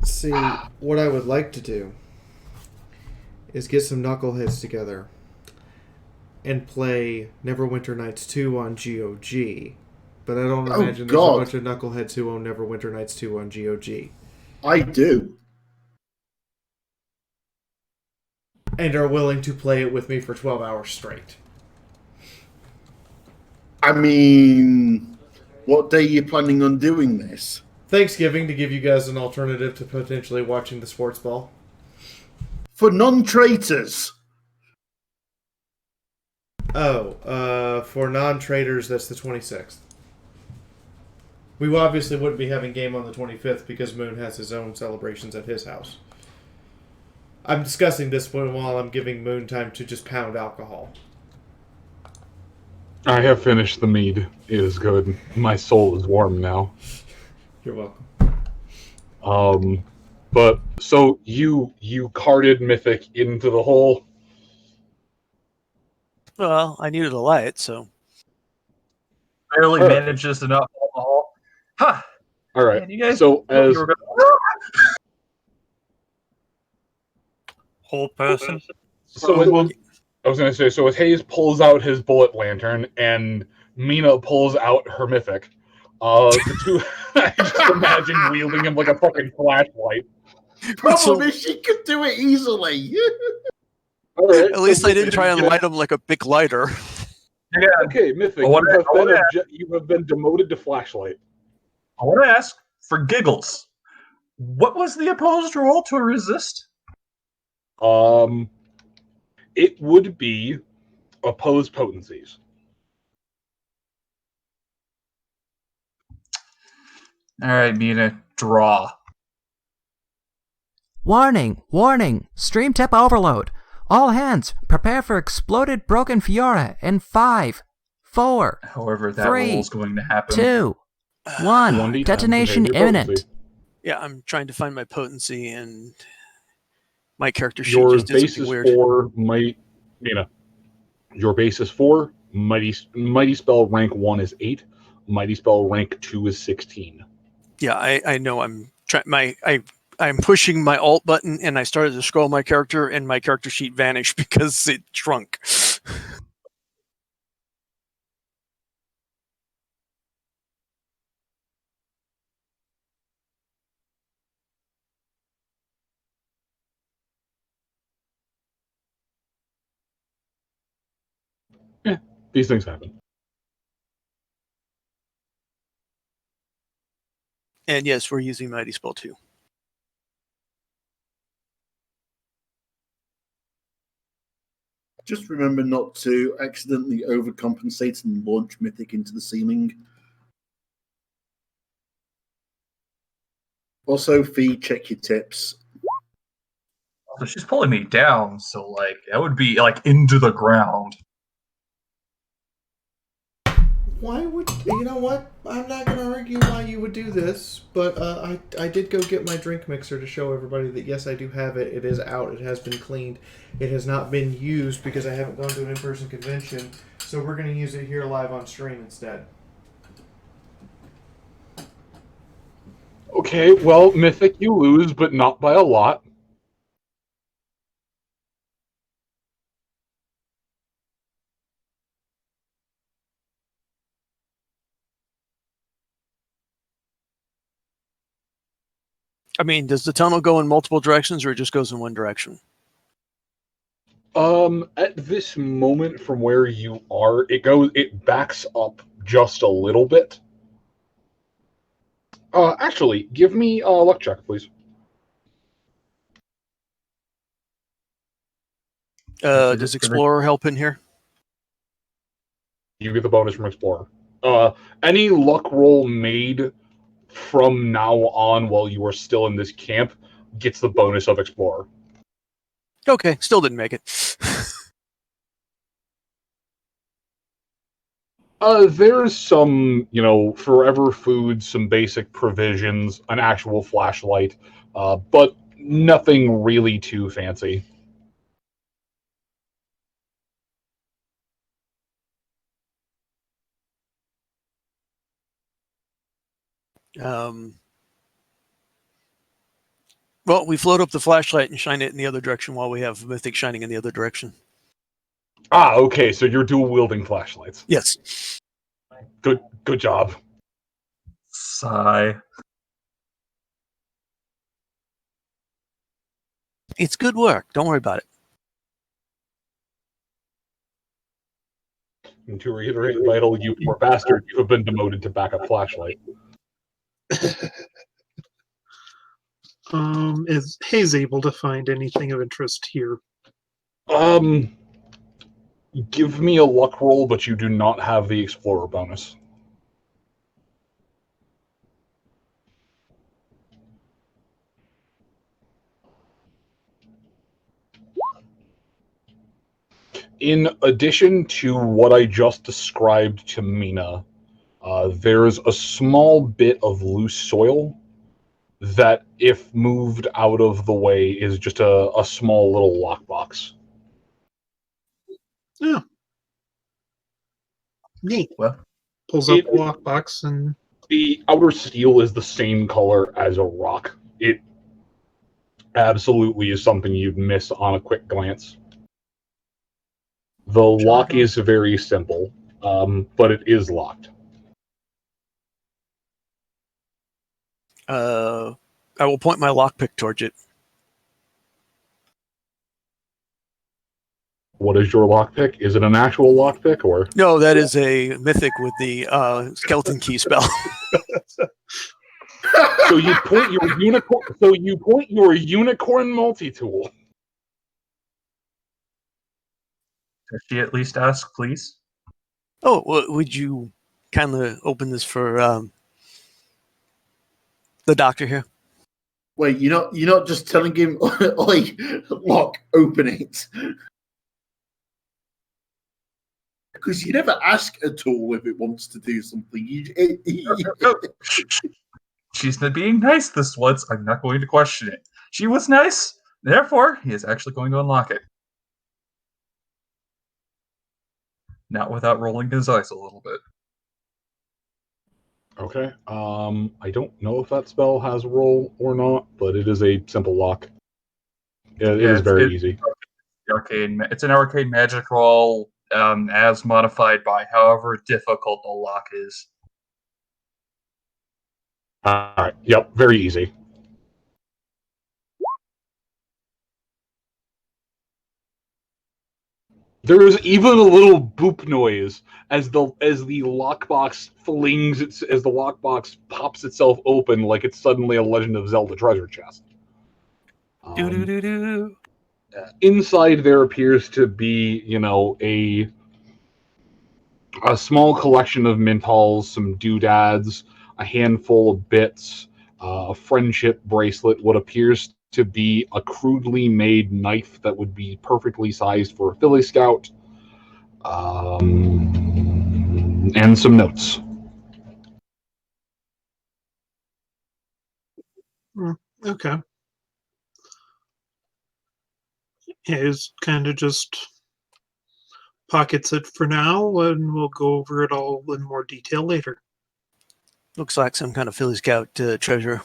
See, what I would like to do is get some knuckleheads together and play Neverwinter Nights 2 on GOG. But I don't imagine there's a bunch of knuckleheads who own Neverwinter Nights 2 on GOG. I do. And are willing to play it with me for 12 hours straight. I mean, what day are you planning on doing this? Thanksgiving, to give you guys an alternative to potentially watching the sports ball. For non-traitors. For non-traders, that's the 26th. We obviously wouldn't be having game on the 25th because Moon has his own celebrations at his house. I'm discussing this one while I'm giving Moon time to just pound alcohol. I have finished the mead. It is good. My soul is warm now. You're welcome. But so you carted Mythic into the hole. Well, I needed a light, so Barely manages to not fall in the hole. Huh. All right. Man, you guys So as you were gonna... Whole person. So I was going to say, so as Hayes pulls out his bullet lantern and Mina pulls out her Mythic, the two, I just imagine wielding him like a fucking flashlight. Problem is, she could do it easily. All right, at least they didn't try and light him like a big lighter. Yeah. Okay, Mythic, you have been demoted to flashlight. I want to ask, for giggles, what was the opposed roll to a resist? It would be opposed potencies. All right, Mina, draw. Warning! Warning! Stream tip overload! All hands, prepare for exploded broken Fiora in 5, 4, However, that 3, roll is going to happen. 2, 1. Detonation imminent. Yeah, I'm trying to find my potency, and my character sheet Your just did base something is weird. 4, Mina. Your base is 4. Mighty spell rank 1 is 8. Mighty spell rank 2 is 16. Yeah, I know. I'm I'm pushing my alt button, and I started to scroll my character, and my character sheet vanished because it shrunk. Yeah, these things happen. And yes, we're using Mighty Spell 2. Just remember not to accidentally overcompensate and launch Mythic into the ceiling. Also, Fee, check your tips. So she's pulling me down, so like that would be like into the ground. Why would you know what? I'm not going to argue why you would do this, but I did go get my drink mixer to show everybody that yes, I do have it. It is out. It has been cleaned. It has not been used because I haven't gone to an in-person convention, so we're going to use it here live on stream instead. Okay, well, Mythic, you lose, but not by a lot. I mean, does the tunnel go in multiple directions, or it just goes in one direction? At this moment, from where you are, it backs up just a little bit. Actually, give me a luck check, please. Does Explorer help in here? You get the bonus from Explorer. Any luck roll made from now on while you are still in this camp gets the bonus of Explorer. Okay, still didn't make it. There's some, forever food, some basic provisions, an actual flashlight, but nothing really too fancy. Well, we float up the flashlight and shine it in the other direction while we have Mythic shining in the other direction. Ah, okay, so you're dual wielding flashlights. Yes. Good job. Sigh. It's good work. Don't worry about it. And to reiterate, Vital, you poor bastard, you have been demoted to backup flashlight. Is Haze able to find anything of interest here? Give me a luck roll, but you do not have the Explorer bonus. In addition to what I just described to Mina, there's a small bit of loose soil that, if moved out of the way, is just a small little lockbox. Yeah. Neat. Well, pulls up the lockbox and the outer steel is the same color as a rock. It absolutely is something you'd miss on a quick glance. The lock is very simple, but it is locked. I will point my lockpick towards it. What is your lockpick? Is it an actual lockpick or? No, that is a mythic with the skeleton key spell. So you point your unicorn. So you point your unicorn multi-tool. Does she at least ask, please? Oh, well, would you kindly open this for the doctor here? Wait, you're not just telling him, like, lock, open it. Because you never ask a tool if it wants to do something. She's being nice this once. I'm not going to question it. She was nice. Therefore, he is actually going to unlock it. Not without rolling his eyes a little bit. Okay. I don't know if that spell has roll or not, but it is a simple lock. It is very easy. It's an arcane magic roll, as modified by however difficult the lock is. Alright, yep, very easy. There is even a little boop noise as the lockbox flings as the lockbox pops itself open like it's suddenly a Legend of Zelda treasure chest. Inside there appears to be, a small collection of mintalls, some doodads, a handful of bits, a friendship bracelet, what appears to be a crudely made knife that would be perfectly sized for a Philly Scout, and some notes. okay. Haze kind of just pockets it for now, and we'll go over it all in more detail later. Looks like some kind of Philly Scout treasure.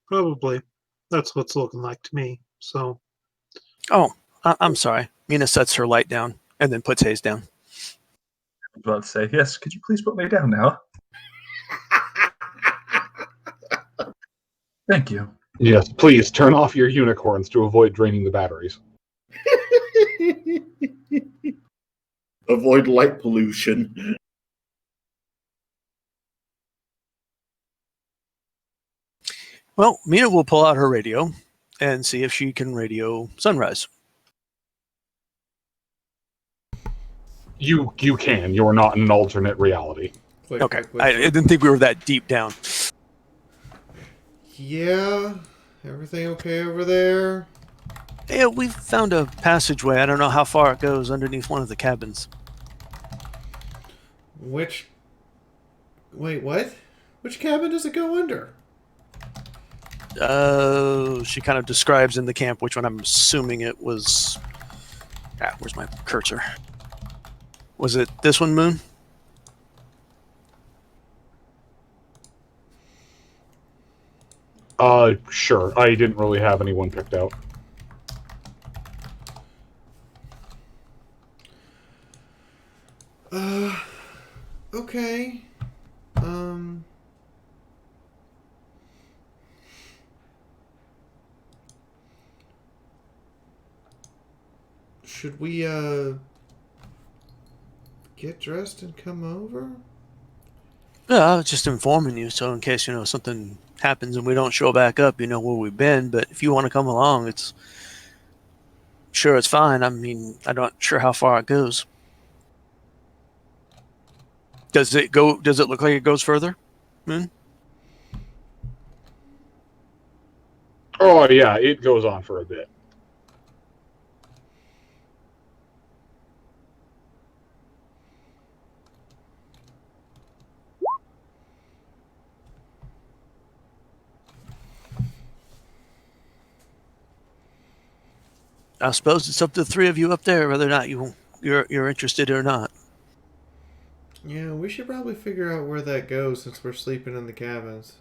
Probably. That's what's looking like to me. So. Oh, I'm sorry. Mina sets her light down and then puts Haze down. I was about to say, yes, could you please put me down now? Thank you. Yes, please turn off your unicorns to avoid draining the batteries. Avoid light pollution. Well, Mina will pull out her radio and see if she can radio Sunrise. You can. You're not in an alternate reality. Okay, I didn't think we were that deep down. Yeah, everything okay over there? Yeah, we found a passageway. I don't know how far it goes underneath one of the cabins. Wait, what? Which cabin does it go under? She kind of describes in the camp which one. I'm assuming it was. Where's my cursor? Was it this one, Moon? Sure. I didn't really have anyone picked out. Okay. Should we, get dressed and come over? Yeah, I was just informing you, so in case, something happens and we don't show back up, you know where we've been. But if you want to come along, it's fine. I mean, I'm not sure how far it goes. Does it look like it goes further, Moon? Oh, yeah, it goes on for a bit. I suppose it's up to the three of you up there, whether or not you're interested or not. Yeah, we should probably figure out where that goes since we're sleeping in the cabins.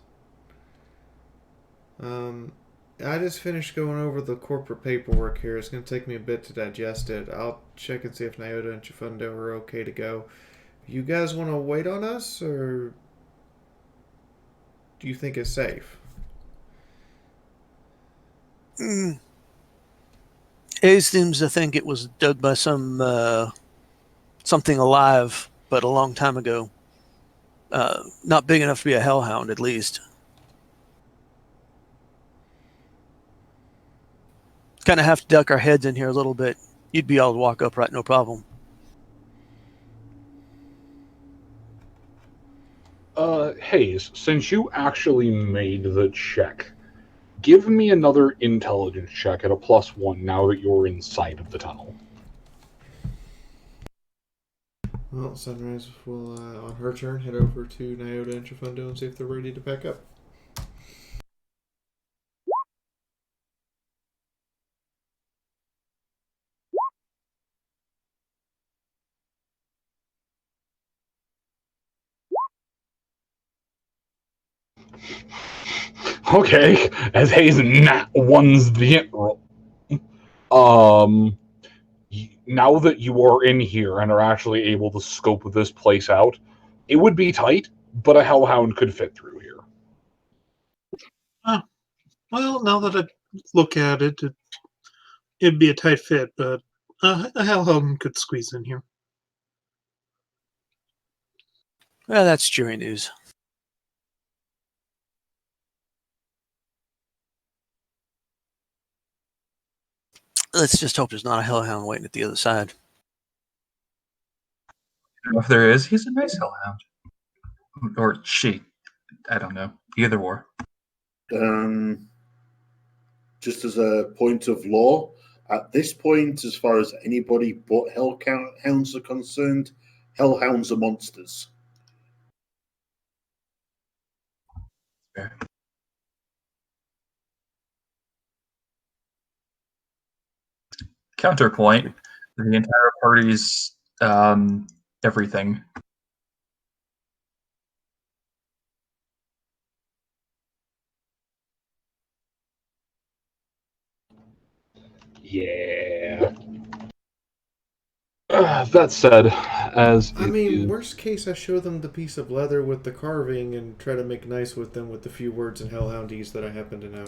I just finished going over the corporate paperwork here. It's going to take me a bit to digest it. I'll check and see if Nyota and Chifundo are okay to go. You guys want to wait on us, or do you think it's safe? Hayes seems to think it was dug by something alive, but a long time ago. Not big enough to be a hellhound, at least. Kind of have to duck our heads in here a little bit. You'd be able to walk upright, no problem. Hayes, since you actually made the check, give me another intelligence check at a +1 now that you're inside of the tunnel. Well, Sunrise will, on her turn, head over to Nyota and Chifundo and see if they're ready to pack up. Okay, as Hayes nat ones the hit roll. Now that you are in here and are actually able to scope this place out, it would be tight, but a hellhound could fit through here. Well, now that I look at it, it'd be a tight fit, but a hellhound could squeeze in here. Well, that's cheery news. Let's just hope there's not a hellhound waiting at the other side. If there is, he's a nice hellhound. Or she. I don't know. Either or. Just as a point of law, at this point, as far as anybody but hellhounds are concerned, hellhounds are monsters. Fair. Counterpoint, the entire party's everything. Yeah. That said, Worst case, I show them the piece of leather with the carving and try to make nice with them with the few words in Hellhoundese that I happen to know.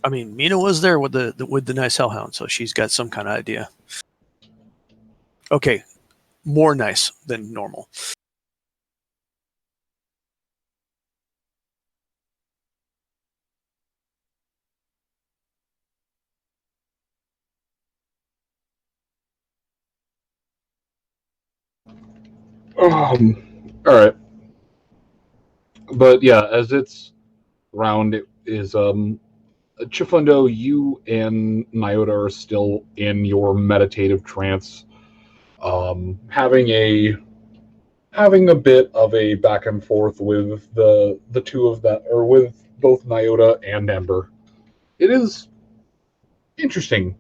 I mean, Mina was there with the nice hellhound, so she's got some kind of idea. Okay, more nice than normal. All right. But yeah, as it's round, it is Chifundo, you and Nyota are still in your meditative trance, having a bit of a back and forth with the two of them, or with both Nyota and Ember. It is interesting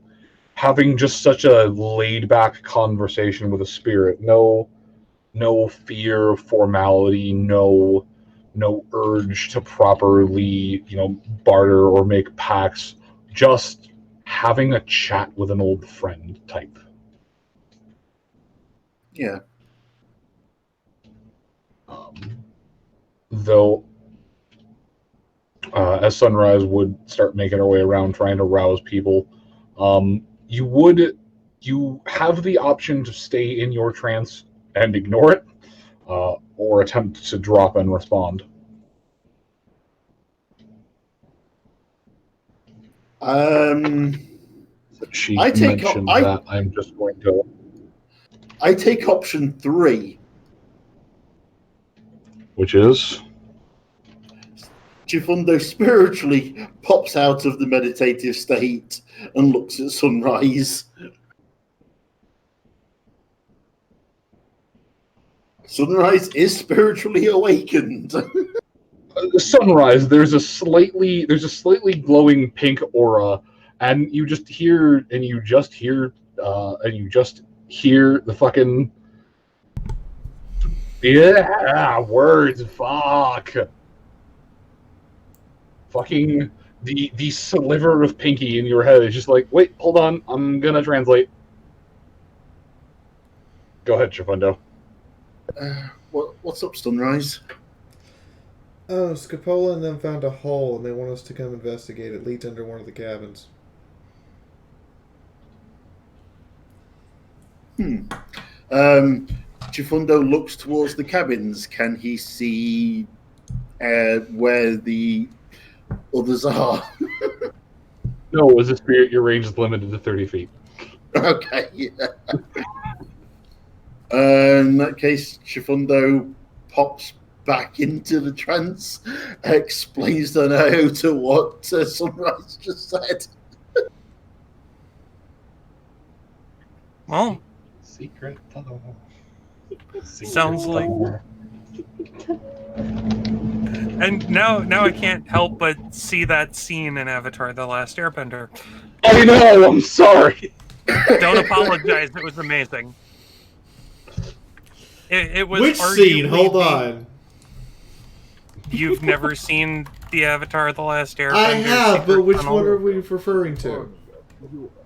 having just such a laid back conversation with a spirit. No fear of formality, no urge to properly, barter or make pacts. Just having a chat with an old friend type. Yeah. Though, as Sunrise would start making her way around trying to rouse people, you have the option to stay in your trance and ignore it, or attempt to drop and respond. She mentioned that. I'm just going to. I take option 3. Which is? Chifundo spiritually pops out of the meditative state and looks at Sunrise. Sunrise is spiritually awakened. Sunrise, there's a slightly glowing pink aura, and you just hear the fucking words. Fucking the sliver of pinky in your head is just like, wait, hold on, I'm gonna translate. Go ahead, Chifundo. What's up, Sunrise? Oh, Scapola and them found a hole, and they want us to come investigate. It leads under one of the cabins. Chifundo looks towards the cabins. Can he see where the others are? No, as a spirit, your range is limited to 30 feet. Okay, yeah. In that case, Chifundo pops back into the trance, explains to Nyota what Sunrise just said. Well, secret tunnel. Sounds like. And now I can't help but see that scene in Avatar: The Last Airbender. I know. I'm sorry. Don't apologize. It was amazing. It was. Which scene? Hold on. You've never seen the Avatar: The Last Airbender? I have, but which one are we referring to?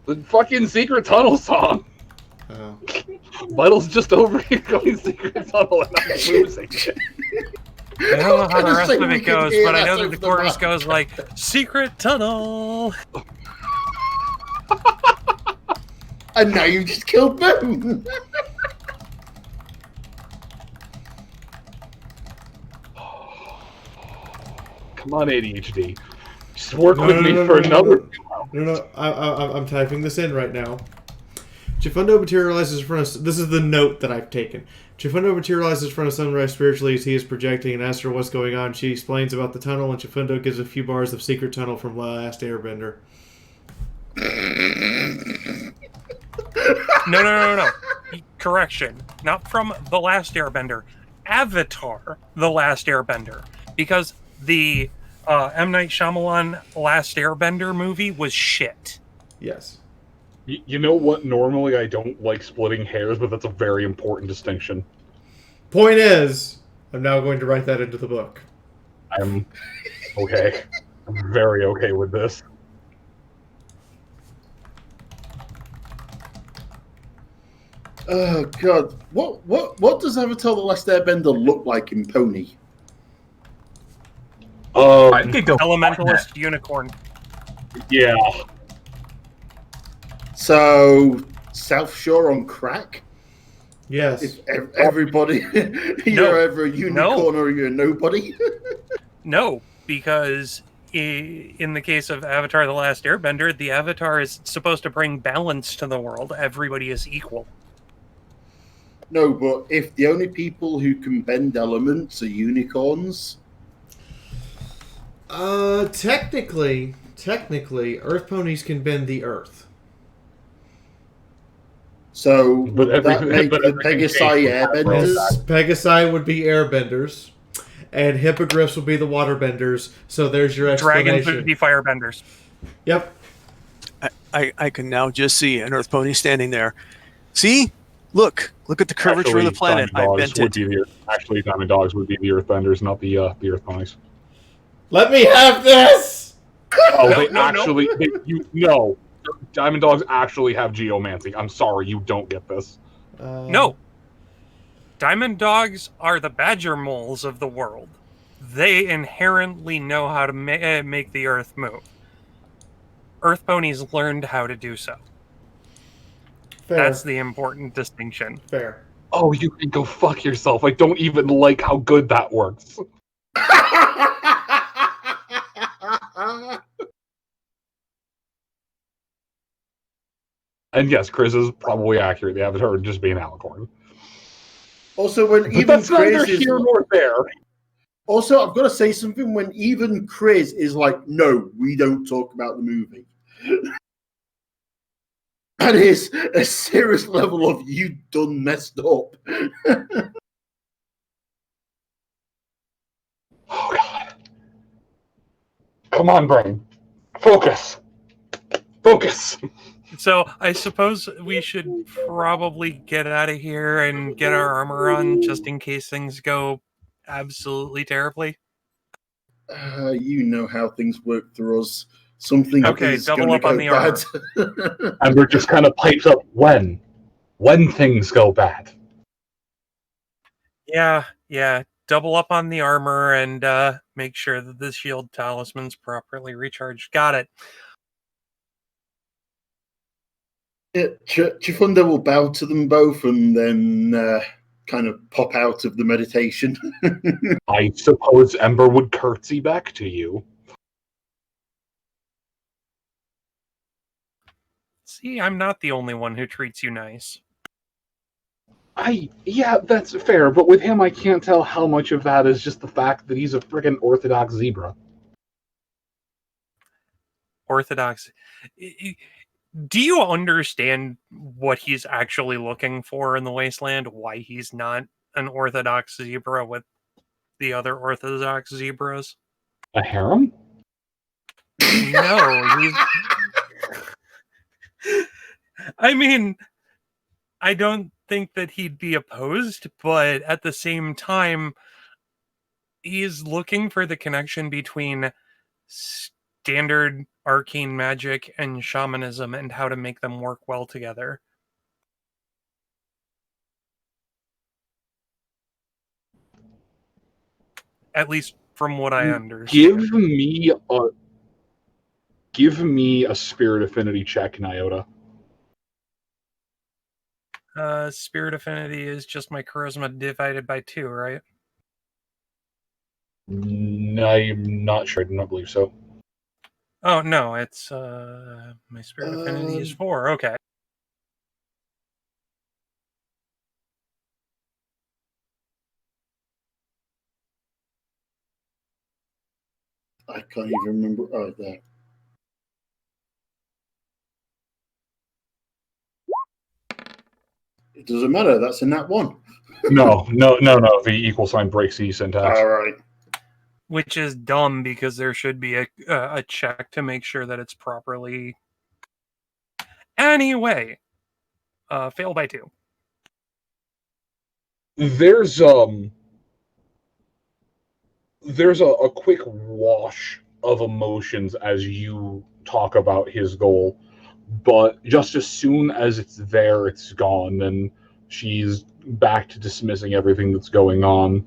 The fucking secret tunnel song. Oh. Vital's just over here going secret tunnel, and I'm losing it. I don't know how the rest of it goes, but I know that the chorus goes like, secret tunnel. And now you just killed Boom. Come on, ADHD. Just work with me for another. No, I'm typing this in right now. Chifundo materializes in front of... This is the note that I've taken. Chifundo materializes in front of Sunrise spiritually as he is projecting and asks her what's going on. She explains about the tunnel, and Chifundo gives a few bars of secret tunnel from Last Airbender. No. Correction. Not from The Last Airbender. Avatar: The Last Airbender. Because the M. Night Shyamalan Last Airbender movie was shit. Yes. You know what? Normally I don't like splitting hairs, but that's a very important distinction. Point is, I'm now going to write that into the book. I'm okay. I'm very okay with this. Oh God! What does Avatar: The Last Airbender look like in Pony? I could go Elementalist unicorn. Yeah. So South Shore on crack? Yes. If everybody, you're either a unicorn or you're nobody. No, because in the case of Avatar: The Last Airbender, the Avatar is supposed to bring balance to the world. Everybody is equal. No, but if the only people who can bend elements are unicorns, Technically, earth ponies can bend the earth. so But would that make but the everything Pegasi changed when Hasbro airbenders? Pegasi would be airbenders, and hippogriffs would be the waterbenders. So there's your explanation. Dragons would be firebenders. Yep. I can now just see an Earth pony standing there. See? Look at the curvature of the planet. I bent it. Actually, Diamond Dogs would be the Earthbenders, not the Earth Ponies. Let me have this! Oh, no. Diamond Dogs actually have geomancy. I'm sorry, you don't get this. No. Diamond dogs are the badger moles of the world. They inherently know how to make the earth move. Earth ponies learned how to do so. Fair. That's the important distinction. Fair. Oh, you can go fuck yourself. I don't even like how good that works. And yes, Chris is probably accurate. They haven't heard just being alicorn. Also, when But even that's neither Chris is here nor there. Also, I've got to say something. When even Chris is like, "No, we don't talk about the movie." That is a serious level of you done messed up. Oh god! Come on, brain. Focus. Focus. So I suppose we should probably get out of here and get our armor on just in case things go absolutely terribly. You know how things work through us. Something Okay, is double gonna up on go the bad. And we're just kind of pipes up when things go bad. Yeah, double up on the armor and make sure that the shield talisman's properly recharged. Got it. Yeah, Chifunda will bow to them both and then kind of pop out of the meditation. I suppose Ember would curtsy back to you. See, I'm not the only one who treats you nice. Yeah, that's fair, but with him I can't tell how much of that is just the fact that he's a friggin' Orthodox zebra. Orthodox. Do you understand what he's actually looking for in the wasteland? Why he's not an Orthodox zebra with the other Orthodox zebras? A harem? No, he's... I mean, I don't think that he'd be opposed, but at the same time, he's looking for the connection between standard arcane magic and shamanism and how to make them work well together. At least from what I understand. Give me a spirit affinity check, Nyota. Spirit affinity is just my charisma divided by 2, right? I'm not sure. I do not believe so. Oh no, it's my spirit affinity is 4. Okay. I can't even remember. Oh, there. It doesn't matter. That's a nat 1. No. The equal sign breaks the syntax. All right. Which is dumb because there should be a check to make sure that it's properly. Anyway, fail by 2. There's a quick wash of emotions as you talk about his goal, but just as soon as it's there, it's gone, and she's back to dismissing everything that's going on.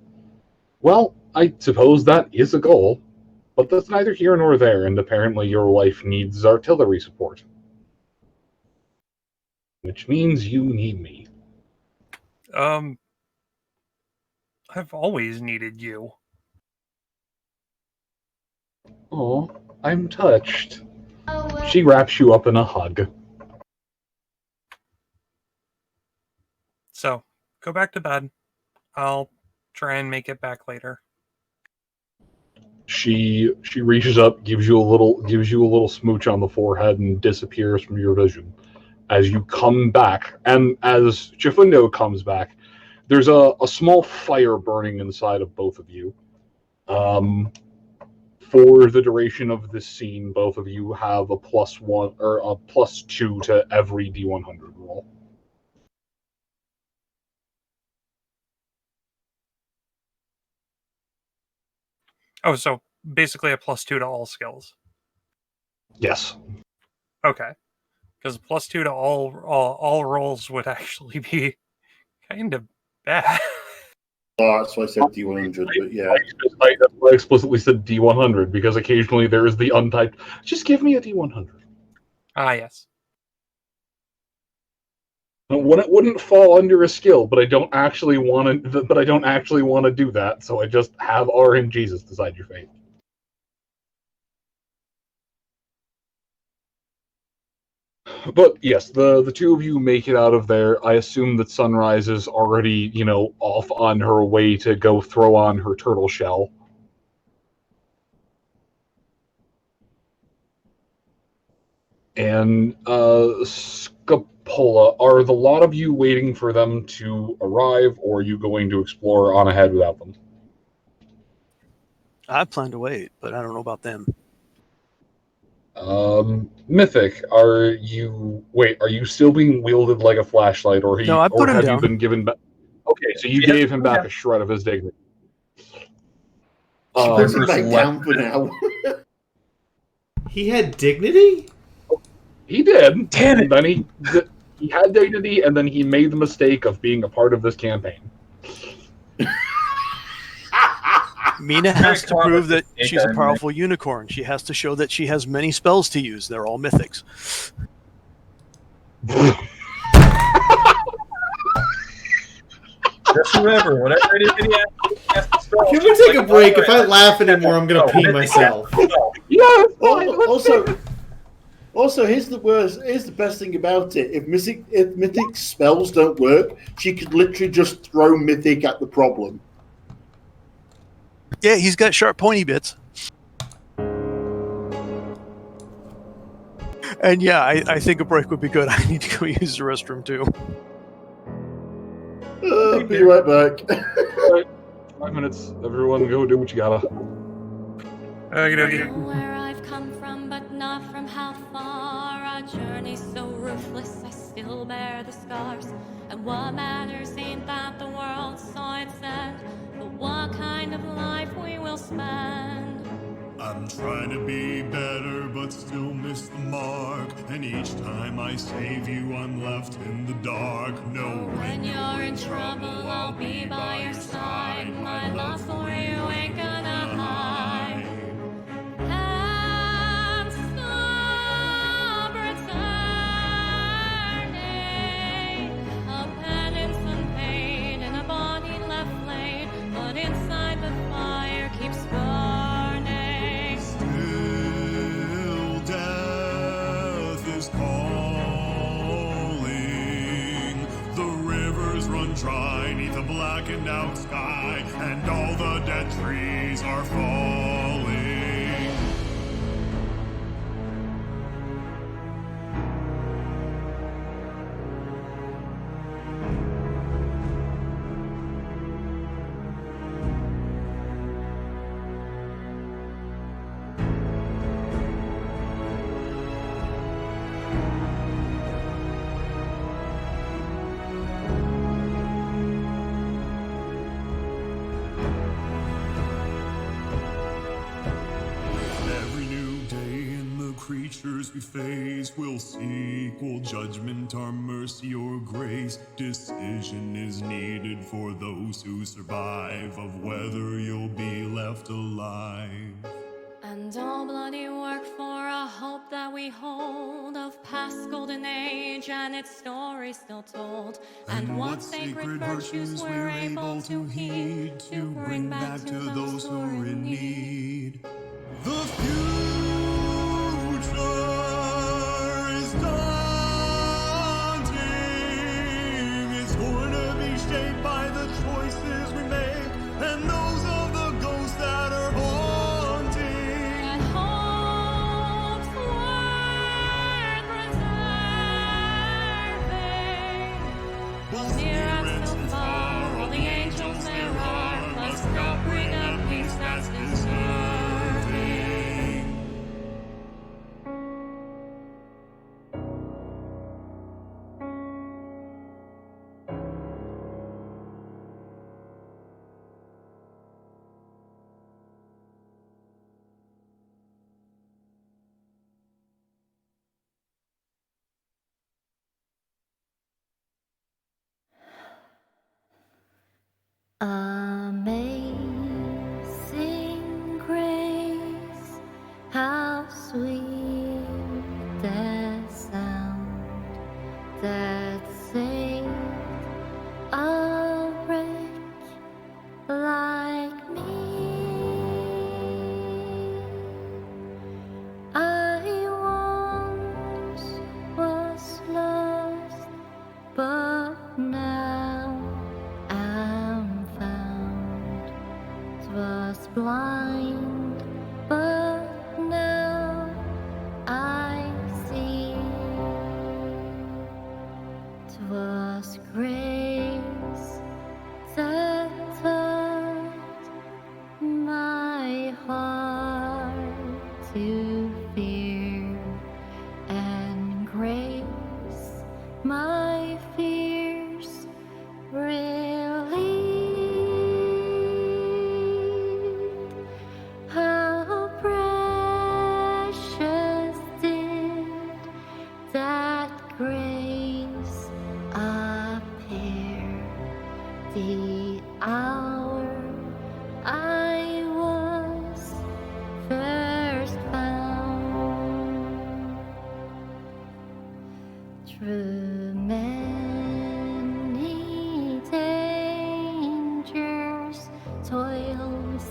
Well, I suppose that is a goal, but that's neither here nor there, and apparently your wife needs artillery support. Which means you need me. I've always needed you. Oh, I'm touched. She wraps you up in a hug. So, go back to bed. I'll try and make it back later. She reaches up, gives you a little smooch on the forehead, and disappears from your vision. As you come back, and as Chifundo comes back, there's a small fire burning inside of both of you. For the duration of this scene, both of you have a +1 or a +2 to every D100 roll. Oh, so basically a +2 to all skills. Yes. Okay. Because +2 to all rolls would actually be kind of bad. Oh, that's why I said D100, but yeah. I explicitly said D100 because occasionally there is the untyped. Just give me a D100. Ah, yes. It wouldn't fall under a skill, but I don't actually want to. But I don't actually want to do that, so I just have RNGesus decide your fate. But yes, the two of you make it out of there. I assume that Sunrise is already, off on her way to go throw on her turtle shell. And Scapola, are the lot of you waiting for them to arrive, or are you going to explore on ahead without them? I plan to wait, but I don't know about them. Mythic, are you still being wielded like a flashlight, or No, I put him have down. you been given back? Okay, so you gave him back a shred of his dignity. She puts him back down for now. He had dignity? He did. Damn it! And then he had dignity, and then he made the mistake of being a part of this campaign. Mina has to prove that she's a powerful unicorn. She has to show that she has many spells to use. They're all mythics. Just remember, whenever anybody has to spell, Can we take a break? If I laugh anymore, I'm gonna pee myself. Yeah. Also, here's the best thing about it. If mythic spells don't work, she could literally just throw mythic at the problem. Yeah, he's got sharp, pointy bits. And yeah, I think a break would be good. I need to go use the restroom too. Be right back. 5 minutes. Everyone, go do what you gotta. Where I've come from, but not from how far. A journey so ruthless, I still bear the scars. And what matters ain't that the world saw its end, but what kind of life we will spend. I'm trying to be better, but still miss the mark. And each time I save you, I'm left in the dark. No, When you're in trouble, I'll be by your side. My love for you ain't gonna hide. And stop returning. A penance unpaid and a body left laid, but inside the fire keeps burning. Still death is calling. The rivers run dry neath a blackened out sky, and all the dead trees are falling. Every new day in the creatures we face will see equal judgment, our mercy or grace. Decision is needed for those who survive of whether you'll be left alive. And all bloody work for a hope that we hold of past golden age and its story still told. And what sacred virtues we're able to heed to bring back to those who are in need. The future is daunting. It's going to be shaped How sweet the sound that saved a wretch like me. I once was lost, but now am found. 'Twas blind, but now I see. 'Twas grace that taught my heart to fear, and grace my fears relieved. How precious did that grace appear the hour I was first found. Through many dangers, toils,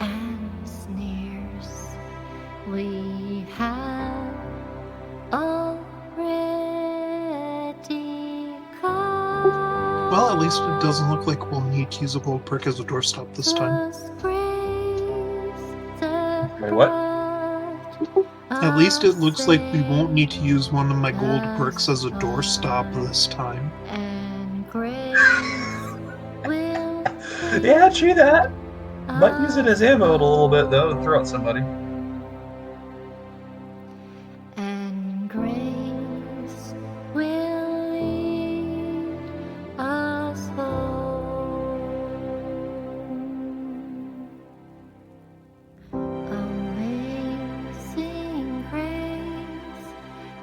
and snares, we have already come. Well, at least it doesn't look like we'll need to use a gold brick as a doorstop this time. Wait, what? At least it looks like we won't need to use one of my gold bricks as a doorstop this time. Yeah, true that. Might use it as ammo a little bit though to throw at somebody. And grace will lead us home. Amazing grace,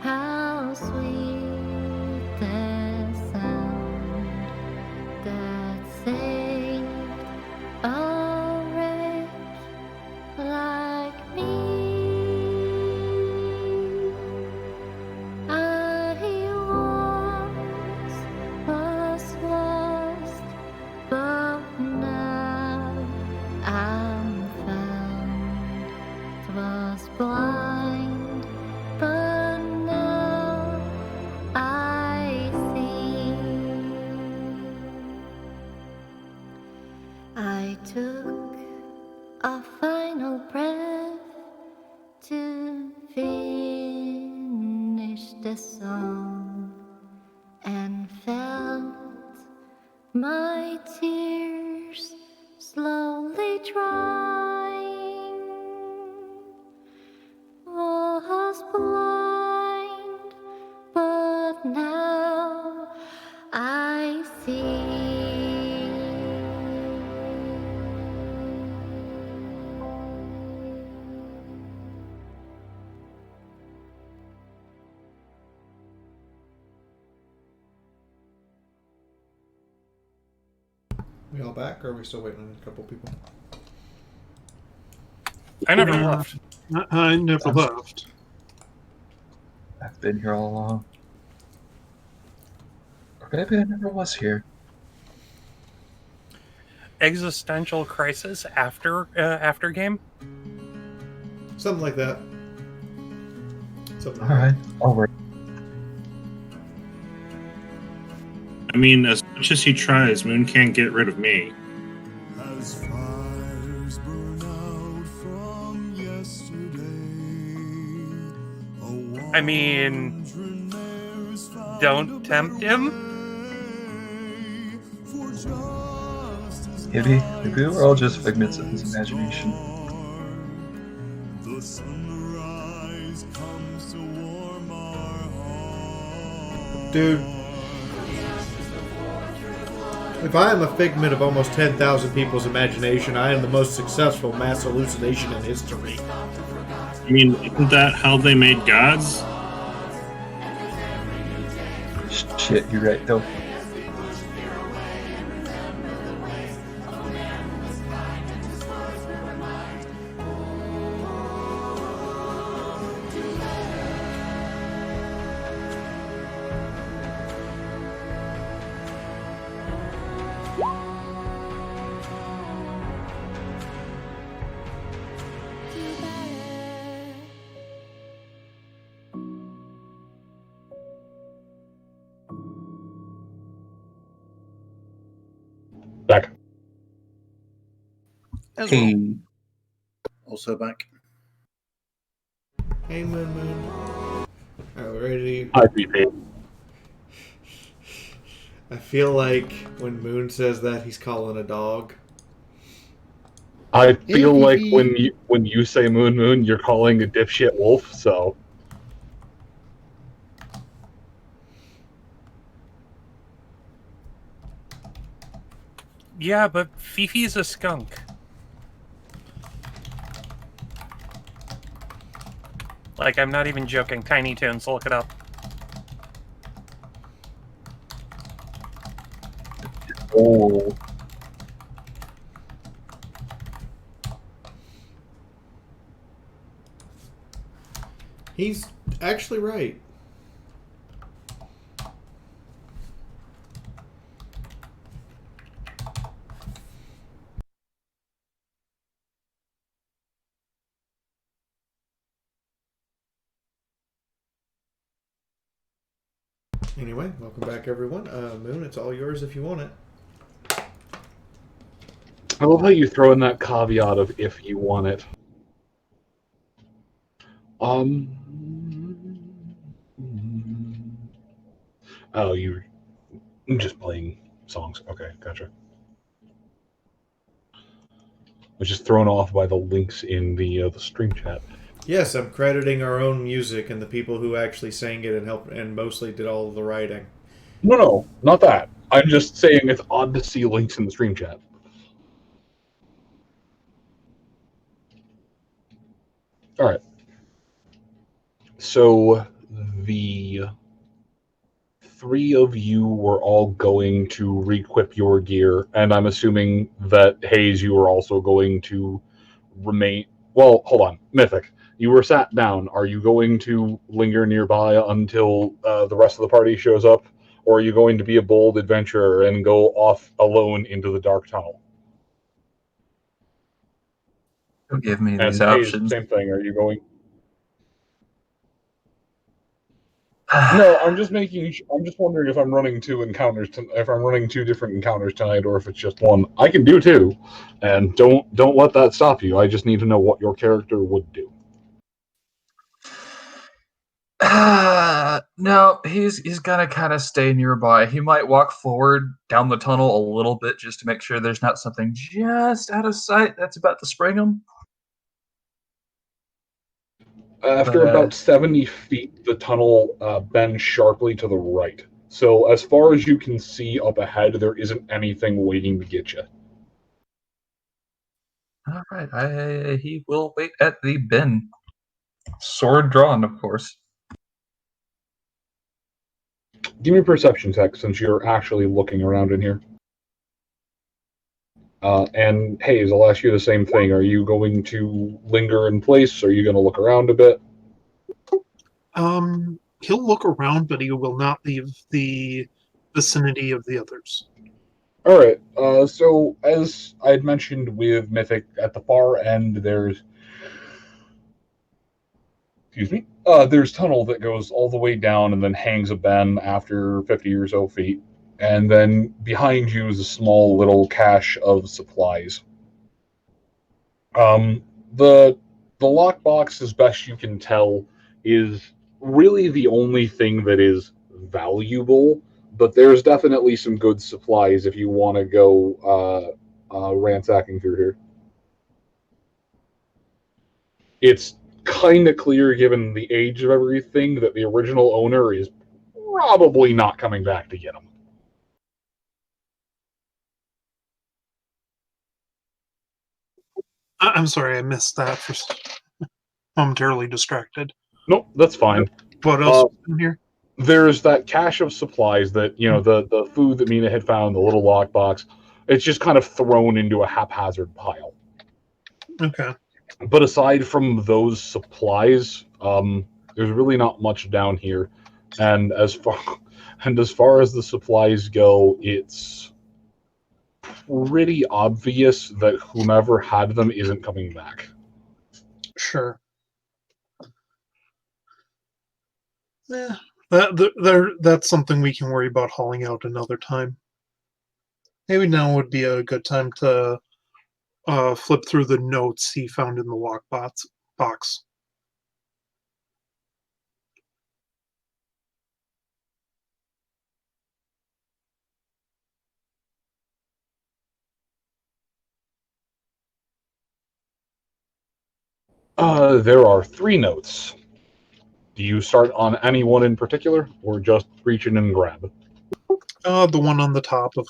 how sweet the sound that saved a wretch like me. I once was lost, but now I'm found. 'Twas blind, but now I see. I took a final breath to finish the song, and felt my tears slowly drying. Was blind, but now I see. We all back, or are we still waiting on a couple people? I never left. I never left. I've been here all along. Or maybe I never was here. Existential crisis after game. Something like that. Something like Alright, I'll work. I mean, as much as he tries, Moon can't get rid of me. As fires burn out from yesterday, I mean, don't tempt him. Maybe we're all just figments of his imagination. the sunrise comes to warm our hearts. Dude, if I am a figment of almost 10,000 people's imagination, I am the most successful mass hallucination in history. I mean, isn't that how they made gods? Shit, you're right though. As well. Also back. Hey, Moon Moon. Are we ready? Hi, BP. I feel like when Moon says that, he's calling a dog. I feel like when you say Moon Moon, you're calling a dipshit wolf. So Yeah, but Fifi's a skunk. Like, I'm not even joking. Tiny Toons, look it up. oh, He's actually right. Anyway, welcome back, everyone. Moon, it's all yours if you want it. I love how you throw in that caveat of if you want it. Oh, you're just playing songs. Okay, gotcha. I was just thrown off by the links in the stream chat. Yes, I'm crediting our own music and the people who actually sang it and helped and mostly did all of the writing. No, not that. I'm just saying it's odd to see links in the stream chat. All right. So the three of you were all going to re-equip your gear, and I'm assuming that Haze, you were also going to remain. Well, hold on, Mythic. You were sat down. Are you going to linger nearby until the rest of the party shows up, or are you going to be a bold adventurer and go off alone into the dark tunnel? Don't give me these And Haze, options. same thing. Are you going? No, I'm just making. I'm just wondering if I'm running two encounters. If I'm running two different encounters tonight, or if it's just one. I can do two, and don't let that stop you. I just need to know what your character would do. No, he's gonna kind of stay nearby. He might walk forward down the tunnel a little bit just to make sure there's not something just out of sight that's about to spring him. After about 70 feet, the tunnel bends sharply to the right. So as far as you can see up ahead, there isn't anything waiting to get you. All right, he will wait at the bend, sword drawn, of course. Give me a perception check since you're actually looking around in here. And Hayes, I'll ask you the same thing. Are you going to linger in place? Are you going to look around a bit? He'll look around, but he will not leave the vicinity of the others. All right. So as I had mentioned with Mythic, at the far end, there's there's tunnel that goes all the way down and then hangs a bend after 50 or so feet. And then behind you is a small little cache of supplies. The lockbox, as best you can tell, is really the only thing that is valuable, but there's definitely some good supplies if you want to go ransacking through here. It's kind of clear, given the age of everything, that the original owner is probably not coming back to get them. I'm sorry, I missed that. For momentarily distracted. Nope, that's fine. What else is in here? There's that cache of supplies that, the food that Mina had found, the little lockbox. It's just kind of thrown into a haphazard pile. Okay. But aside from those supplies, there's really not much down here. And as far as the supplies go, it's pretty obvious that whomever had them isn't coming back. Sure. Yeah, that's something we can worry about hauling out another time. Maybe now would be a good time to flip through the notes he found in the box. There are 3 notes. Do you start on any one in particular, or just reach in and grab? The one on the top of.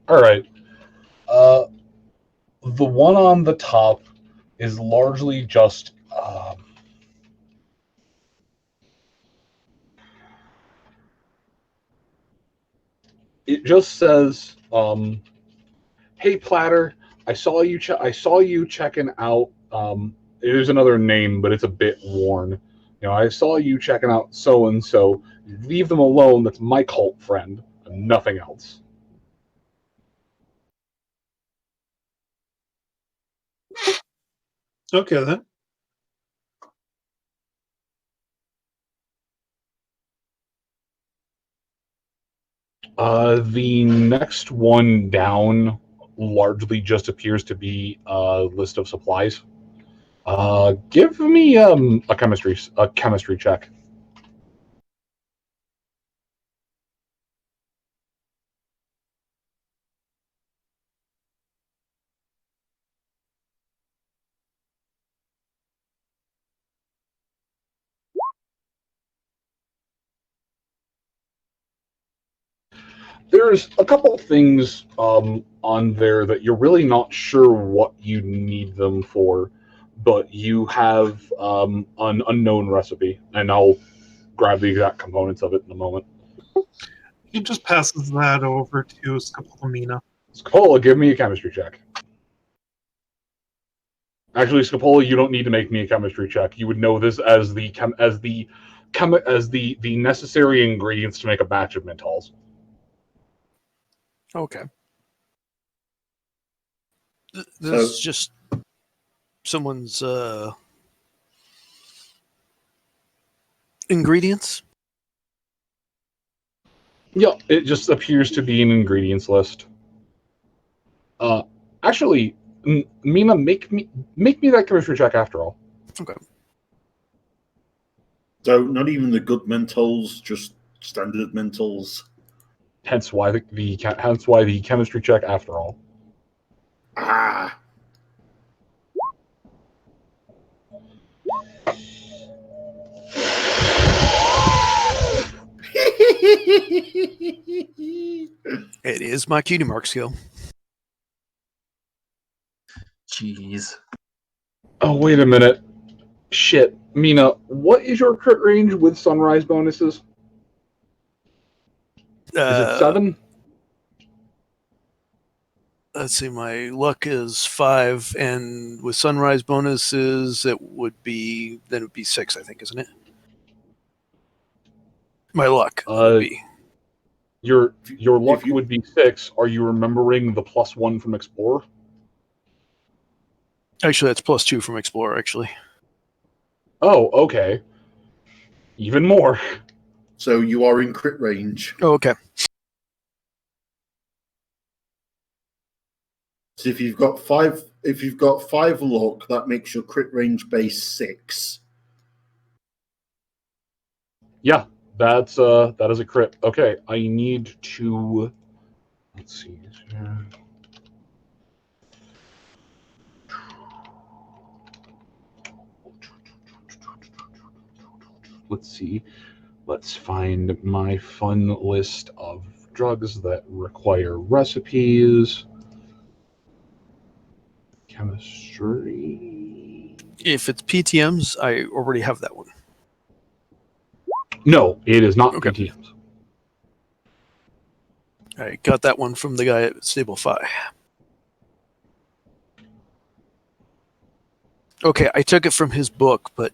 All right. The one on the top is largely just. It just says, "Hey Platter, I saw you. I saw you checking out. There's another name, but it's a bit worn. You know, I saw you checking out so and so. Leave them alone. That's my cult friend, and nothing else." Okay then. The next one down largely just appears to be a list of supplies. Give me a chemistry check. There's a couple things on there that you're really not sure what you need them for, but you have an unknown recipe, and I'll grab the exact components of it in a moment. He just passes that over to Scopolamina. Scopola, give me a chemistry check. Actually, Scopola, you don't need to make me a chemistry check. You would know this as the necessary ingredients to make a batch of Mintols. Okay. This is just someone's ingredients. Yeah, it just appears to be an ingredients list. Actually, Mina, make me that chemistry check after all. Okay. So not even the good mentals, just standard mentals. Hence why the chemistry check after all. Ah. It is my cutie mark skill. Jeez. Oh, wait a minute. Shit. Mina, what is your crit range with sunrise bonuses? Is it 7? Let's see, my luck is 5, and with sunrise bonuses, it would be 6, I think, isn't it? My luck would be. Your luck would be 6. Are you remembering the +1 from Explorer? Actually, that's +2 from Explorer, actually. Oh, okay. Even more. So you are in crit range. Oh, okay. So if you've got 5 luck, that makes your crit range base 6. Yeah, that is a crit. Okay, I need to. Let's see. Let's see. Let's find my fun list of drugs that require recipes. Chemistry. If it's PTMs, I already have that one. No, it is not PTMs. I got that one from the guy at Stablefy. Okay, I took it from his book, but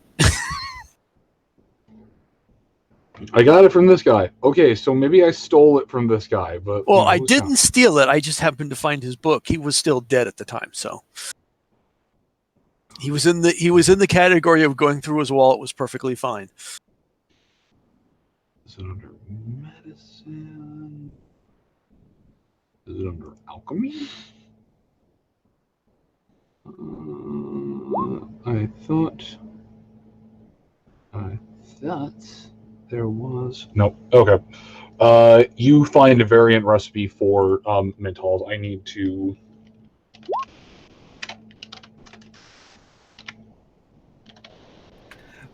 I got it from this guy. Okay, so maybe I stole it from this guy, but well, I didn't steal it. I just happened to find his book. He was still dead at the time, so he was in the category of going through his wallet was perfectly fine. Is it under medicine? Is it under alchemy? I thought there was. No. Okay. You find a variant recipe for menthols. I need to.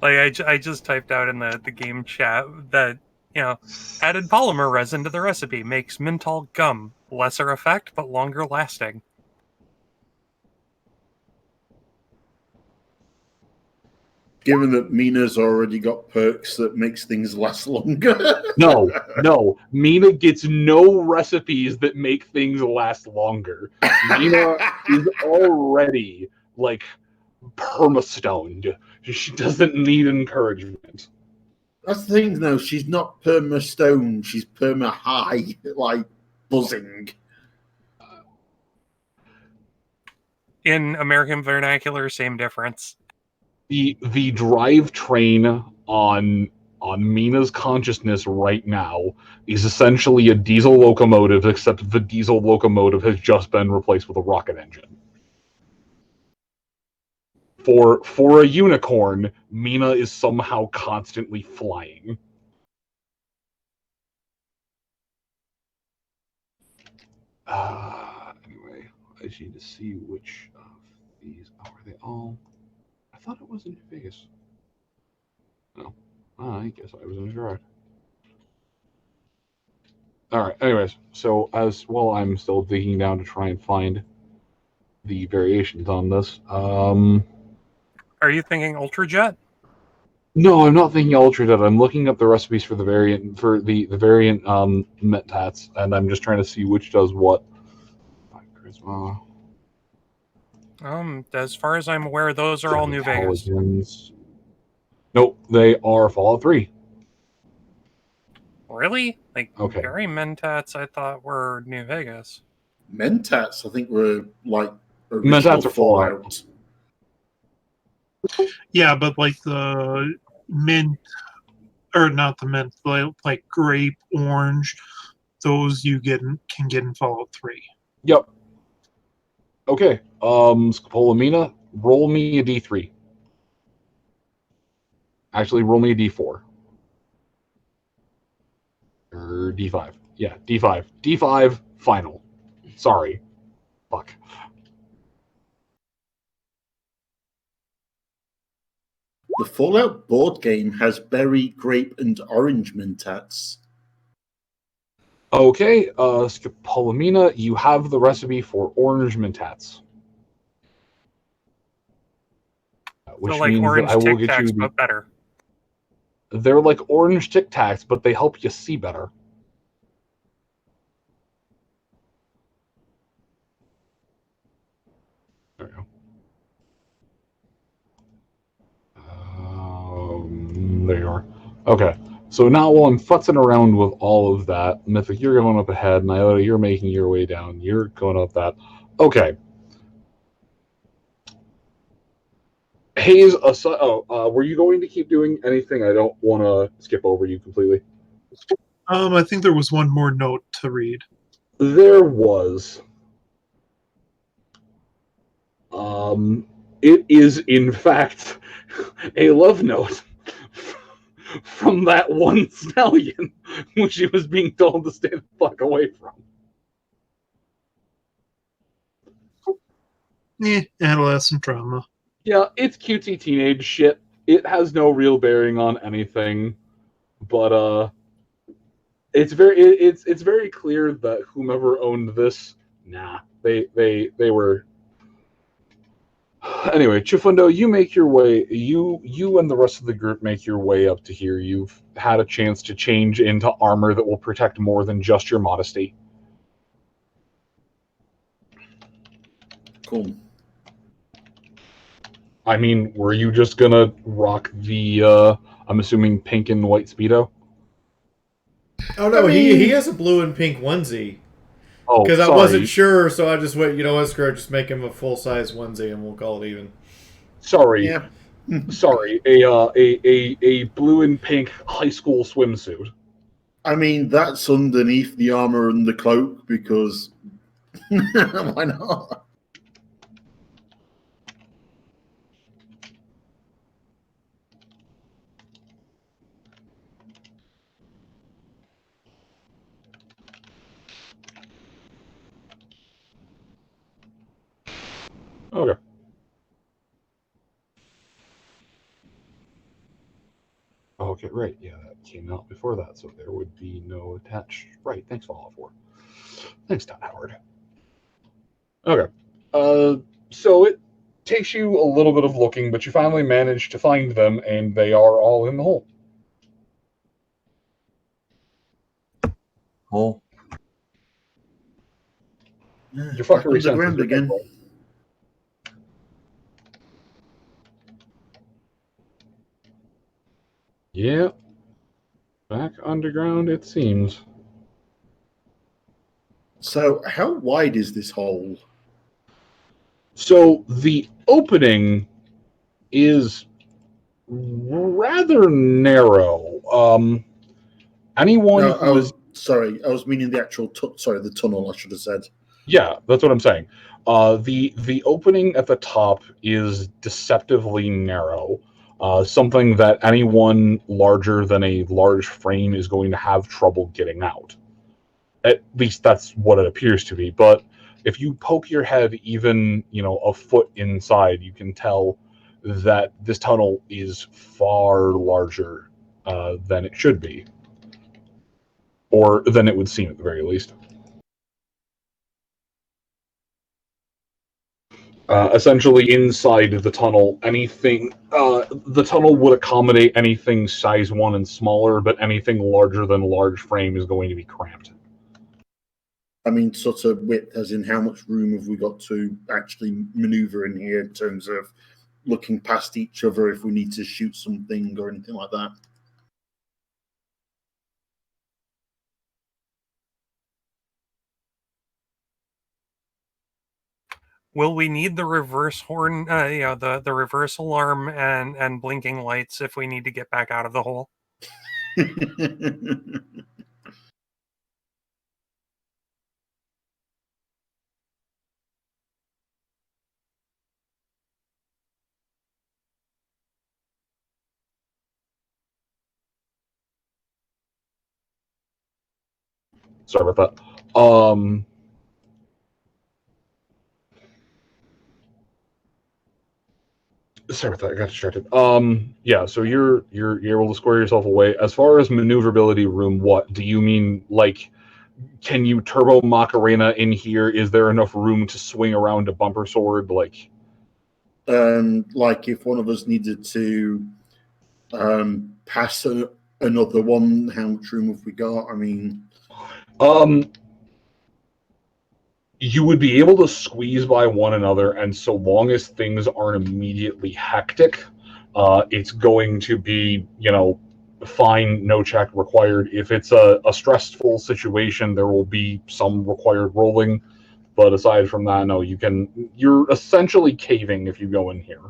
Like I just typed out in the game chat that, added polymer resin to the recipe makes menthol gum. Lesser effect, but longer lasting. Given that Mina's already got perks that makes things last longer. No. Mina gets no recipes that make things last longer. Mina is already, like, perma-stoned. She doesn't need encouragement. That's the thing, though. She's not perma-stone. She's perma-high, like buzzing. In American vernacular, same difference. The drivetrain on Mina's consciousness right now is essentially a diesel locomotive, except the diesel locomotive has just been replaced with a rocket engine. For a unicorn, Mina is somehow constantly flying. Anyway, I just need to see which of these are they all. I thought it was in Vegas. No. I guess I was incorrect. Alright, anyways, so as well, I'm still digging down to try and find the variations on this. Are you thinking Ultrajet? No, I'm not thinking Ultrajet. I'm looking up the recipes for the variant Metats, and I'm just trying to see which does what. Charisma. As far as I'm aware, those are all New Vegas. Nope, they are Fallout 3. Really? Like, Okay. Very Mentats I thought were New Vegas. Mentats, I think, were like original Mentats are Fallout. Yeah, but like the mint, or not the mint, like grape, orange, those you can get in Fallout 3. Yep. Okay. Scopolamina, roll me a D3. Actually, roll me a D4. Or D5. Yeah, D5. D5, final. Sorry. Fuck. The Fallout board game has berry, grape, and orange mentats. Okay, Scopolamina, you have the recipe for orange mentats. Which So like means orange that I will Tic get Tacs, you. but better. They're like orange Tic Tacs, but they help you see better. There we go. There you are. Okay, so now while I'm futzing around with all of that, Mythic, you're going up ahead, Nyota, you're making your way down. You're going up that. Okay. Haze, were you going to keep doing anything? I don't want to skip over you completely. I think there was one more note to read. There was. It is, in fact, a love note from that one stallion, which she was being told to stay the fuck away from. Adolescent drama. Yeah, it's cutesy teenage shit. It has no real bearing on anything, but it's very clear that whomever owned this, they were. Anyway, Chifundo, you make your way. You and the rest of the group make your way up to here. You've had a chance to change into armor that will protect more than just your modesty. Cool. I mean, were you just gonna rock the, I'm assuming, pink and white Speedo? Oh, no, he has a blue and pink onesie. Oh, because I sorry. wasn't sure, so I just went, you know what, screw it, just make him a full-size onesie and we'll call it even. Sorry. Yeah. Sorry, a blue and pink high school swimsuit. I mean, that's underneath the armor and the cloak because Why not? Okay. Okay, right. Yeah, that came out before that, so there would be no attached. Right. Thanks, Fallout 4. Thanks, Todd Howard. Okay. So it takes you a little bit of looking, but you finally manage to find them, and they are all in the hole. Hole. Your fuckery senses underground are again. right. Yeah. Back underground, it seems. So, how wide is this hole? So the opening is rather narrow. Anyone No, who is sorry, I was meaning the actual the tunnel. I should have said. Yeah, that's what I'm saying. The opening at the top is deceptively narrow. Something that anyone larger than a large frame is going to have trouble getting out. At least that's what it appears to be. But if you poke your head even, a foot inside, you can tell that this tunnel is far larger than it should be. Or than it would seem at the very least. Essentially, inside the tunnel, the tunnel would accommodate anything size 1 and smaller, but anything larger than large frame is going to be cramped. I mean, sort of width, as in how much room have we got to actually maneuver in here in terms of looking past each other if we need to shoot something or anything like that? Will we need the reverse horn, the reverse alarm and blinking lights if we need to get back out of the hole? Sorry about that. Sorry about that. I got distracted. Yeah. So you're able to square yourself away. As far as maneuverability room, what do you mean? Like, can you turbo Macarena in here? Is there enough room to swing around a bumper sword? Like if one of us needed to pass another one, how much room have we got? I mean, you would be able to squeeze by one another, and so long as things aren't immediately hectic, it's going to be, fine, no check required. If it's a stressful situation, there will be some required rolling, but aside from that, no, you're essentially caving if you go in here.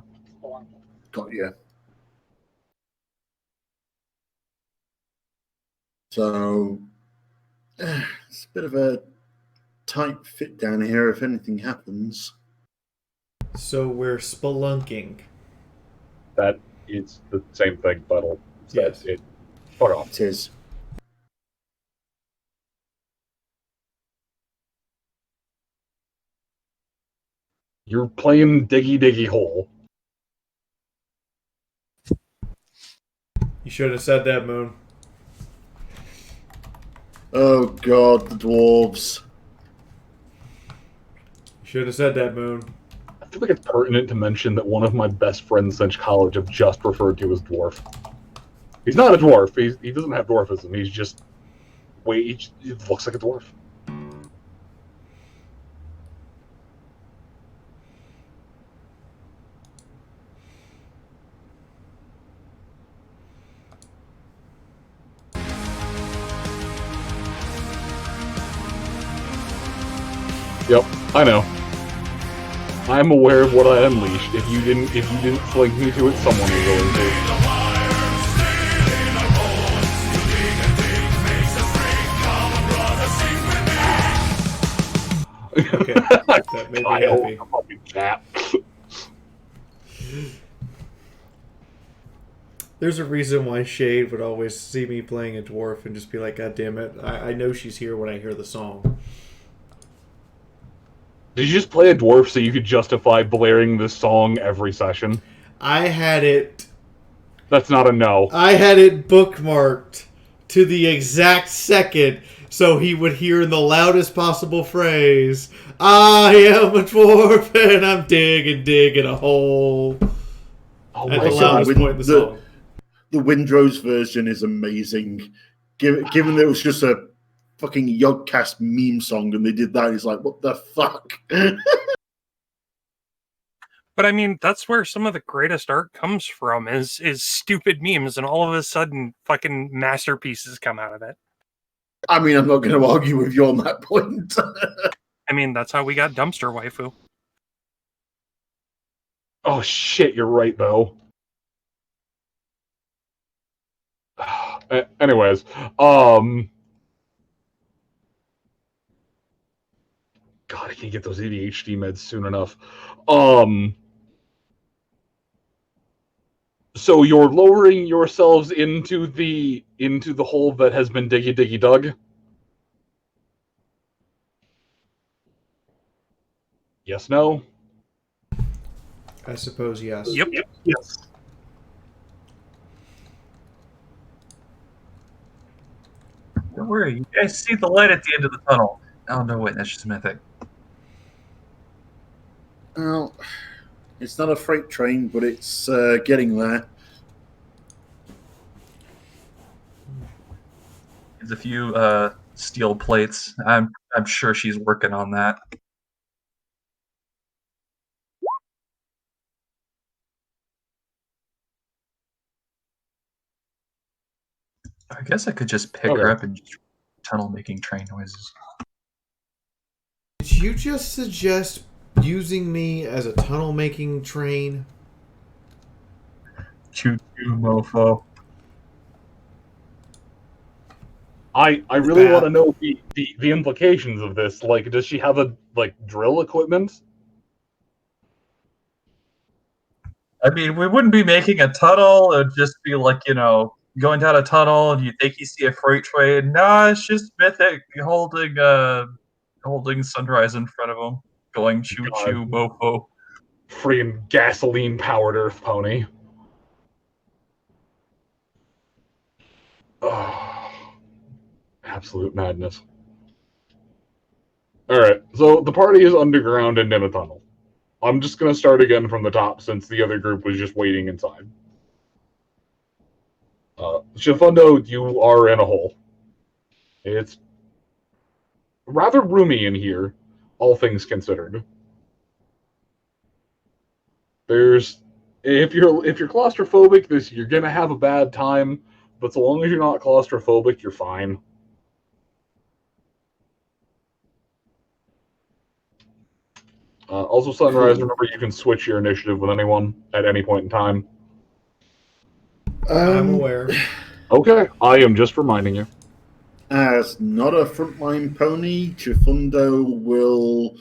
Got you. So, it's a bit of a tight fit down here if anything happens. So we're spelunking. That is the same thing, but yes. Fuck off. It is. You're playing diggy diggy hole. You should have said that, Moon. Oh god, the dwarves. You should have said that, Moon. I feel like it's pertinent to mention that one of my best friends since college have just referred to as dwarf. He's not a dwarf. He doesn't have dwarfism. He's just he looks like a dwarf. Yep, I know. I'm aware of what I unleashed. If you didn't fling me to it, someone was going to. Okay, that made me Kyle, happy. fucking chat. There's a reason why Shade would always see me playing a dwarf and just be like, God damn it, I know she's here when I hear the song. Did you just play a dwarf so you could justify blaring this song every session? I had it... That's not a no. I had it bookmarked to the exact second so he would hear in the loudest possible phrase, I am a dwarf and I'm digging a hole. Oh At the loudest point in the song. The Windrose version is amazing. Given that it was just a fucking Yogcast meme song and they did that, it's like, what the fuck? But I mean, that's where some of the greatest art comes from is stupid memes, and all of a sudden, fucking masterpieces come out of it. I mean, I'm not going to argue with you on that point. I mean, that's how we got Dumpster Waifu. Oh shit, you're right though. Anyways, God, I can't get those ADHD meds soon enough. So you're lowering yourselves into the hole that has been diggy dug? Yes, no? I suppose yes. Yep. Yes. Don't worry, you guys see the light at the end of the tunnel. Oh no, wait, that's just mythic. Well, it's not a freight train, but it's getting there. There's a few steel plates. I'm sure she's working on that. I guess I could just pick her up and just tunnel making train noises. Did you just suggest using me as a tunnel making train? Choo choo, mofo. I really want to know the implications of this. Like, does she have a drill equipment? I mean, we wouldn't be making a tunnel. It would just be like, going down a tunnel and you think you see a freight train. Nah, it's just mythic holding Sunrise in front of him, going choo choo, mofo. Freaking gasoline powered Earth Pony. Oh, absolute madness. Alright, so the party is underground and in a tunnel. I'm just going to start again from the top since the other group was just waiting inside. Shifundo, you are in a hole. It's rather roomy in here, all things considered. If you're claustrophobic, you're gonna have a bad time, but so long as you're not claustrophobic, you're fine. Also, Sunrise, remember you can switch your initiative with anyone at any point in time. I'm aware. Okay, I am just reminding you. As not a frontline pony, Chifundo will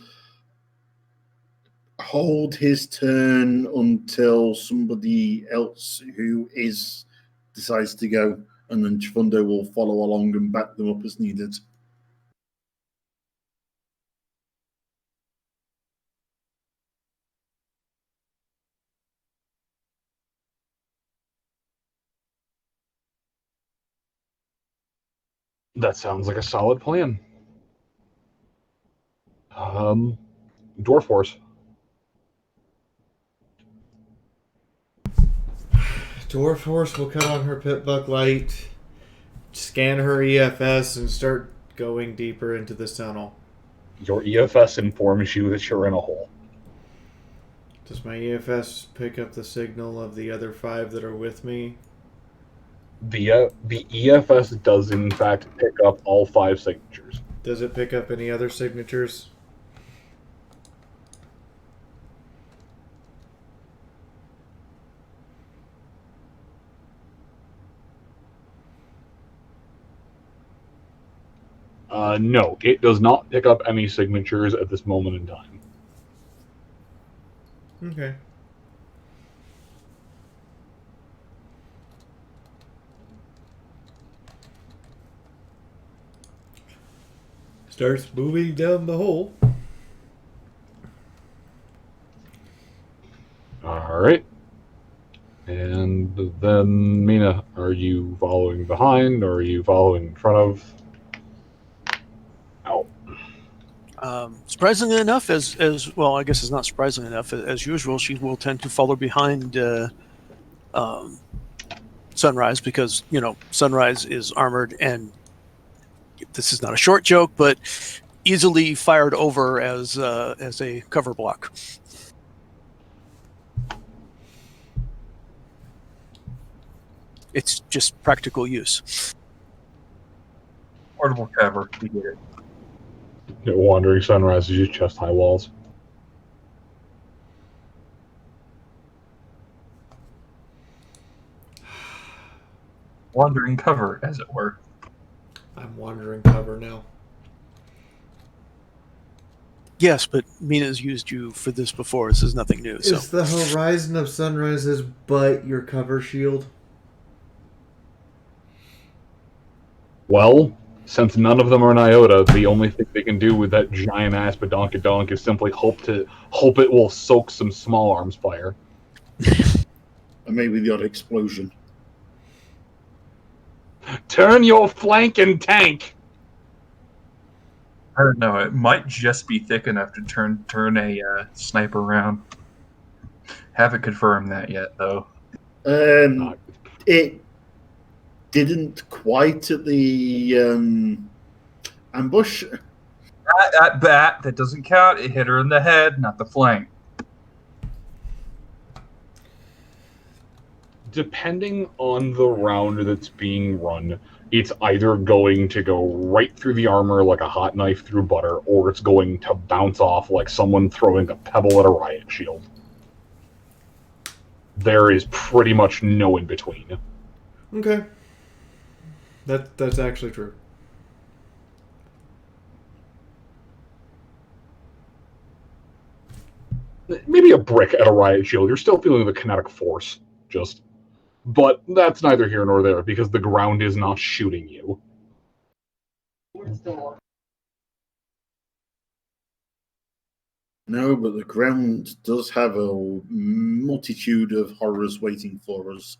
hold his turn until somebody else who is decides to go, and then Chifundo will follow along and back them up as needed. That sounds like a solid plan. Dwarf Force. Dwarf Horse will cut on her pit buck light, scan her EFS, and start going deeper into this tunnel. Your EFS informs you that you're in a hole. Does my EFS pick up the signal of the other 5 that are with me? The EFS does in fact pick up all 5 signatures. Does it pick up any other signatures? No, it does not pick up any signatures at this moment in time. Okay. Starts moving down the hole. All right. And then, Mina, are you following behind, or are you following in front of? Ow. Surprisingly enough, as well, I guess it's not surprising enough. As usual, she will tend to follow behind Sunrise because Sunrise is armored, and this is not a short joke, but easily fired over as a cover block. It's just practical use. Portable cover. You get it. Wandering Sunrise is just chest high walls. Wandering cover, as it were. I'm wandering cover now. Yes, but Mina's used you for this before. This is nothing new. So. Is the horizon of Sunrise's butt your cover shield? Well, since none of them are Nyota, the only thing they can do with that giant ass badonkadonk is simply hope it will soak some small arms fire. And maybe the odd explosion. Turn your flank and tank! I don't know. It might just be thick enough to turn a sniper round. Haven't confirmed that yet, though. It didn't quite at the ambush. That doesn't count. It hit her in the head, not the flank. Depending on the round that's being run, it's either going to go right through the armor like a hot knife through butter, or it's going to bounce off like someone throwing a pebble at a riot shield. There is pretty much no in between. Okay. That's actually true. Maybe a brick at a riot shield. You're still feeling the kinetic force. But that's neither here nor there, because the ground is not shooting you. No, but the ground does have a multitude of horrors waiting for us.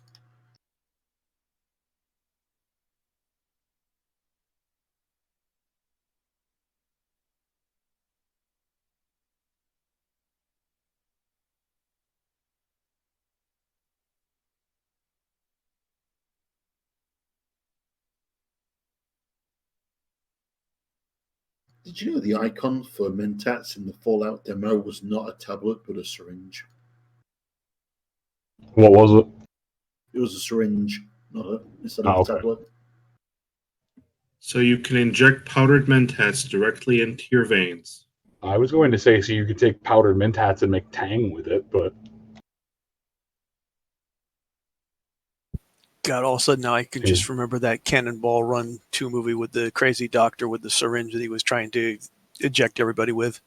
Did you know the icon for Mentats in the Fallout demo was not a tablet but a syringe? What was it? It was a syringe, instead of a tablet. So you can inject powdered mentats directly into your veins. I was going to say, so you could take powdered mentats and make tang with it, but... God, all of a sudden now I can just remember that Cannonball Run 2 movie with the crazy doctor with the syringe that he was trying to eject everybody with.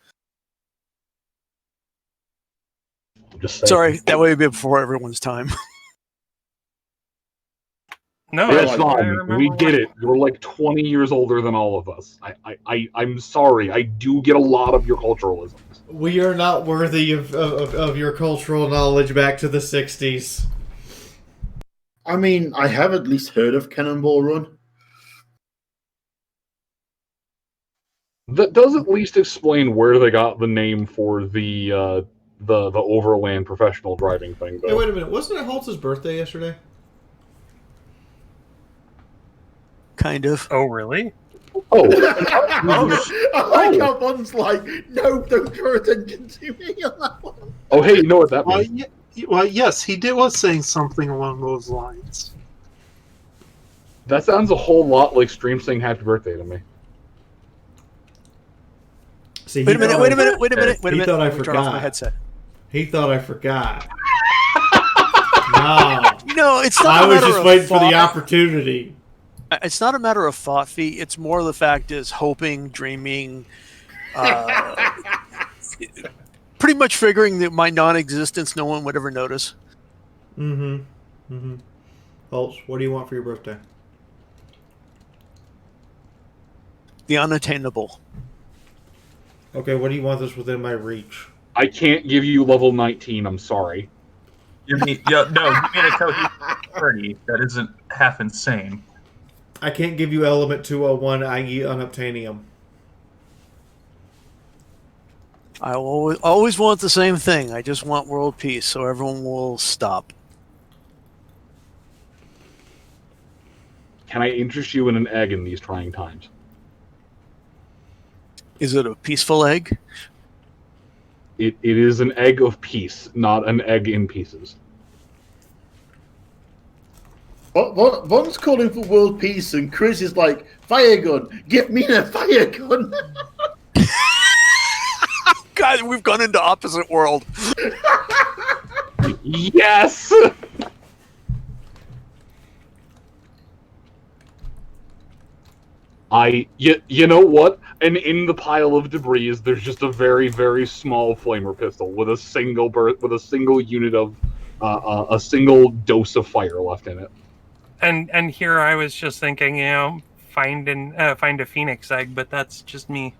Sorry, that would be before everyone's time. No, it's fine. We get it. You're like 20 years older than all of us. I'm sorry. I do get a lot of your culturalisms. We are not worthy of your cultural knowledge back to the 60s. I mean, I have at least heard of Cannonball Run. That does at least explain where they got the name for the overland professional driving thing, though. Hey, wait a minute. Wasn't it Holtz's birthday yesterday? Kind of. Oh, really? Oh. I like how one's like, no, don't draw attention to me on that one. Oh, hey, you know what that means? Well, yes, he was saying something along those lines. That sounds a whole lot like Stream saying happy birthday to me. See, wait a minute. He thought I Turn forgot. off my headset. He thought I forgot. No. No, it's not. I was just waiting for the opportunity. It's not a matter of thought fee. It's more the fact is hoping, dreaming, pretty much figuring that my non-existence, no one would ever notice. Holtz, what do you want for your birthday? The unattainable. Okay, what do you want that's within my reach? I can't give you level 19. I'm sorry. Give me a cohesive party that isn't half insane. I can't give you element 201, i.e. unobtainium. I always want the same thing. I just want world peace, so everyone will stop. Can I interest you in an egg in these trying times? Is it a peaceful egg? It is an egg of peace, not an egg in pieces. One's calling for world peace, and Chris is like, fire gun, give me a fire gun. God, we've gone into opposite world. Yes! You know what? And in the pile of debris, there's just a very, very small flamer pistol with a single unit of a single dose of fire left in it. And here I was just thinking, find a phoenix egg, but that's just me.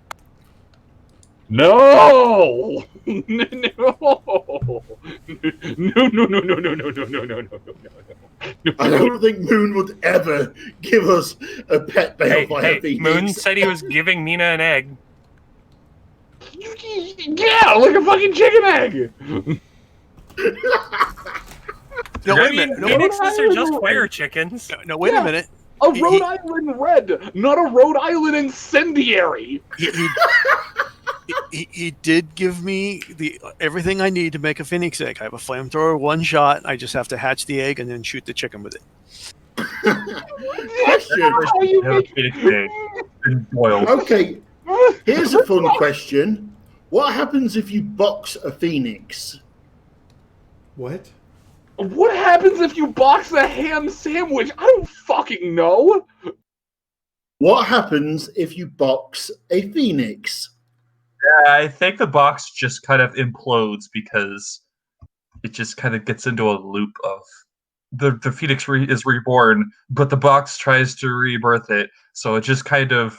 No! No! No. I don't think Moon would ever give us a pet bale by a phoenix. Moon said he was giving Mina an egg. Yeah, like a fucking chicken egg! No, wait a minute. No, Phoenixes are just fire chickens. No, wait a minute. A Rhode Island Red, not a Rhode Island Incendiary! He did give me everything I need to make a phoenix egg. I have a flamethrower, one shot. I just have to hatch the egg and then shoot the chicken with it. Okay, here's a fun question. What happens if you box a phoenix? What? What happens if you box a ham sandwich? I don't fucking know. What happens if you box a phoenix? Yeah, I think the box just kind of implodes because it just kind of gets into a loop of the phoenix is reborn, but the box tries to rebirth it, so it just kind of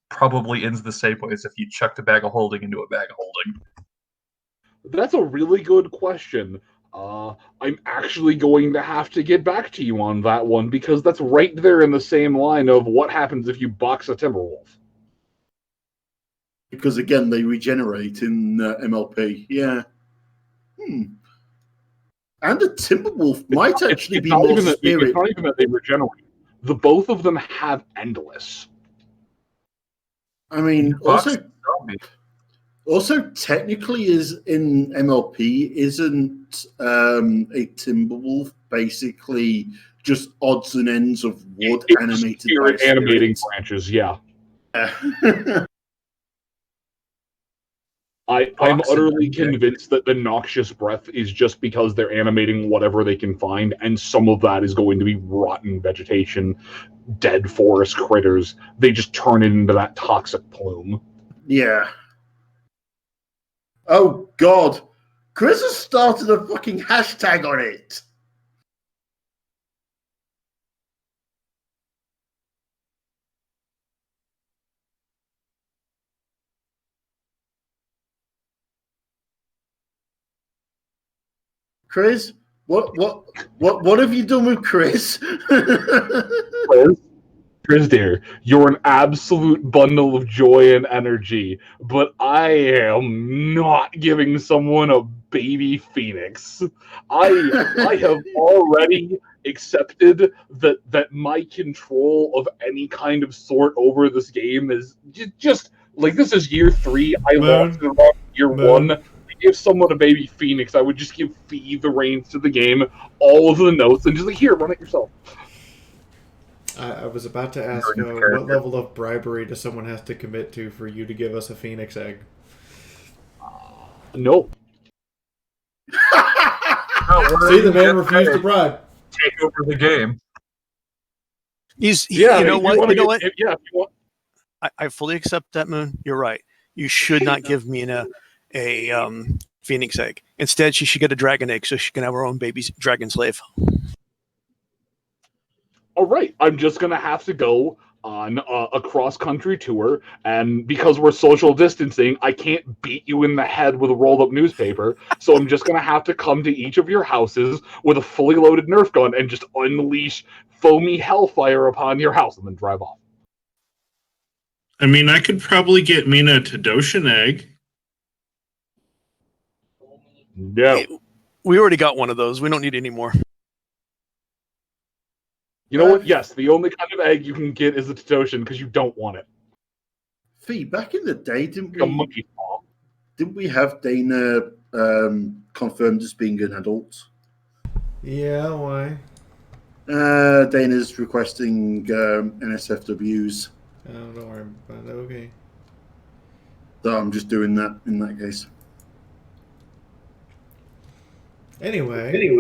probably ends the same way as if you chucked a bag of holding into a bag of holding. That's a really good question. I'm actually going to have to get back to you on that one because that's right there in the same line of what happens if you box a Timberwolf. Because again, they regenerate in MLP. Yeah. And the Timberwolf might actually be more spirit. It's not even that they regenerate. The both of them have endless. I mean, also technically, is in MLP, isn't a Timberwolf basically just odds and ends of wood animated by animating branches? Yeah. I'm utterly convinced that the noxious breath is just because they're animating whatever they can find, and some of that is going to be rotten vegetation, dead forest critters. They just turn it into that toxic plume. Yeah. Oh, God. Chris has started a fucking hashtag on it. Chris, what have you done with Chris? Chris, dear, you're an absolute bundle of joy and energy, but I am not giving someone a baby phoenix. I have already accepted that my control of any kind of sort over this game is just like, this is year 3. I lost in year 1. Give someone a baby phoenix, I would just give Fee the reins to the game, all of the notes, and just like, here, run it yourself. I was about to ask what level of bribery does someone have to commit to for you to give us a phoenix egg? No. See, the man refused to bribe. Take over the game. You know what? You know what? If you want. I fully accept that, Moon. You're right. You should not give Mina a phoenix egg. Instead, she should get a dragon egg so she can have her own baby dragon slave. All right, I'm just gonna have to go on a cross-country tour, and because we're social distancing, I can't beat you in the head with a rolled-up newspaper. So I'm just gonna have to come to each of your houses with a fully loaded Nerf gun and just unleash foamy hellfire upon your house, and then drive off. I mean, I could probably get Mina a Tadoshan egg. No. We already got one of those. We don't need any more. You know what? Yes, the only kind of egg you can get is a Tadoshan because you don't want it. Fee, back in the day, didn't A monkey paw. Didn't we have Dana confirmed as being an adult? Yeah, why? Dana's requesting NSFWs. Oh, don't worry about it. Okay. So I'm just doing that in that case. Anyway,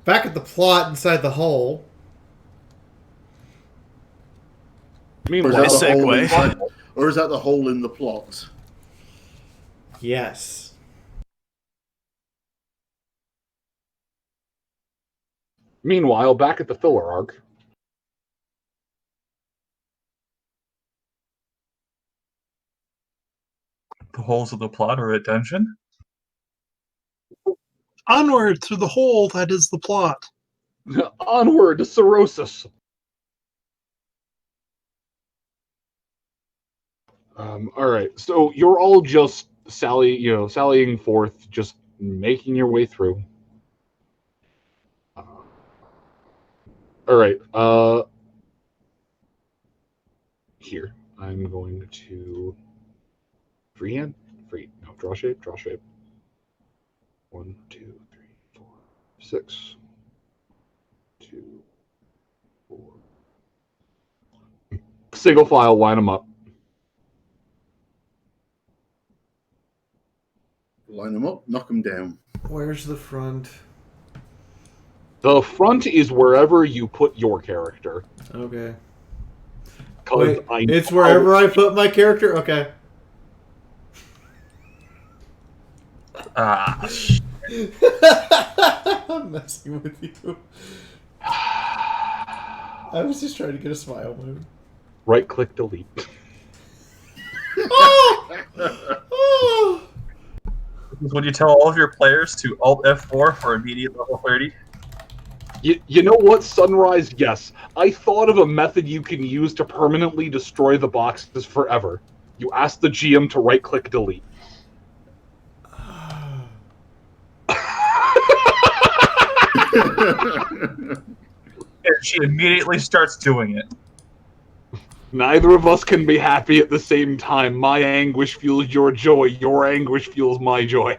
back at the plot inside the hole. Meanwhile, Nice segue. Or is that the hole in the plot? Yes. Meanwhile, back at the filler arc. The holes of the plot are a dungeon? Onward through the hole that is the plot. Onward to cirrhosis. All right, so you're all just sallying forth, just making your way through. All right, here I'm going to draw shape. 1, 2, 3, 4, 6, 2, 4. Single file, line them up. Line them up, knock them down. Where's the front? The front is wherever you put your character. Okay. Wait, it's wherever I put my character? Okay. Ah. I'm messing with you. I was just trying to get a smile move. Right click delete. Would you tell all of your players to Alt F4 for immediate level 30? You know what, Sunrise? Yes. I thought of a method you can use to permanently destroy the boxes forever. You ask the GM to right click delete. And she immediately starts doing it. Neither of us can be happy at the same time. My anguish fuels your joy. Your anguish fuels my joy.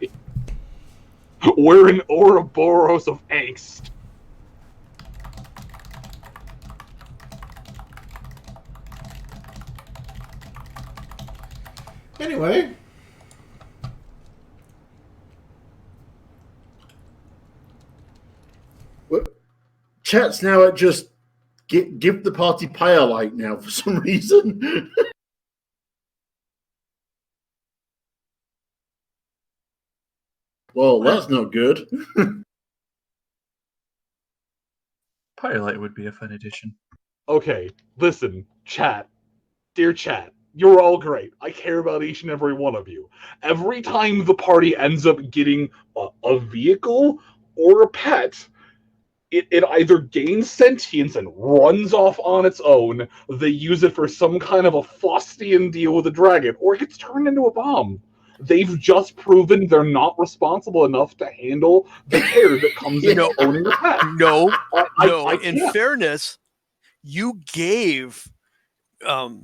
We're an Ouroboros of angst. Anyway. Chat's now at just give the party Pyre-Light now for some reason. Well, that's not good. Pyre-Light would be a fun addition. Okay, listen, chat. Dear chat, you're all great. I care about each and every one of you. Every time the party ends up getting a vehicle or a pet, it either gains sentience and runs off on its own, they use it for some kind of a Faustian deal with a dragon, or it gets turned into a bomb. They've just proven they're not responsible enough to handle the care that comes in owning a pet. No. I In fairness, you gave God,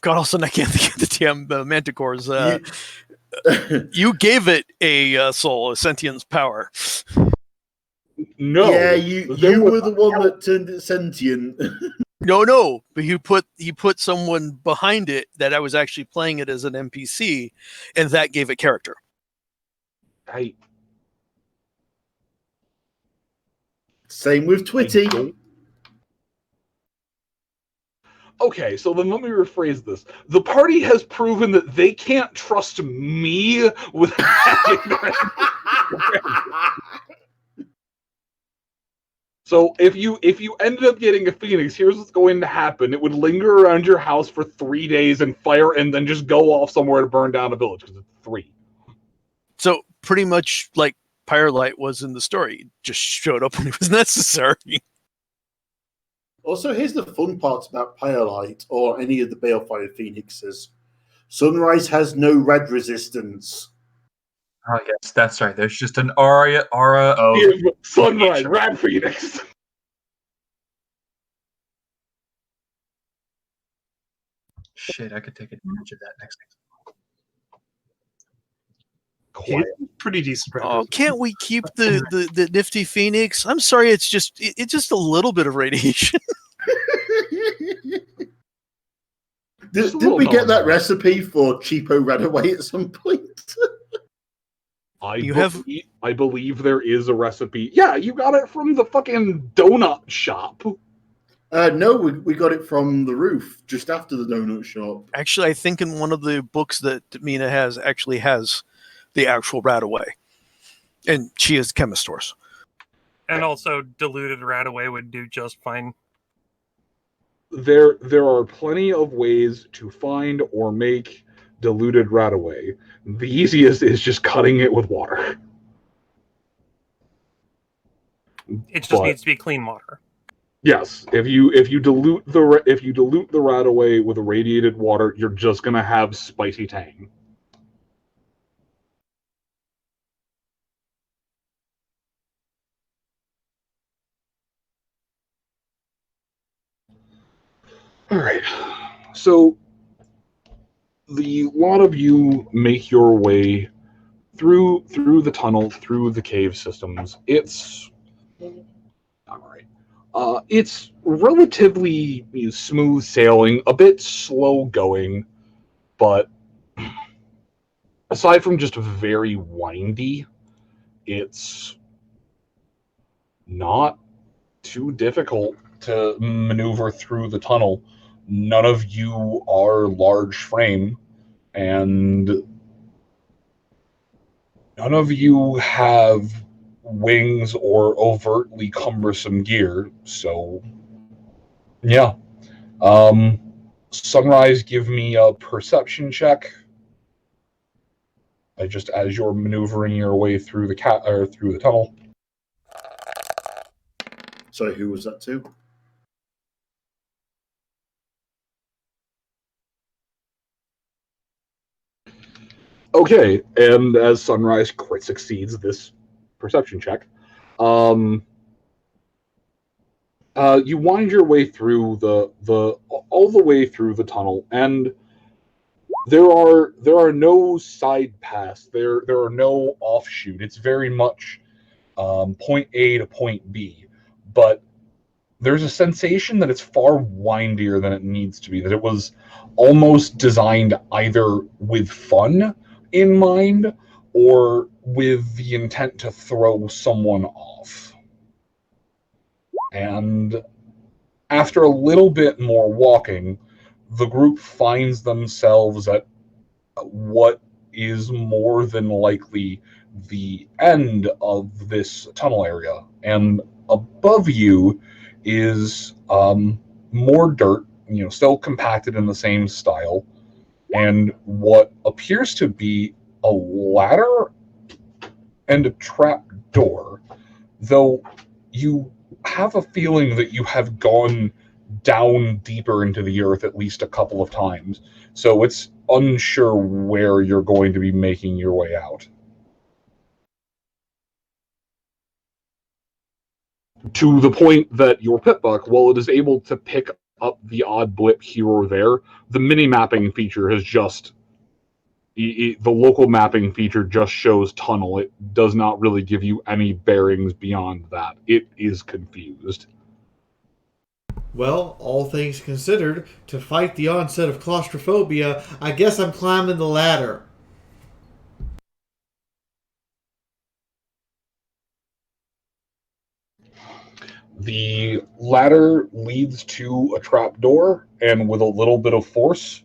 all of a sudden I can't think of the damn manticores. You gave it a soul, a sentience power. No. Yeah, you were the one that turned it sentient. No, but he put someone behind it that I was actually playing it as an NPC, and that gave it character. Same with Twitty. Okay, so then let me rephrase this. The party has proven that they can't trust me with having their So if you ended up getting a phoenix, here's what's going to happen. It would linger around your house for 3 days and fire and then just go off somewhere to burn down a village because it's 3. So pretty much like Firelight was in the story. It just showed up when it was necessary. Also, here's the fun part about Firelight or any of the Balefire Phoenixes. Sunrise has no red resistance. Oh yes, that's right. There's just an aura of Sunrise, Rad Phoenix. Shit, I could take advantage of that next He's pretty decent. Oh, can't we keep the nifty Phoenix? I'm sorry, it's just a little bit of radiation. Didn't we get that recipe for cheapo Redaway at some point? I believe there is a recipe. Yeah, you got it from the fucking donut shop. No, we got it from the roof just after the donut shop. Actually, I think in one of the books that Mina has the actual Radaway, and she is chemist horse. And also, diluted Radaway would do just fine. There are plenty of ways to find or make diluted Radaway. The easiest is just cutting it with water. It just needs to be clean water. Yes, if you dilute the Radaway with irradiated water, you're just gonna have spicy tang. All right, so the lot of you make your way through the tunnel, through the cave systems. It's it's relatively smooth sailing, a bit slow going, but aside from just very windy, it's not too difficult to maneuver through the tunnel. None of you are large frame, and none of you have wings or overtly cumbersome gear, so yeah. Sunrise, give me a perception check. Just as you're maneuvering your way through the tunnel. Sorry, who was that to? Okay, and as Sunrise crit succeeds this perception check, you wind your way through all the way through the tunnel, and there are no side paths. There are no offshoot. It's very much point A to point B, but there's a sensation that it's far windier than it needs to be. That it was almost designed either with fun in mind or with the intent to throw someone off. And after a little bit more walking, the group finds themselves at what is more than likely the end of this tunnel area. And above you is more dirt, still compacted in the same style, and what appears to be a ladder and a trap door, though you have a feeling that you have gone down deeper into the earth at least a couple of times, so it's unsure where you're going to be making your way out. To the point that your Pitbuck, while it is able to pick up the odd blip here or there, the mini-mapping feature has just... the local mapping feature just shows tunnel. It does not really give you any bearings beyond that. It is confused. Well, all things considered, to fight the onset of claustrophobia, I guess I'm climbing the ladder. The ladder leads to a trap door, and with a little bit of force,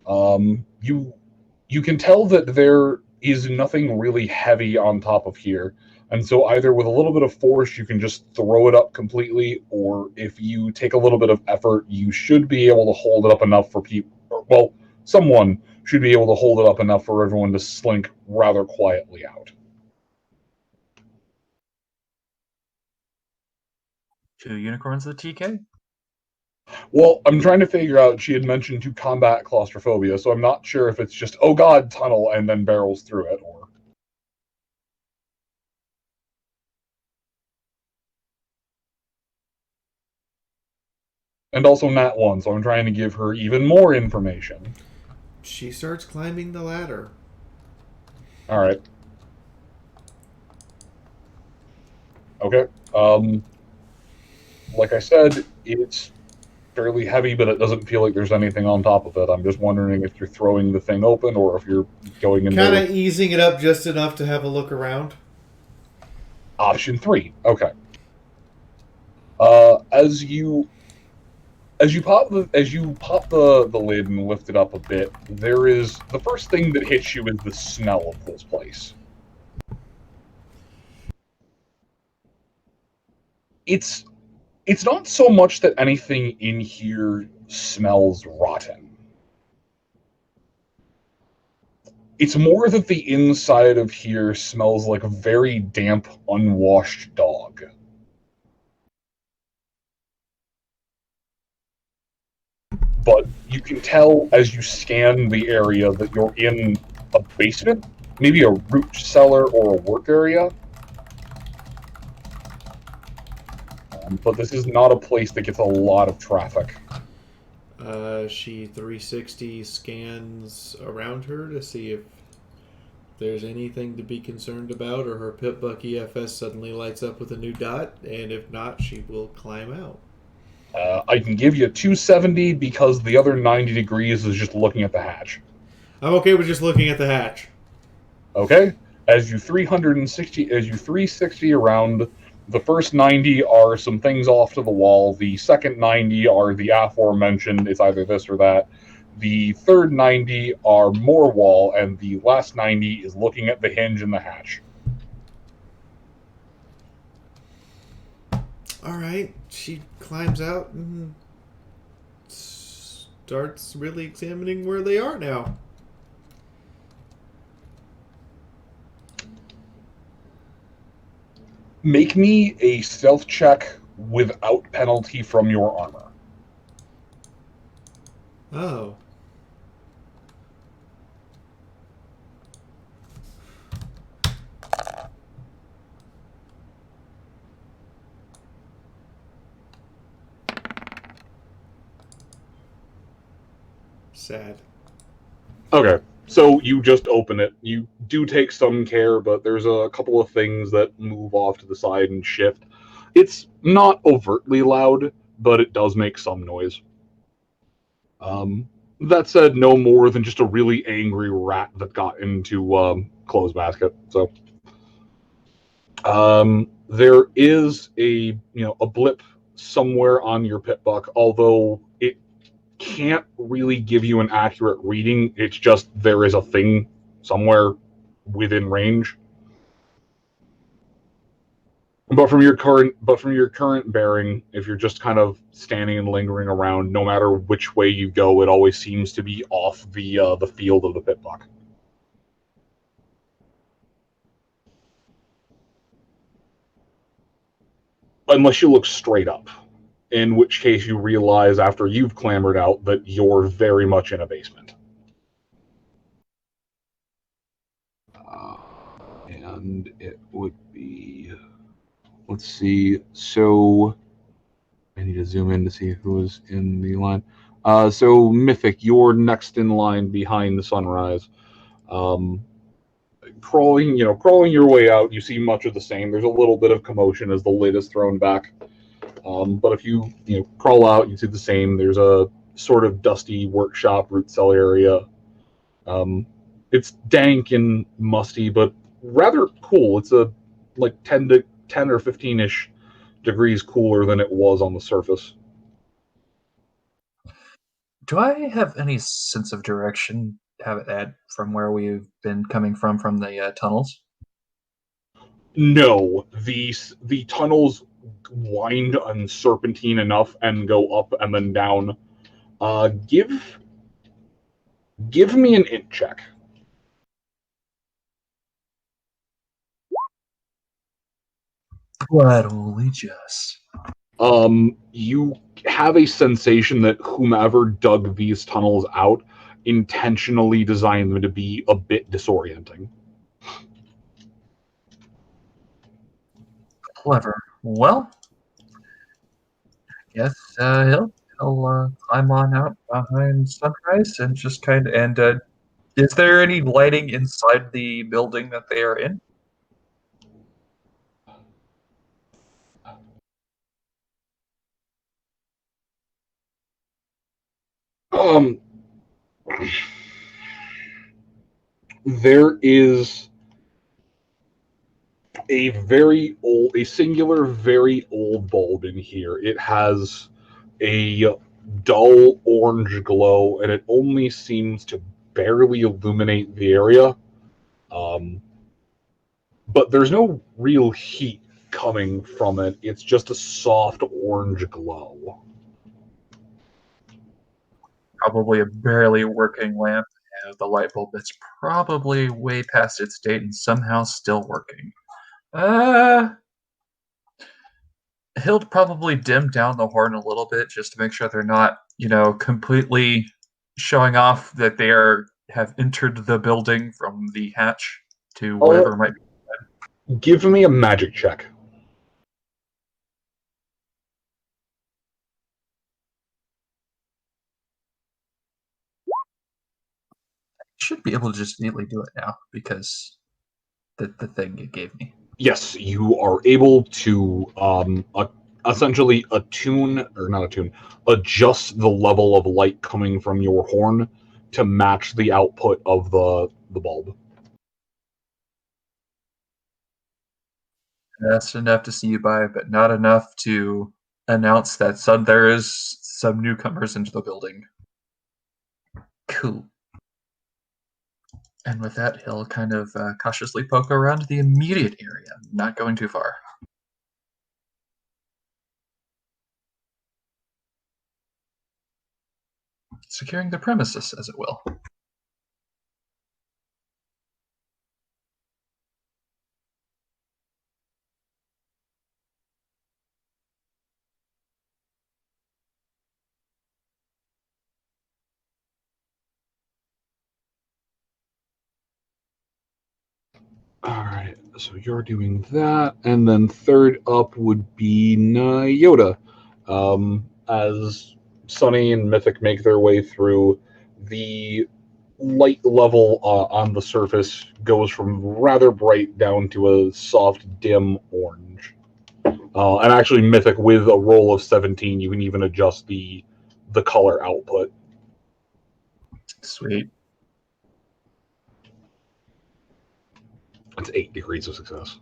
you can tell that there is nothing really heavy on top of here. And so either with a little bit of force, you can just throw it up completely, or if you take a little bit of effort, you should be able to hold it up enough for people. Well, someone should be able to hold it up enough for everyone to slink rather quietly out. 2 unicorns of the TK? Well, I'm trying to figure out, she had mentioned to combat claustrophobia, so I'm not sure if it's just, oh god, tunnel, and then barrels through it, or... And also Nat 1, so I'm trying to give her even more information. She starts climbing the ladder. Alright. Okay. Like I said, it's fairly heavy, but it doesn't feel like there's anything on top of it. I'm just wondering if you're throwing the thing open or if you're going in Kind there. of easing it up just enough to have a look around. Option 3. Okay. As you pop the lid and lift it up a bit, the first thing that hits you is the smell of this place. It's not so much that anything in here smells rotten. It's more that the inside of here smells like a very damp, unwashed dog. But you can tell as you scan the area that you're in a basement, maybe a root cellar or a work area. But this is not a place that gets a lot of traffic. She 360 scans around her to see if there's anything to be concerned about, or her Pip-Buck EFS suddenly lights up with a new dot, and if not, she will climb out. I can give you 270 because the other 90 degrees is just looking at the hatch. I'm okay with just looking at the hatch. Okay? As you 360 around, the first 90 are some things off to the wall. The second 90 are the aforementioned, it's either this or that. The third 90 are more wall, and the last 90 is looking at the hinge and the hatch. Alright, she climbs out and starts really examining where they are now. Make me a stealth check without penalty from your armor. Oh. Sad. Okay, so you just open it. You do take some care, but there's a couple of things that move off to the side and shift. It's not overtly loud, but it does make some noise. That said, no more than just a really angry rat that got into clothes basket. So there is a blip somewhere on your Pip-Buck, although it can't really give you an accurate reading. It's just there is a thing somewhere within range. But from your current bearing, if you're just kind of standing and lingering around, no matter which way you go, it always seems to be off the field of the Pip-Buck. Unless you look straight up, in which case you realize after you've clambered out that you're very much in a basement. And it would be... Let's see. So I need to zoom in to see who is in the line. So Mythic, you're next in line behind the Sunrise. Crawling your way out, you see much of the same. There's a little bit of commotion as the lid is thrown back. But if you crawl out, you see the same. There's a sort of dusty workshop root cell area. It's dank and musty, but rather cool. It's a 10 or 15-ish degrees cooler than it was on the surface. Do I have any sense of direction from where we've been coming from the tunnels? No, the tunnels wind and serpentine enough and go up and then down. Give me an int check. What only just. You have a sensation that whomever dug these tunnels out intentionally designed them to be a bit disorienting. Clever. Well, yes, he'll climb on out behind Sunrise and just is there any lighting inside the building that they are in? There is a singular, very old bulb in here. It has a dull orange glow, and it only seems to barely illuminate the area. But there's no real heat coming from it. It's just a soft orange glow. Probably a barely working lamp. The light bulb that's probably way past its date and somehow still working. He'll probably dim down the horn a little bit just to make sure they're not, completely showing off that they have entered the building from the hatch to whatever might be. Give me a magic check. Should be able to just neatly do it now because the thing it gave me. Yes, you are able to essentially adjust the level of light coming from your horn to match the output of the bulb. That's enough to see you by, but not enough to announce that there is some newcomers into the building. Cool. And with that, he'll kind of cautiously poke around the immediate area, not going too far. Securing the premises, as it will. Alright, so you're doing that, and then third up would be Nyota. As Sunny and Mythic make their way through, the light level on the surface goes from rather bright down to a soft, dim orange. And actually, Mythic, with a roll of 17, you can even adjust the color output. Sweet. It's 8 degrees of success.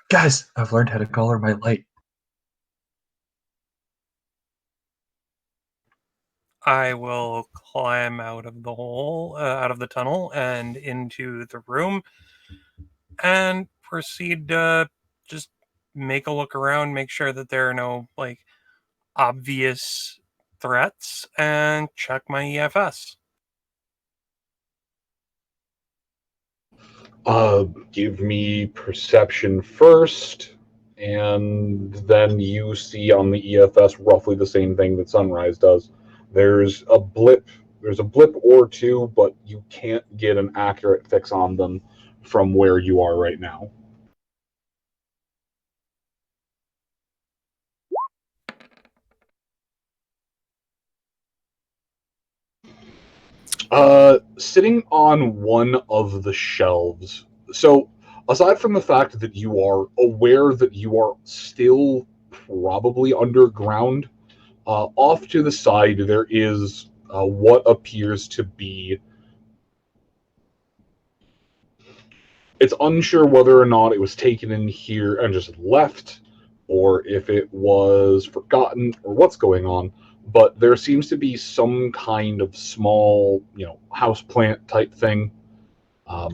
Guys, I've learned how to color my light. I will climb out of the hole, out of the tunnel, and into the room, and proceed to just make a look around, make sure that there are no obvious threats, and check my EFS. Give me perception first, and then you see on the EFS roughly the same thing that Sunrise does. There's a blip or two, but you can't get an accurate fix on them from where you are right now. Sitting on one of the shelves. So, aside from the fact that you are aware that you are still probably underground, off to the side there is what appears to be... It's unsure whether or not it was taken in here and just left, or if it was forgotten, or what's going on. But there seems to be some kind of small, house plant type thing, a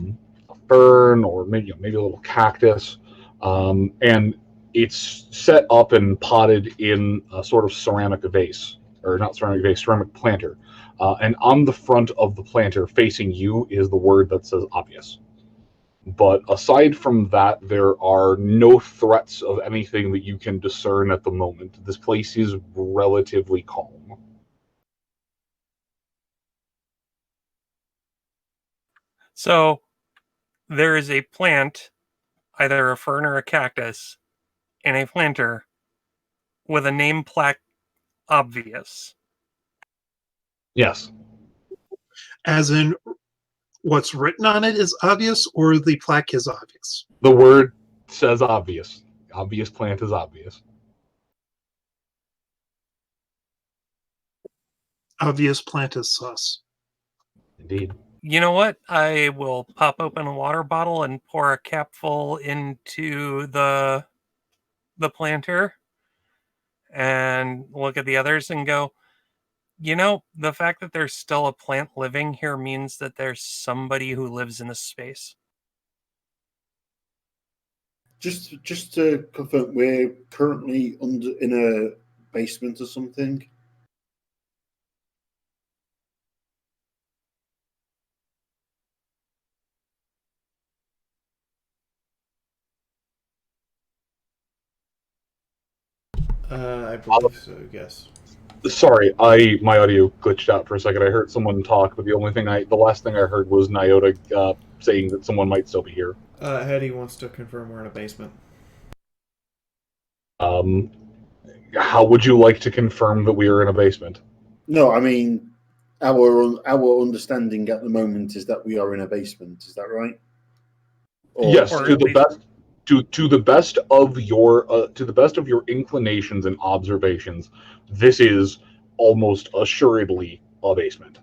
fern, or maybe a little cactus, and it's set up and potted in a sort of ceramic vase, or not ceramic vase, ceramic planter. And on the front of the planter, facing you, is the word that says obvious. But aside from that, there are no threats of anything that you can discern at the moment. This place is relatively calm. So there is a plant, either a fern or a cactus, in a planter with a name plaque obvious. Yes. As in, what's written on it is obvious, or the plaque is obvious? The word says obvious. Obvious plant is obvious. Obvious plant is sus. Indeed. You know what? I will pop open a water bottle and pour a capful into the planter and look at the others and go, the fact that there's still a plant living here means that there's somebody who lives in this space. Just to confirm, we're currently in a basement or something. I believe so, yes. Sorry, my audio glitched out for a second. I heard someone talk, but the last thing I heard was Nyota saying that someone might still be here. Hetty wants to confirm we're in a basement. How would you like to confirm that we are in a basement? No, I mean, our understanding at the moment is that we are in a basement. Is that right? Yes, to the best. To the best of your inclinations and observations, this is almost assuredly a basement.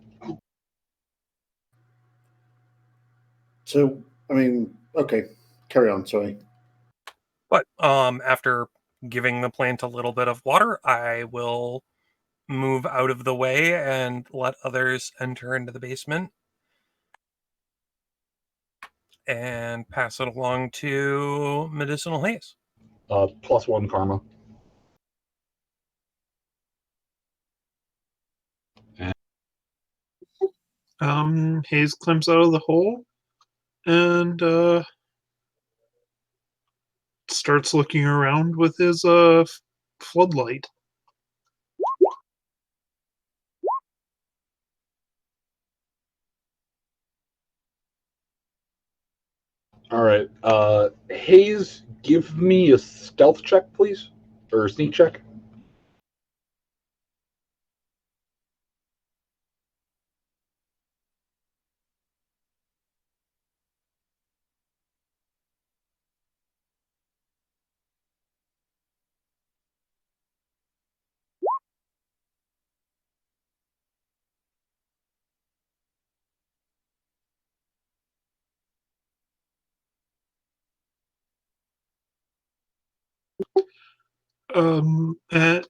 So, I mean, okay, carry on. Sorry. But after giving the plant a little bit of water, I will move out of the way and let others enter into the basement and pass it along to Medicinal Haze. +1 karma. Hayes climbs out of the hole and starts looking around with his floodlight. All right, Hayes, give me a stealth check, please, or a sneak check.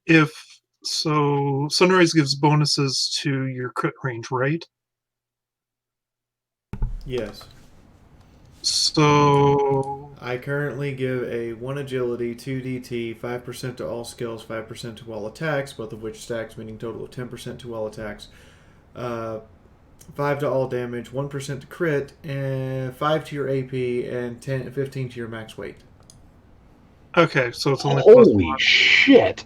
If so, Sunrise gives bonuses to your crit range, right? Yes. So I currently give a 1 agility, 2 DT, 5% to all skills, 5% to all attacks, both of which stacks, meaning total of 10% to all attacks. 5 to all damage, 1% to crit, and 5 to your AP, and 15 to your max weight. Okay, so it's only Holy shit!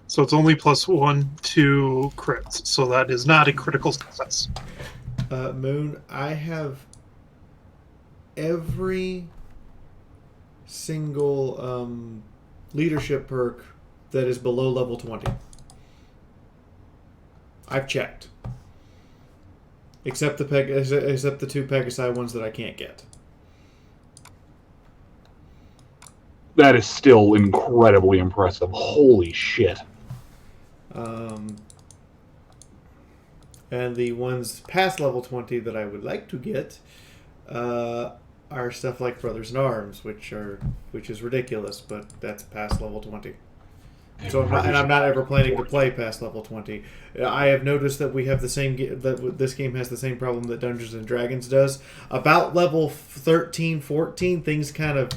So it's only +1 to crits. So that is not a critical success. Moon, I have every single leadership perk that is below level 20. I've checked. Except the 2 Pegasi ones that I can't get. That is still incredibly impressive. Holy shit. And the ones past level 20 that I would like to get, are stuff like Brothers in Arms, which is ridiculous, but that's past level 20. So I'm not ever planning to play past level 20. I have noticed that we have the same that this game has the same problem that Dungeons and Dragons does. About level 13, 14, things kind of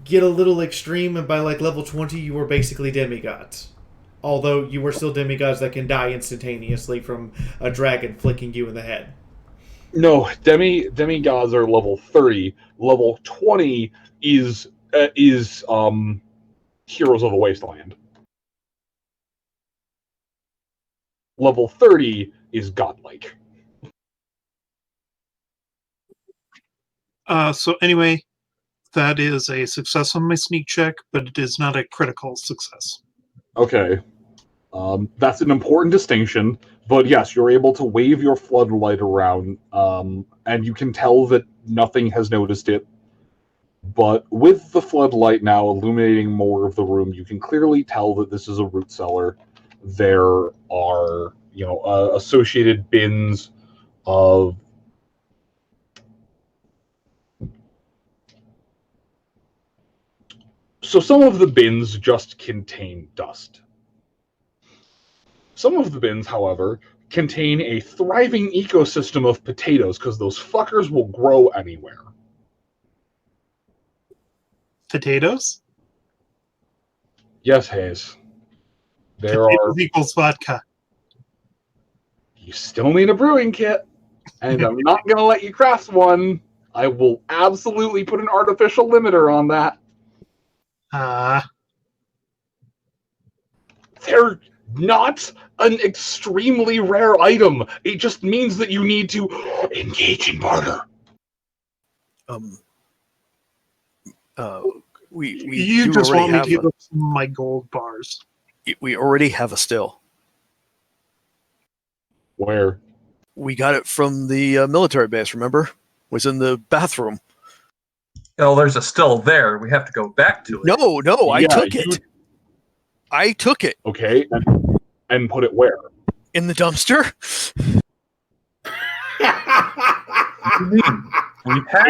get a little extreme, and by like level 20, you are basically demigods. Although you are still demigods that can die instantaneously from a dragon flicking you in the head. No, demigods are level 30. Level 20 is Heroes of the Wasteland. Level 30 is godlike. So anyway, that is a success on my sneak check, but it is not a critical success. Okay. That's an important distinction, but yes, you're able to wave your floodlight around, and you can tell that nothing has noticed it. But with the floodlight now illuminating more of the room, you can clearly tell that this is a root cellar. There are, associated bins of So some of the bins just contain dust. Some of the bins, however, contain a thriving ecosystem of potatoes because those fuckers will grow anywhere. Potatoes? Yes, Hayes. There Potatoes are. equals vodka. You still need a brewing kit, and I'm not going to let you craft one. I will absolutely put an artificial limiter on that. They're not an extremely rare item. It just means that you need to engage in barter. We You do just already want me have to give up some of my gold bars. we already have a still. Where? We got it from the military base, remember? It was in the bathroom. Oh, there's a still there. We have to go back to it. No, I took it. I took it. Okay, and put it where? In the dumpster?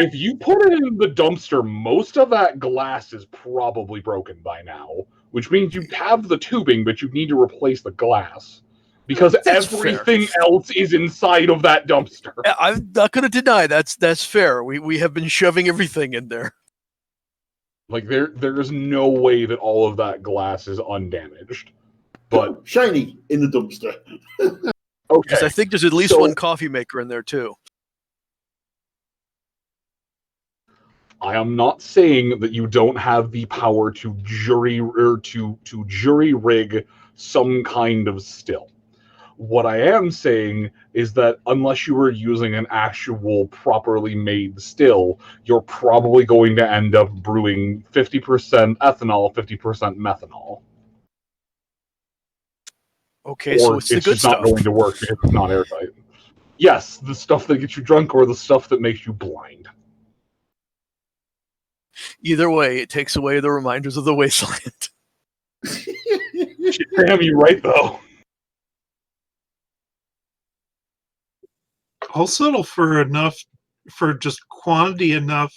If you put it in the dumpster, most of that glass is probably broken by now, which means you have the tubing, but you need to replace the glass. Because That's everything else is inside of that dumpster. I'm not going to deny that's fair. We have been shoving everything in there. Like there is no way that all of that glass is undamaged. But shiny in the dumpster. Okay. Because I think there's at least one coffee maker in there too. I am not saying that you don't have the power to jury rig some kind of still. What I am saying is that unless you are using an actual properly made still, you're probably going to end up brewing 50% ethanol, 50% methanol. Okay, so it's the good just not stuff. going to work because it's not airtight. Yes, the stuff that gets you drunk or the stuff that makes you blind. Either way, it takes away the reminders of the wasteland. Damn, you right though. I'll settle for just quantity enough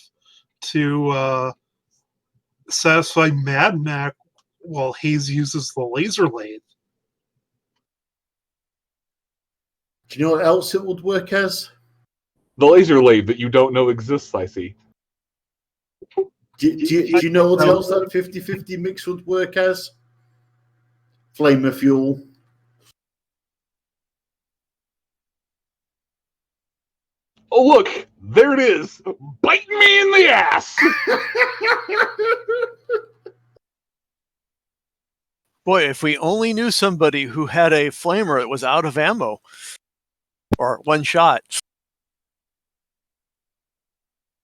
to satisfy Mad Mac while Hayes uses the laser lathe. Do you know what else it would work as? The laser lathe that you don't know exists, I see. Do you know what else that 50-50 mix would work as? Flamer fuel. Oh, look, there it is. Bite me in the ass. Boy, if we only knew somebody who had a flamer that was out of ammo. Or one shot.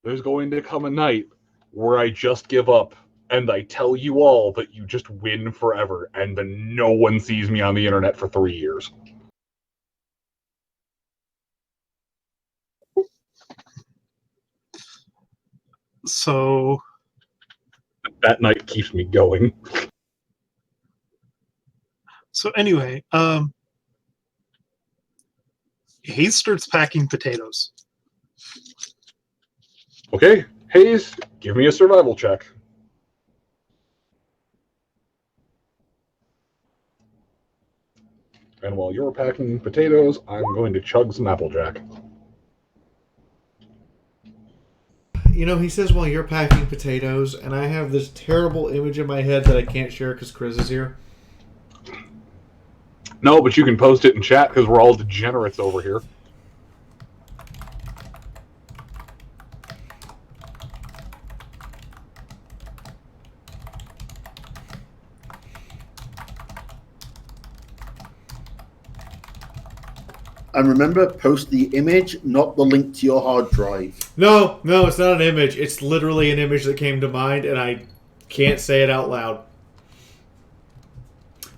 There's going to come a night where I just give up and I tell you all that you just win forever and then no one sees me on the internet for 3 years. So that night keeps me going. So anyway, Hayes starts packing potatoes. Okay, Haze, give me a survival check. And while you're packing potatoes, I'm going to chug some Applejack. You know, he says while you're packing potatoes, and I have this terrible image in my head that I can't share because Chris is here. No, but you can post it in chat because we're all degenerates over here. And remember, post the image, not the link to your hard drive. No, it's not an image. It's literally an image that came to mind, and I can't say it out loud.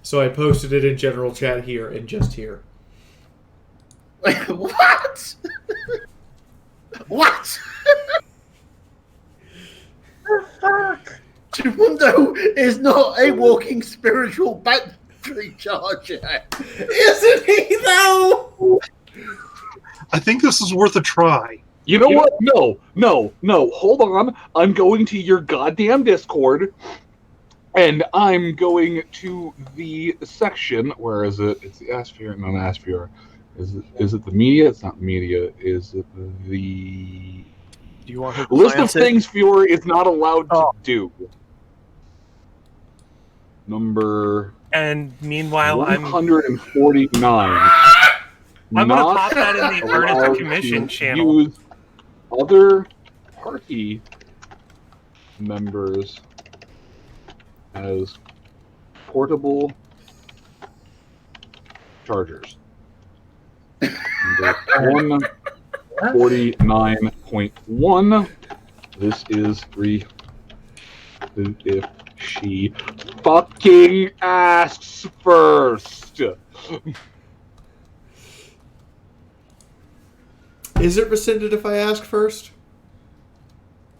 So I posted it in general chat here and just here. What? What? The fuck? Chifundo is not a walking spiritual battery charger. Isn't he, though? I think this is worth a try. You know what? No. Hold on. I'm going to your goddamn Discord, and I'm going to the section. Where is it? It's the Asphere, not Asphere. Is it the media? It's not media. Is it the Do you want her to list of glance it? things Fury is not allowed to do? Number And meanwhile, I'm 149. gonna Not pop that in the Art of allowed the Commission to channel. Use other party members as portable chargers. Number 149.1. This is if she fucking asks first. Is it rescinded if I ask first?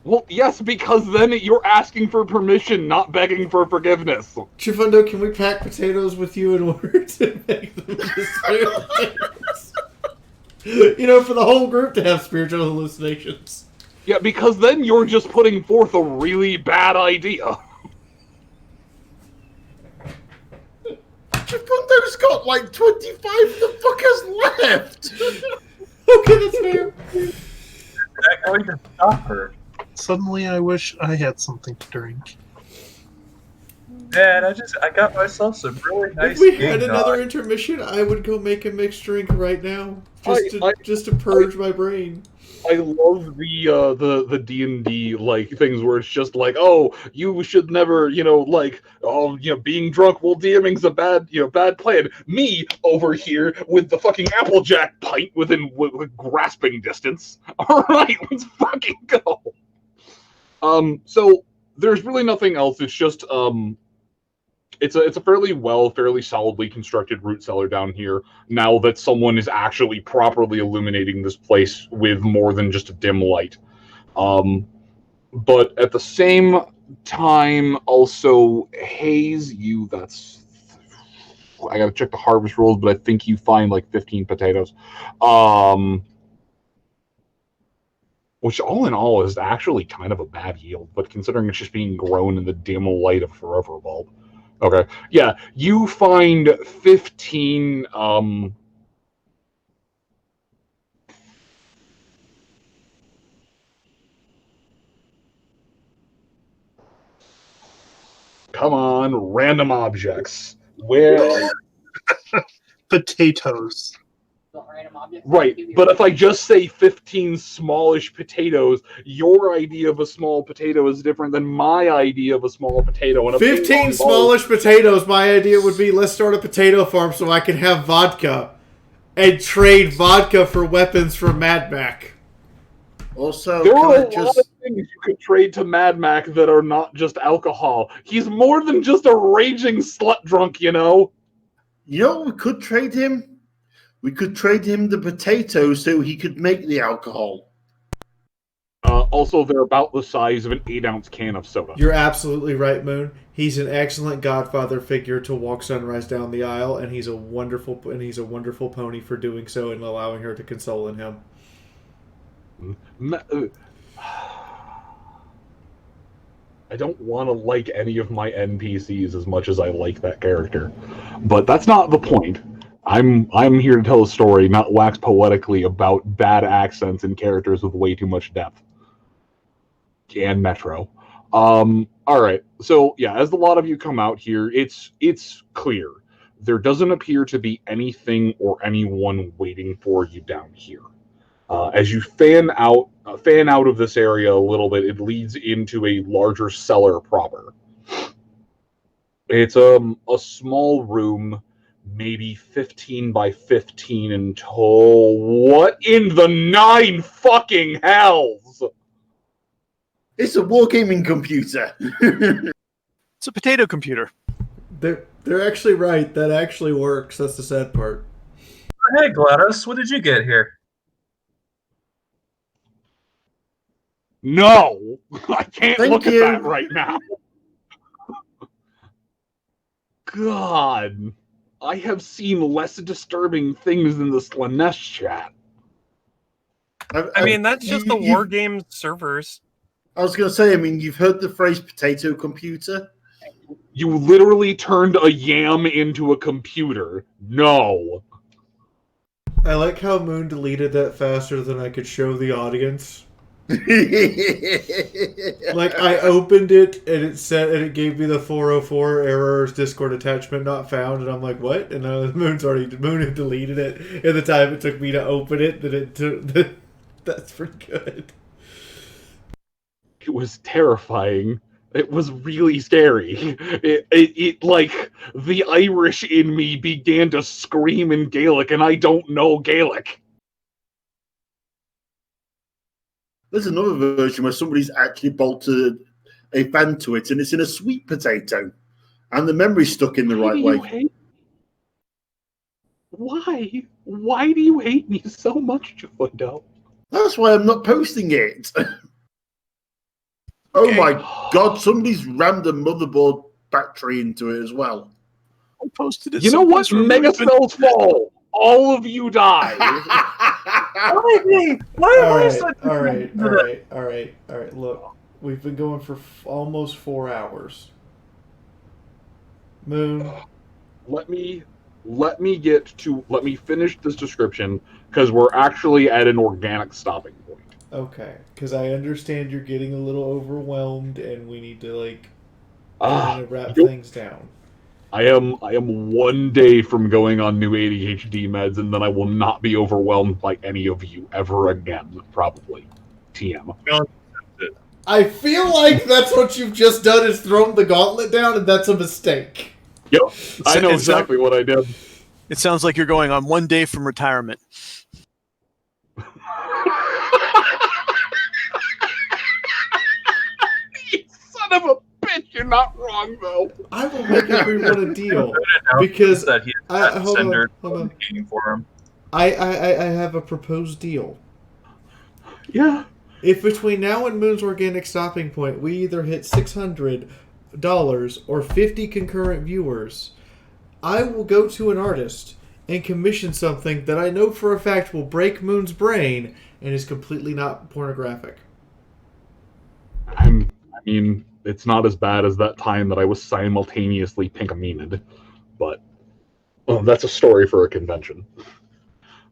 Well, yes, because then you're asking for permission, not begging for forgiveness. Chifundo, can we pack potatoes with you in order to make them hallucinations? You know, for the whole group to have spiritual hallucinations. Yeah, because then you're just putting forth a really bad idea. Chifundo's got like 25 the fuckers left. Okay, that's fair. Is that going to stop her? Suddenly, I wish I had something to drink. Man, I got myself some really nice. If we had eggnog. another intermission, I would go make a mixed drink right now, just to purge my brain. I love the D&D like things where it's just like, oh, you should never, being drunk while DMing's a bad plan. Me over here with the fucking Applejack pint within grasping distance. All right, let's fucking go. So there's really nothing else. It's just it's a fairly solidly constructed root cellar down here now that someone is actually properly illuminating this place with more than just a dim light. But at the same time, also, Haze, I gotta check the harvest rules, but I think you find like 15 potatoes. Which all in all is actually kind of a bad yield, but considering it's just being grown in the dim light of a forever bulb. Okay. Yeah, you find 15 come on, random objects. Where Potatoes. right, but if I just say 15 smallish potatoes, your idea of a small potato is different than my idea of a small potato. And 15 smallish potatoes, my idea would be let's start a potato farm so I can have vodka. And trade vodka for weapons for Mad Mac. Also, there are a lot of things you could trade to Mad Mac that are not just alcohol. He's more than just a raging slut drunk, you know? You know what we could trade him? We could trade him the potatoes so he could make the alcohol. Also, they're about the size of an 8-ounce can of soda. You're absolutely right, Moon. He's an excellent godfather figure to walk Sunrise down the aisle, and he's a wonderful pony for doing so and allowing her to console in him. I don't want to like any of my NPCs as much as I like that character. But that's not the point. I'm here to tell a story, not wax poetically about bad accents and characters with way too much depth. And Metro. All right. So yeah, as a lot of you come out here, it's clear. There doesn't appear to be anything or anyone waiting for you down here. As you fan out of this area a little bit, it leads into a larger cellar proper. It's a small room, maybe 15 by 15 in total. What in the 9 fucking hells? It's a wargaming computer. It's a potato computer. They're actually right. That actually works. That's the sad part. Hey, Gladys, what did you get here? No, I can't Thank look you. at that right now. God, I have seen less disturbing things than the Slanesh chat. I mean, that's just the War Games servers. I was going to say, I mean, you've heard the phrase potato computer? You literally turned a yam into a computer. No. I like how Moon deleted that faster than I could show the audience. Like, I opened it and it gave me the 404 errors, Discord attachment not found, and I'm like, what? And Moon had deleted it. And the time it took me to open it, that's pretty good. It was terrifying. It was really scary. It like the Irish in me began to scream in Gaelic, and I don't know Gaelic. There's another version where somebody's actually bolted a fan to it, and it's in a sweet potato, and the memory's stuck in the right way. Why? Why do you hate me so much, Jufundo? That's why I'm not posting it. Oh my god, somebody's rammed a motherboard battery into it as well. I posted it. You know what? Mega spells fall. All of you die. All right. Look, we've been going for almost 4 hours. Moon. Let me finish this description because we're actually at an organic stopping point. Okay, because I understand you're getting a little overwhelmed, and we need to wrap things down. I am 1 day from going on new ADHD meds, and then I will not be overwhelmed by any of you ever again, probably. TM. I feel like that's what you've just done is thrown the gauntlet down, and that's a mistake. Yep, I know exactly what I did. It sounds like you're going on 1 day from retirement. You son of a bitch, you're not wrong, though. I will make everyone a deal. Because that he hold Cinder on. for him. I have a proposed deal. Yeah. If between now and Moon's organic stopping point, we either hit $600 or 50 concurrent viewers, I will go to an artist and commission something that I know for a fact will break Moon's brain and is completely not pornographic. I mean, it's not as bad as that time that I was simultaneously pink-amined, but that's a story for a convention.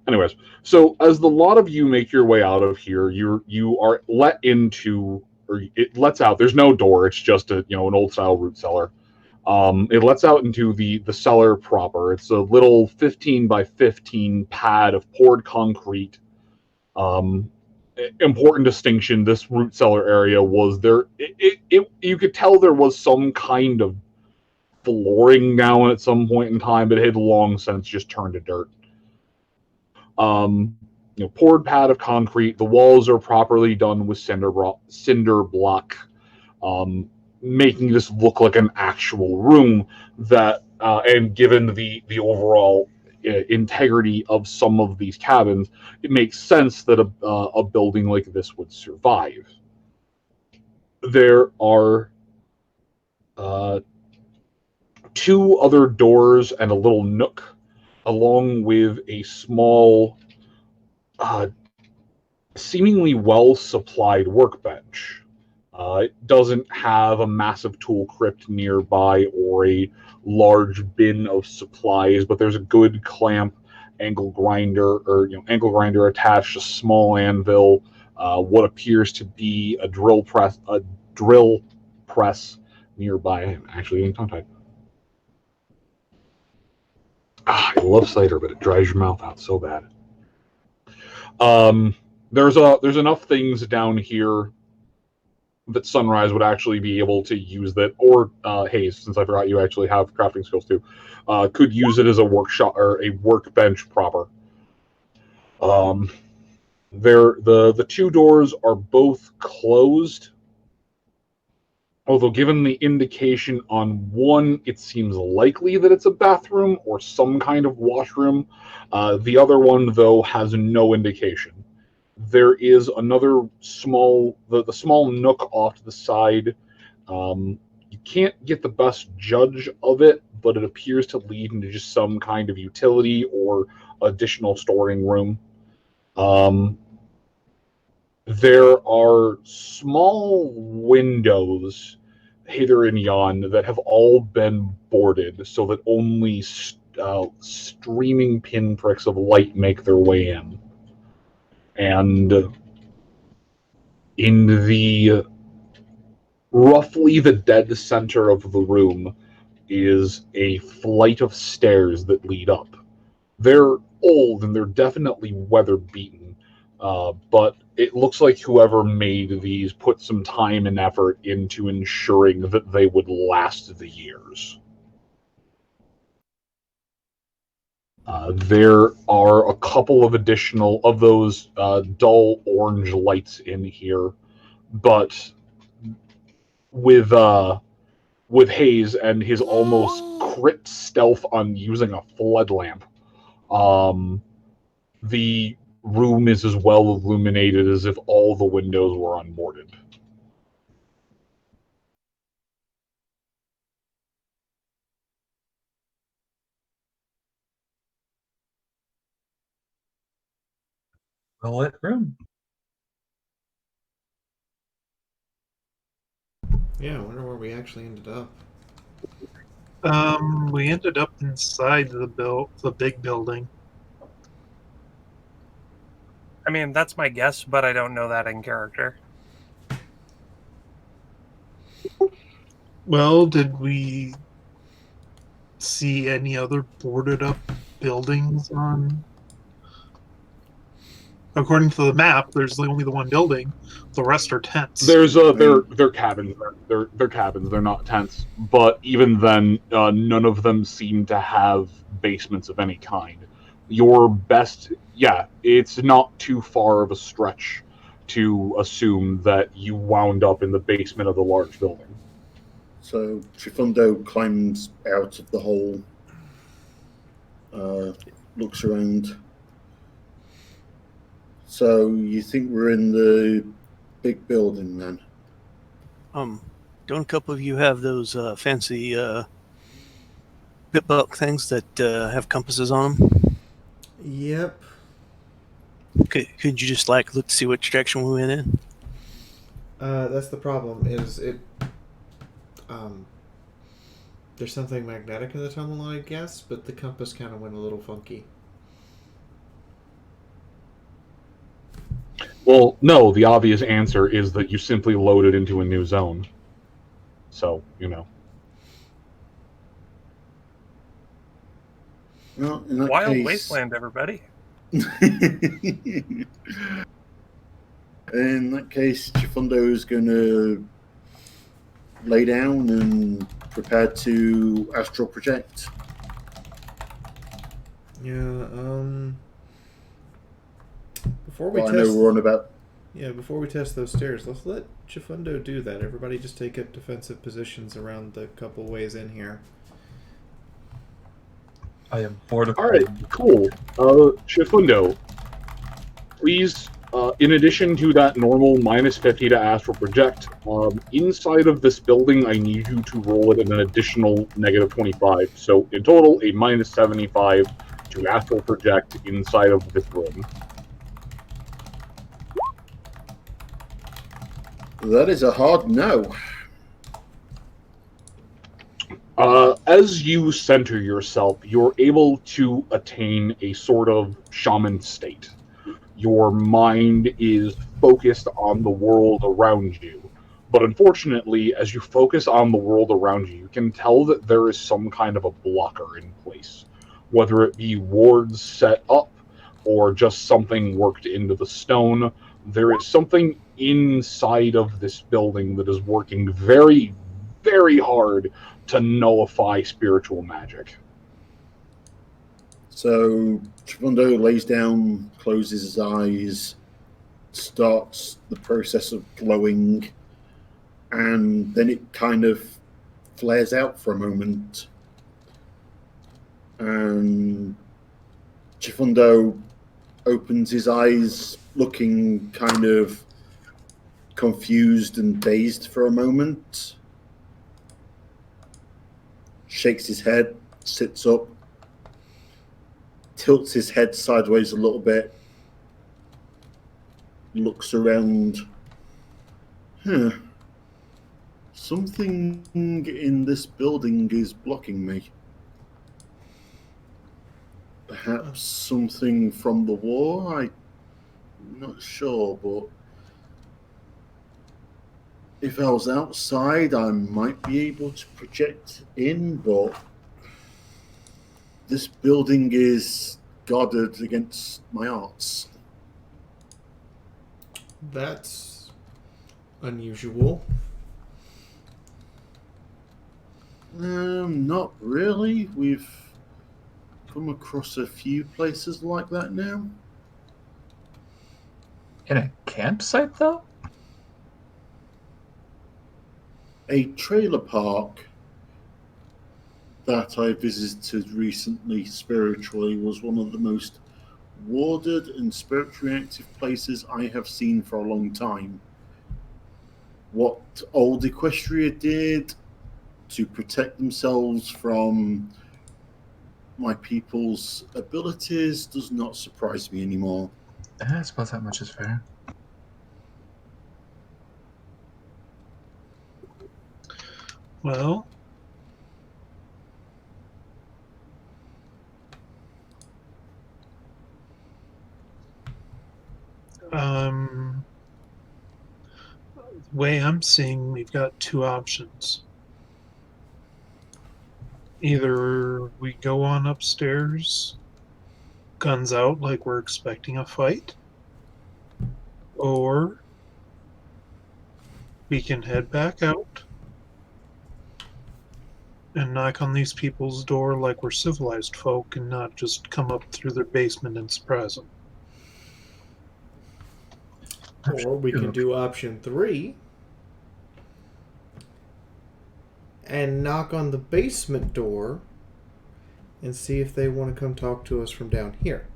Anyways, so as the lot of you make your way out of here, you are let into, or it lets out. There's no door. It's just an old style root cellar. It lets out into the cellar proper. It's a little 15 by 15 pad of poured concrete. Important distinction: this root cellar area was there. You could tell there was some kind of flooring down at some point in time, but it had long since just turned to dirt. Poured pad of concrete. The walls are properly done with cinder block, making this look like an actual room. That and given the overall integrity of some of these cabins, it makes sense that a building like this would survive. There are 2 other doors and a little nook, along with a small, seemingly well-supplied workbench. It doesn't have a massive tool crypt nearby or a large bin of supplies, but there's a good clamp, angle grinder, attached, a small anvil, what appears to be a drill press nearby. I'm actually getting tongue-tied. I love cider, but it dries your mouth out so bad. There's enough things down here that Sunrise would actually be able to use that, or Haze, since I forgot you actually have crafting skills too, could use it as a workshop or a workbench proper. The two doors are both closed, although given the indication on one, it seems likely that it's a bathroom or some kind of washroom. The other one, though, has no indication. There is another small, the small nook off to the side. You can't get the best judge of it, but it appears to lead into just some kind of utility or additional storing room. There are small windows hither and yon that have all been boarded so that only streaming pinpricks of light make their way in. And in the roughly the dead center of the room is a flight of stairs that lead up. They're old and they're definitely weather beaten, but it looks like whoever made these put some time and effort into ensuring that they would last the years. There are a couple of additional of those dull orange lights in here, but with Haze and his almost crit stealth on using a flood lamp, the room is as well illuminated as if all the windows were unboarded. Well-lit room. Yeah, I wonder where we actually ended up. We ended up inside the big building. I mean, that's my guess, but I don't know that in character. Well, did we see any other boarded up buildings on? According to the map, there's only the one building. The rest are tents. There's they're cabins. They're cabins. They're not tents. But even then, none of them seem to have basements of any kind. Your best, it's not too far of a stretch to assume that you wound up in the basement of the large building. So Chifundo climbs out of the hole, looks around. So you think we're in the big building then? Don't a couple of you have those fancy bitbuck things that have compasses on them? Yep. Could you just look to see which direction we went in? That's the problem. Is it? There's something magnetic in the tunnel, I guess, but the compass kind of went a little funky. Well, no, the obvious answer is that you simply loaded into a new zone. So, Well, in that Wild case, wasteland, everybody. in that case, Chifundo is going to lay down and prepare to astral project. Yeah. Before we test those stairs, let's let Chifundo do that. Everybody just take up defensive positions around the couple ways in here. I am mortified. All right, cool. Chifundo, please, in addition to that normal -50 to astral project, inside of this building, I need you to roll it at an additional -25. So in total, a -75 to astral project inside of this room. That is a hard no. As you center yourself, you're able to attain a sort of shaman state. Your mind is focused on the world around you. But unfortunately, as you focus on the world around you, you can tell that there is some kind of a blocker in place. Whether it be wards set up or just something worked into the stone, there is something inside of this building that is working very, very hard to nullify spiritual magic. So Chifundo lays down, closes his eyes, starts the process of glowing, and then it kind of flares out for a moment. And Chifundo opens his eyes, looking kind of confused and dazed for a moment. Shakes his head, sits up, tilts his head sideways a little bit, looks around. Something in this building is blocking me. Perhaps something from the war? I'm not sure, but if I was outside, I might be able to project in, but this building is guarded against my arts. That's unusual. Not really. We've come across a few places like that now. In a campsite, though? A trailer park that I visited recently spiritually was one of the most warded and spiritually active places I have seen for a long time. What old Equestria did to protect themselves from my people's abilities does not surprise me anymore. I suppose that much is fair. Well, the way I'm seeing, we've got two options. Either we go on upstairs, guns out like we're expecting a fight, or we can head back out and knock on these people's door like we're civilized folk and not just come up through their basement and surprise them. Or we can do option 3 and knock on the basement door and see if they want to come talk to us from down here.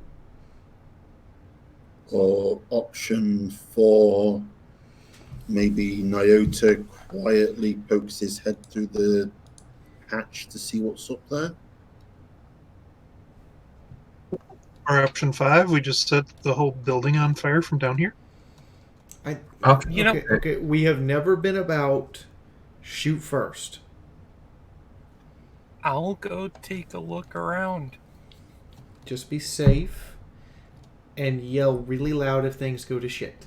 Or option 4, maybe Nyota quietly pokes his head through the hatch to see what's up there. Or option 5, we just set the whole building on fire from down here. Okay, we have never been about shoot first. I'll go take a look around. Just be safe and yell really loud if things go to shit.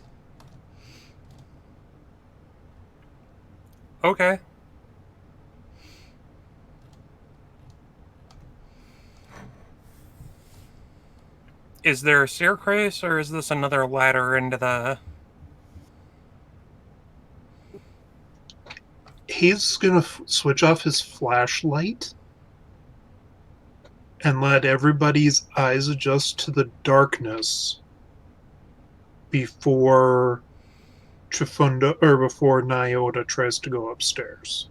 Okay. Is there a staircase, or is this another ladder into the... He's going to switch off his flashlight and let everybody's eyes adjust to the darkness before Chifunda or before Nyota tries to go upstairs.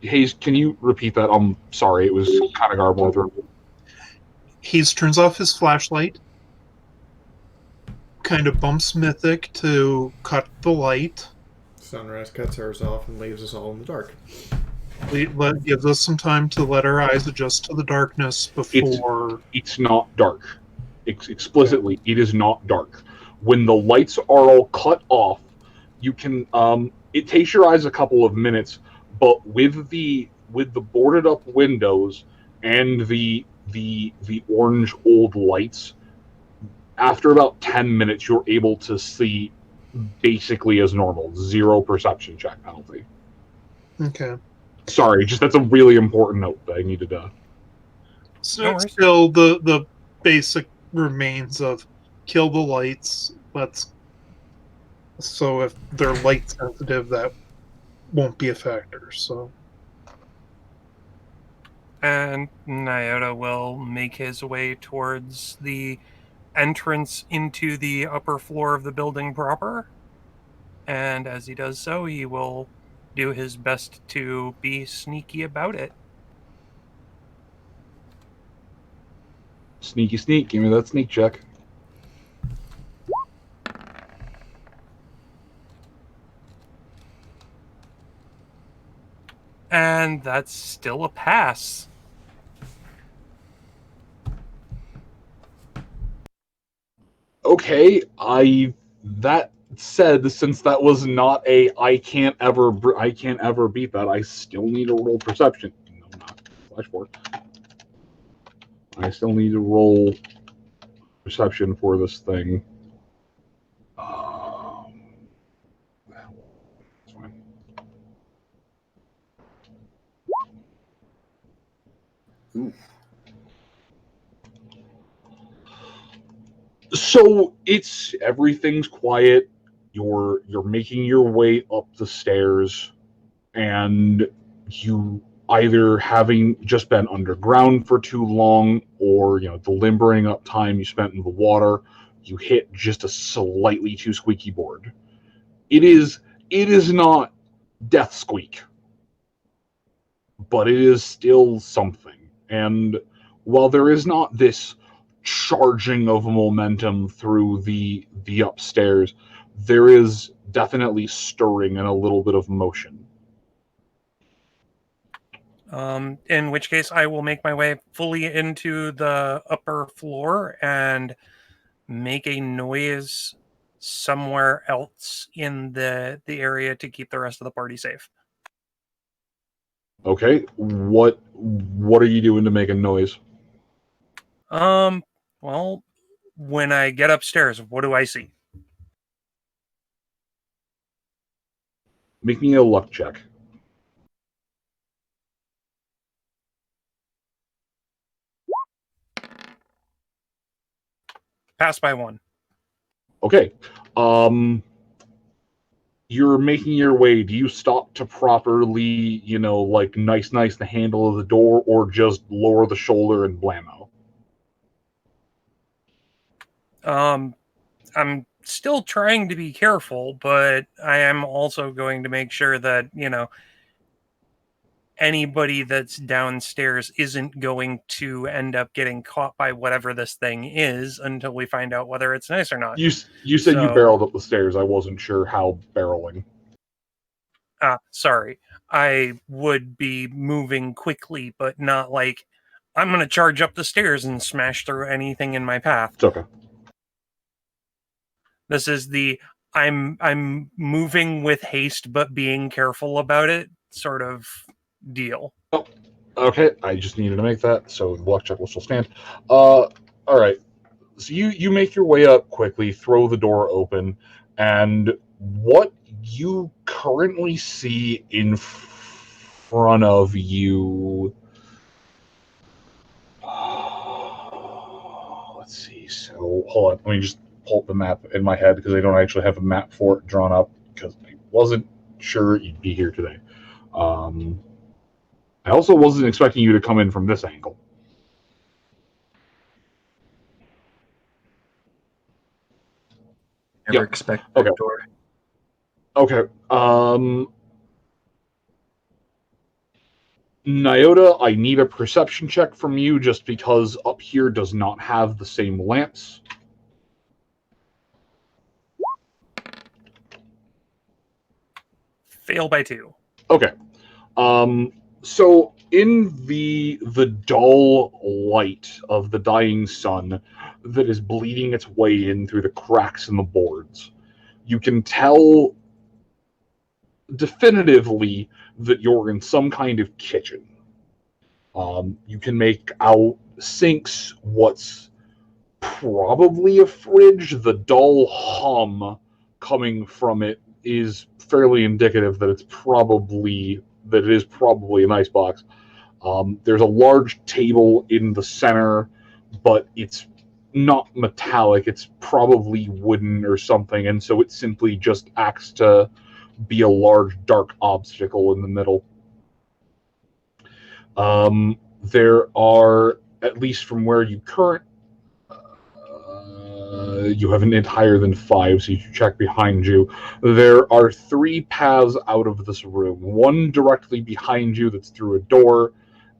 Hayes, can you repeat that? I'm sorry, it was kind of garbled. He turns off his flashlight, kind of bumps Mythic to cut the light. Sunrise cuts hers off and leaves us all in the dark. Gives us some time to let our eyes adjust to the darkness before. It's not dark. Explicitly, it is not dark. When the lights are all cut off, you can. It takes your eyes a couple of minutes, but with the boarded up windows and the orange old lights, after about 10 minutes, you're able to see basically as normal. 0 perception check penalty. Okay. Sorry, just that's a really important note that I needed to. So it's still the basic remains of kill the lights. So if they're light sensitive, that won't be a factor. So. And Nyota will make his way towards the entrance into the upper floor of the building proper. And as he does so, he will do his best to be sneaky about it. Sneaky sneak, give me that sneak check. And that's still a pass. Okay, that said, since that was not a I can't ever beat that, I still need to roll perception. No, not /4. I still need to roll perception for this thing. That's fine. So everything's quiet. You're making your way up the stairs, and you either having just been underground for too long, or the limbering up time you spent in the water, you hit just a slightly too squeaky board. It is not death squeak, but it is still something. And while there is not this charging of momentum through the upstairs, there is definitely stirring and a little bit of motion. In which case, I will make my way fully into the upper floor and make a noise somewhere else in the area to keep the rest of the party safe. Okay, what are you doing to make a noise? Well, when I get upstairs, what do I see? Make me a luck check. Pass by 1. Okay. You're making your way. Do you stop to properly, nice the handle of the door, or just lower the shoulder and blammo? I'm still trying to be careful, but I am also going to make sure that, anybody that's downstairs isn't going to end up getting caught by whatever this thing is until we find out whether it's nice or not. You said you barreled up the stairs. I wasn't sure how barreling. Sorry. I would be moving quickly, but not like I'm going to charge up the stairs and smash through anything in my path. It's okay. This is the I'm moving with haste but being careful about it sort of deal. Oh, okay. I just needed to make that, so the luck check will still stand. All right. So you make your way up quickly, throw the door open, and what you currently see in front of you. Let's see. So hold on. Let me just pull up the map in my head because I don't actually have a map for it drawn up because I wasn't sure you'd be here today. I also wasn't expecting you to come in from this angle. Never expect that door. Okay. Nyota, I need a perception check from you just because up here does not have the same lamps. Fail by 2. Okay. So in the dull light of the dying sun that is bleeding its way in through the cracks in the boards, you can tell definitively that you're in some kind of kitchen. You can make out sinks, what's probably a fridge. The dull hum coming from it is fairly indicative that it is probably an icebox. There's a large table in the center, but it's not metallic. It's probably wooden or something, and so it simply just acts to be a large dark obstacle in the middle. There are, at least from where you you have an int higher than 5, so you should check behind you. There are 3 paths out of this room. One directly behind you that's through a door,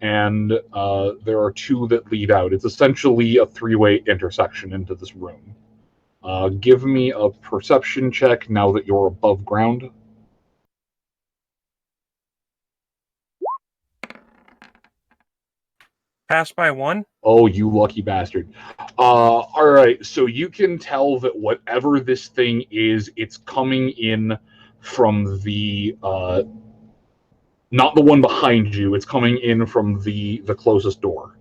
and there are 2 that lead out. It's essentially a 3-way intersection into this room. Give me a perception check now that you're above ground. Passed by 1? Oh, you lucky bastard. Alright, so you can tell that whatever this thing is, it's coming in from the, not the one behind you, it's coming in from the closest door.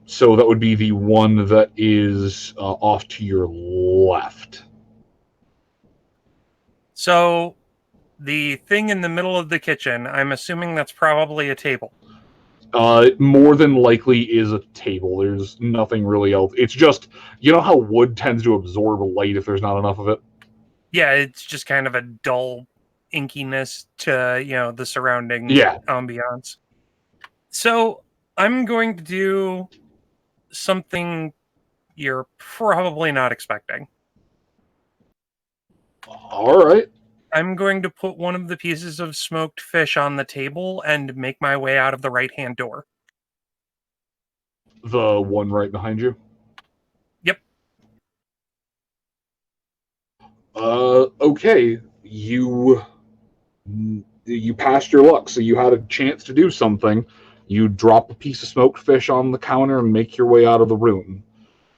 So that would be the one that is off to your left. So, the thing in the middle of the kitchen, I'm assuming that's probably a table. More than likely is a table. There's nothing really else. It's just, you know how wood tends to absorb light if there's not enough of it? Yeah, it's just kind of a dull inkiness to, the surrounding ambiance. So, I'm going to do something you're probably not expecting. Alright. I'm going to put one of the pieces of smoked fish on the table and make my way out of the right-hand door. The one right behind you? Yep. Okay. You passed your luck, so you had a chance to do something. You drop a piece of smoked fish on the counter and make your way out of the room.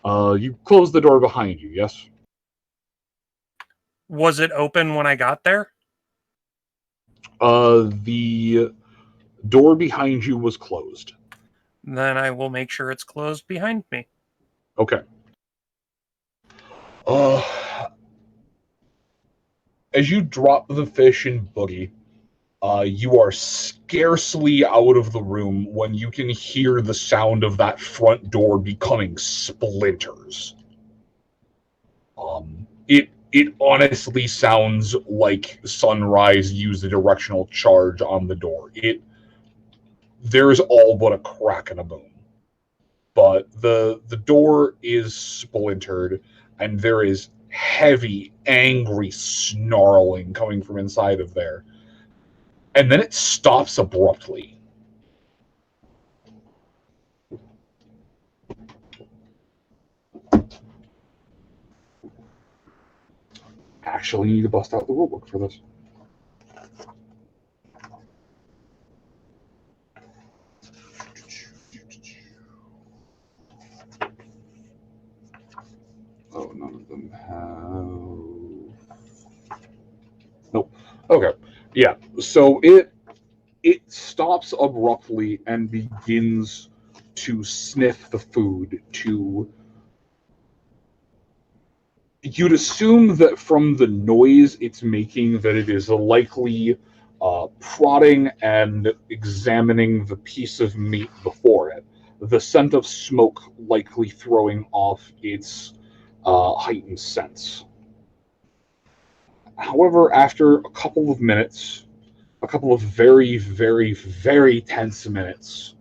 You close the door behind you, yes? Was it open when I got there? The door behind you was closed. Then I will make sure it's closed behind me. Okay. As you drop the fish in Boogie, you are scarcely out of the room when you can hear the sound of that front door becoming splinters. It honestly sounds like Sunrise used a directional charge on the door. There's all but a crack and a boom. But the door is splintered, and there is heavy, angry snarling coming from inside of there. And then it stops abruptly. Actually need to bust out the rulebook for this. Oh, none of them have. Nope. Okay. Yeah. So it stops abruptly and begins to sniff the food. You'd assume that from the noise it's making that it is likely prodding and examining the piece of meat before it. The scent of smoke likely throwing off its heightened sense. However, after a couple of minutes, a couple of very, very, very tense minutes,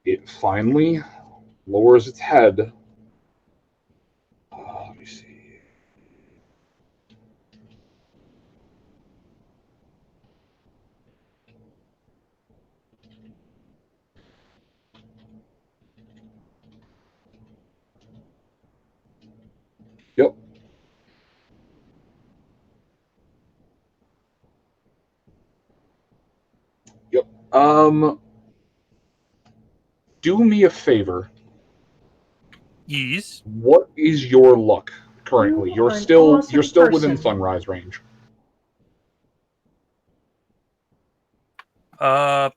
it finally lowers its head. Let me see. Yep. Do me a favor. Yes. What is your luck currently? You You're are an still awesome within person. sunrise range. Does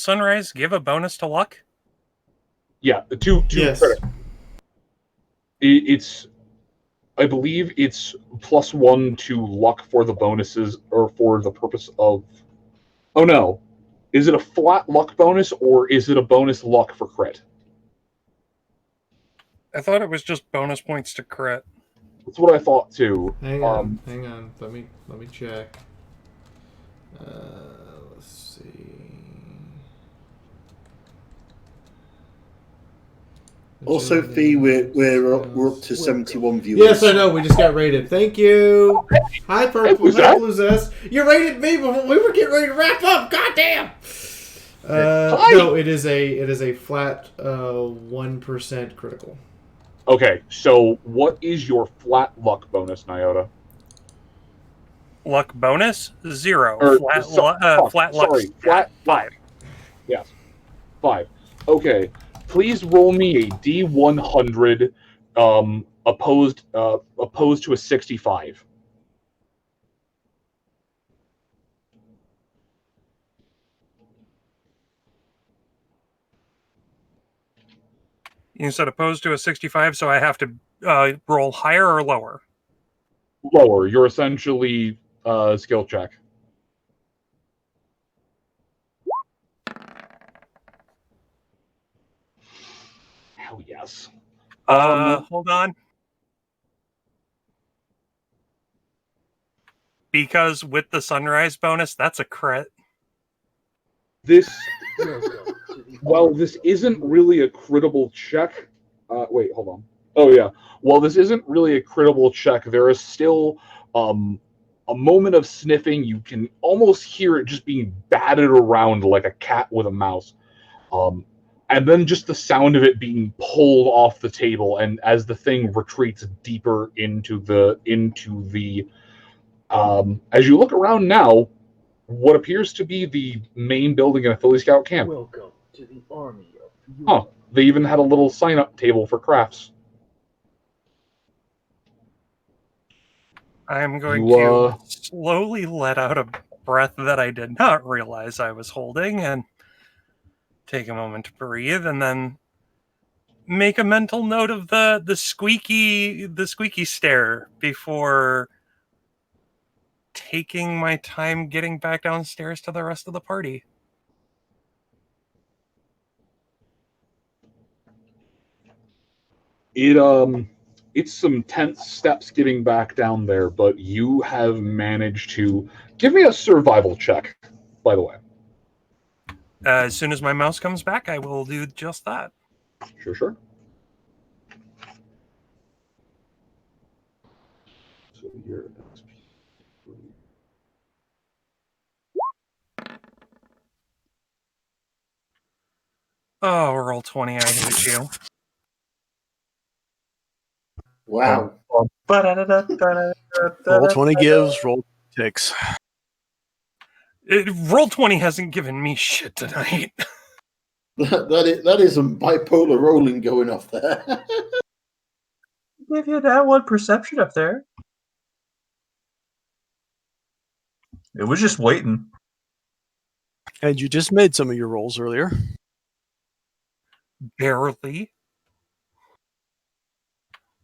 sunrise give a bonus to luck? Yeah, two Yes. credit. It's, I believe it's +1 to luck for the bonuses or for the purpose of. Oh no, is it a flat luck bonus or is it a bonus luck for crit? I thought it was just bonus points to crit. That's what I thought too. Hang on. Let me check. Let's see. Also, Fee, we're up to 71 viewers. Yes, I know. We just got rated. Thank you. Hi, Purple. Hi, Blue Zest. You rated me before we were getting ready to wrap up. God damn. No, it is a flat 1% critical. Okay, so what is your flat luck bonus, Nyota? Luck bonus 0. Or, Flat luck. Sorry, flat 5. Yes, 5. Okay, please roll me a D100 opposed to a 65. You said opposed to a 65, so I have to roll higher or lower? Lower. You're essentially skill check. Hell yes. Hold on. Because with the sunrise bonus, that's a crit. This, well, this isn't really a critical check. Wait, hold on. Oh yeah. Well, this isn't really a critical check. There is still a moment of sniffing. You can almost hear it just being batted around like a cat with a mouse. And then just the sound of it being pulled off the table, and as the thing retreats deeper into the as you look around now, what appears to be the main building in a Philly Scout camp. Welcome to the army of Huh. They even had a little sign-up table for crafts. I'm going to slowly let out a breath that I did not realize I was holding and take a moment to breathe, and then make a mental note of the squeaky stair before taking my time getting back downstairs to the rest of the party. It's some tense steps getting back down there, but you have managed to give me a survival check, by the way. As soon as my mouse comes back, I will do just that. Sure. So here, Oh, roll 20, I hate you. Wow. Roll 20 gives, roll takes. Roll 20 hasn't given me shit tonight. that is some bipolar rolling going off there. Give you that one perception up there. It was just waiting. And you just made some of your rolls earlier. Barely.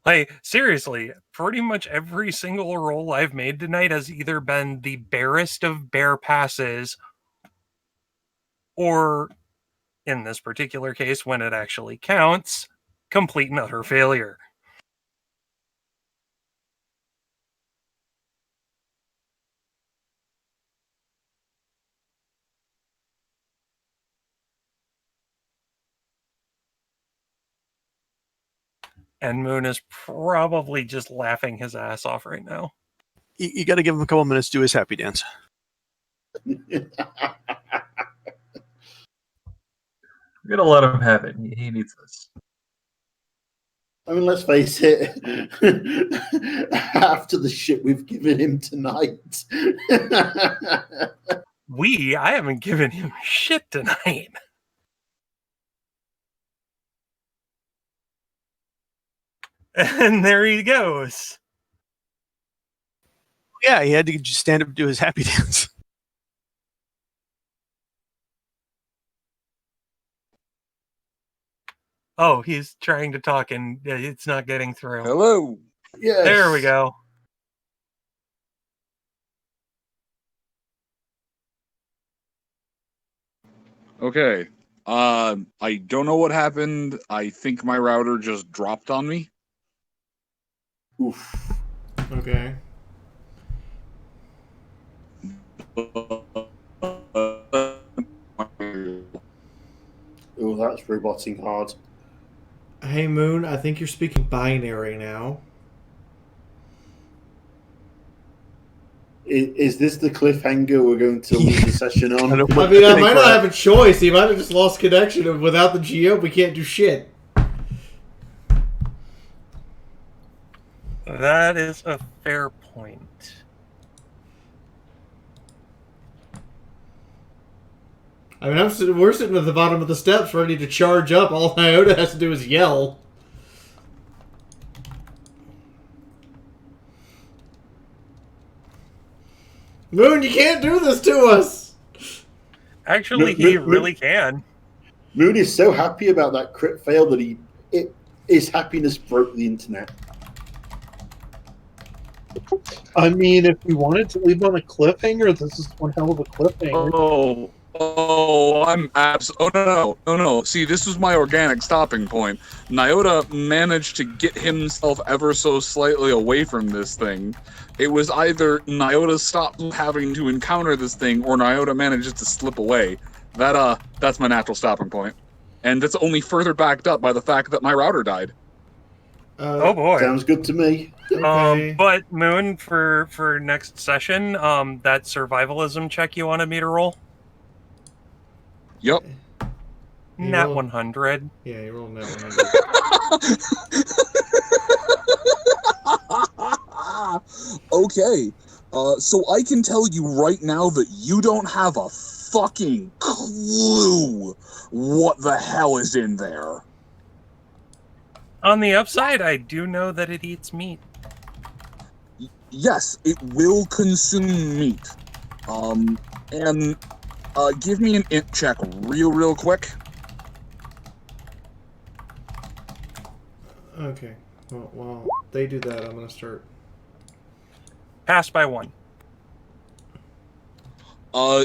Like, seriously, pretty much every single roll I've made tonight has either been the barest of bare passes, or, in this particular case, when it actually counts, complete and utter failure. And Moon is probably just laughing his ass off right now. You got to give him a couple minutes to do his happy dance. We're gonna let him have it. He needs this. I mean, let's face it. After the shit we've given him tonight. I haven't given him shit tonight. And there he goes. Yeah, he had to just stand up and do his happy dance. Oh, he's trying to talk and it's not getting through. Hello. Yes. There we go. Okay. I don't know what happened. I think my router just dropped on me. Oof. Okay. Oh, that's roboting hard. Hey, Moon, I think you're speaking binary now. Is this the cliffhanger we're going to leave the session on? I mean, I might not have a choice. He might have just lost connection, and without the GM, we can't do shit. That is a fair point. I mean, we're sitting at the bottom of the steps ready to charge up. All Nyota has to do is yell. Moon, you can't do this to us! Actually, he really can. Moon is so happy about that crit fail that his happiness broke the internet. I mean, if we wanted to leave on a cliffhanger, this is one hell of a cliffhanger. No. See, this was my organic stopping point. Nyota managed to get himself ever so slightly away from this thing. It was either Nyota stopped having to encounter this thing, or Nyota manages to slip away. That's my natural stopping point. And that's only further backed up by the fact that my router died. Oh boy. Sounds good to me. But Moon, for next session, that survivalism check you wanted me to roll? Yep. Nat 100. Yeah, you rolled Nat 100. Okay. So I can tell you right now that you don't have a fucking clue what the hell is in there. On the upside, I do know that it eats meat. Yes, it will consume meat. And give me an int check real quick. Okay. Well, while they do that, I'm going to start. Passed by 1.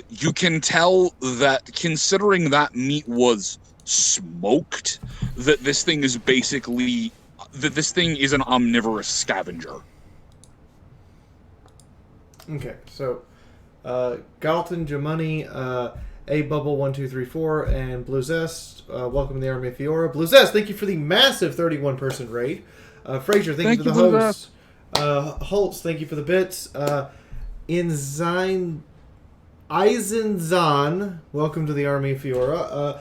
You can tell that considering that meat was smoked, that this thing is basically an omnivorous scavenger. Okay, so Galton, Jamani, A Bubble 1234, and Blue Zest, welcome to the Army of Fiora. Blue Zest, thank you for the massive 31-person raid. Frazier, thank you for the host. Holtz, thank you for the bits. Eisenzahn, welcome to the Army of Fiora.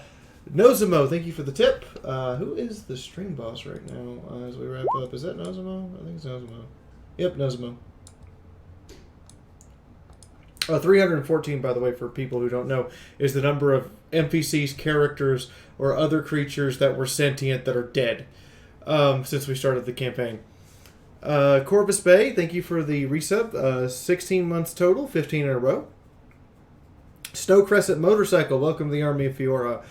Nozimo, thank you for the tip. Who is the stream boss right now as we wrap up? Is that Nozimo? I think it's Nozimo. Yep, Nozimo. 314, by the way, for people who don't know, is the number of NPCs, characters, or other creatures that were sentient that are dead since we started the campaign. Corvus Bay, thank you for the resub. 16 months total, 15 in a row. Snow Crescent Motorcycle, welcome to the Army of Fiora.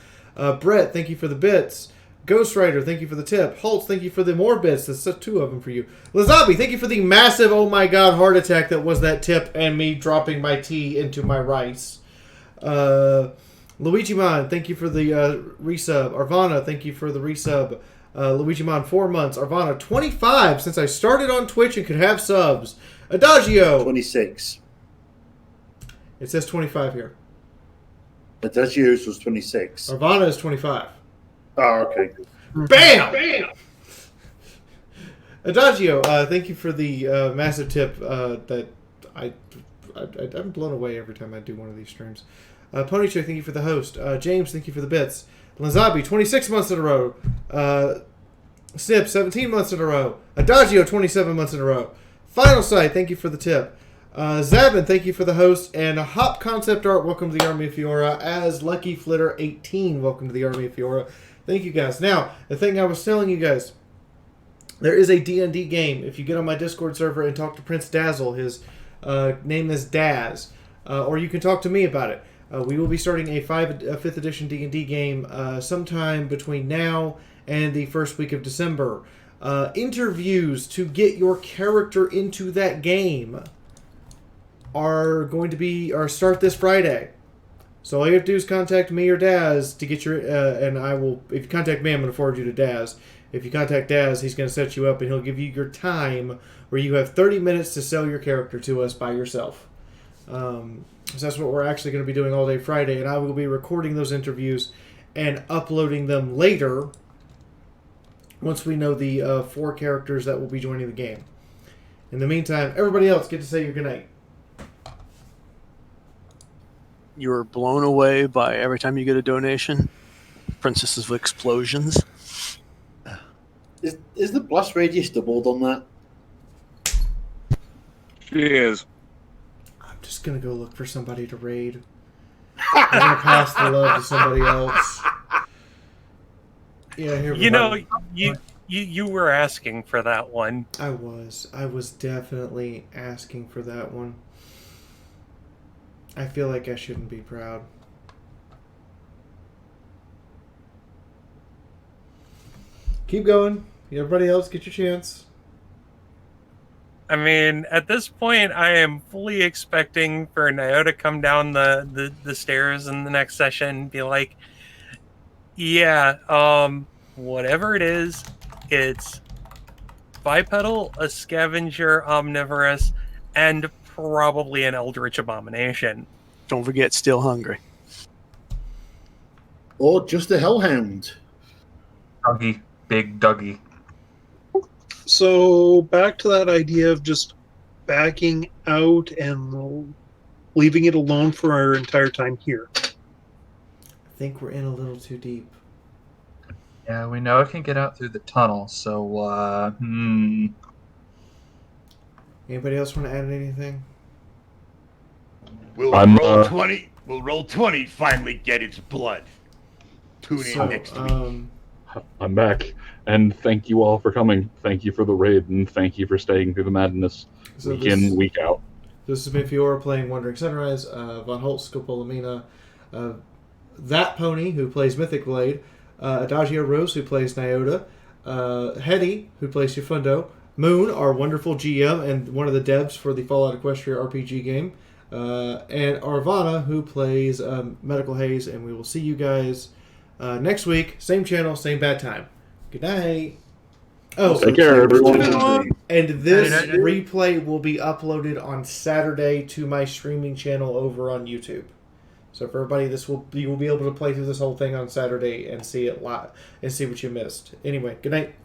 Brett, thank you for the bits. Ghost Rider, thank you for the tip. Holtz, thank you for the more bits. That's 2 of them for you. Lazabi, thank you for the massive, oh my god, heart attack that was that tip and me dropping my tea into my rice. Luigi Mon, thank you for the resub. Arvana, thank you for the resub. Luigi Mon, 4 months. Arvana, 25 since I started on Twitch and could have subs. Adagio. 26. It says 25 here. Adagio's was 26. Arvana is 25. Oh, okay. Bam! Adagio, thank you for the massive tip that I'm blown away every time I do one of these streams. Ponycheck, thank you for the host. James, thank you for the bits. Lazabi, 26 months in a row. Snip, 17 months in a row. Adagio, 27 months in a row. Final Sight, thank you for the tip. Zabin, thank you for the host. And Hop Concept Art, welcome to the Army of Fiora. As Lucky Flitter 18, welcome to the Army of Fiora. Thank you guys. Now, the thing I was telling you guys, there is a D&D game. If you get on my Discord server and talk to Prince Dazzle, his name is Daz, or you can talk to me about it. We will be starting a 5th edition D&D game sometime between now and the first week of December. Interviews to get your character into that game are going to start this Friday. So all you have to do is contact me or Daz to get your, and I will, if you contact me, I'm going to forward you to Daz. If you contact Daz, he's going to set you up and he'll give you your time where you have 30 minutes to sell your character to us by yourself. So that's what we're actually going to be doing all day Friday, and I will be recording those interviews and uploading them later once we know the 4 characters that will be joining the game. In the meantime, everybody else get to say your goodnight. You were blown away by every time you get a donation. Princesses of Explosions. Is the blast radius doubled on that? She is. I'm just going to go look for somebody to raid. I'm going to pass the love to somebody else. Yeah, here we You go. know, you were asking for that one. I was definitely asking for that one. I feel like I shouldn't be proud. Keep going. Everybody else, get your chance. I mean, at this point, I am fully expecting for Nyota to come down the stairs in the next session and be like, yeah, whatever it is, it's bipedal, a scavenger, omnivorous, and probably an eldritch abomination. Don't forget, still hungry. Or just a hellhound. Dougie. Big Dougie. So back to that idea of just backing out and leaving it alone for our entire time here. I think we're in a little too deep. Yeah, we know it can get out through the tunnel, so, Anybody else want to add anything? Will I'm, roll 20? Will roll 20 finally get its blood? Tune in next week. I'm back, and thank you all for coming. Thank you for the raid, and thank you for staying through the madness week in, week out. This has been Fiora playing Wandering Sunrise, Von Holtz, Scopolamina, That Pony, who plays Mythic Blade, Adagio Rose, who plays Nyota, Hetty, who plays Chifundo, Moon, our wonderful GM and one of the devs for the Fallout Equestria RPG game, and Arvana, who plays Medicinal Haze, and we will see you guys next week, same channel, same bad time. Good night. Oh, take care, everyone. And this replay will be uploaded on Saturday to my streaming channel over on YouTube. So for everybody, you will be able to play through this whole thing on Saturday and see it live and see what you missed. Anyway, good night.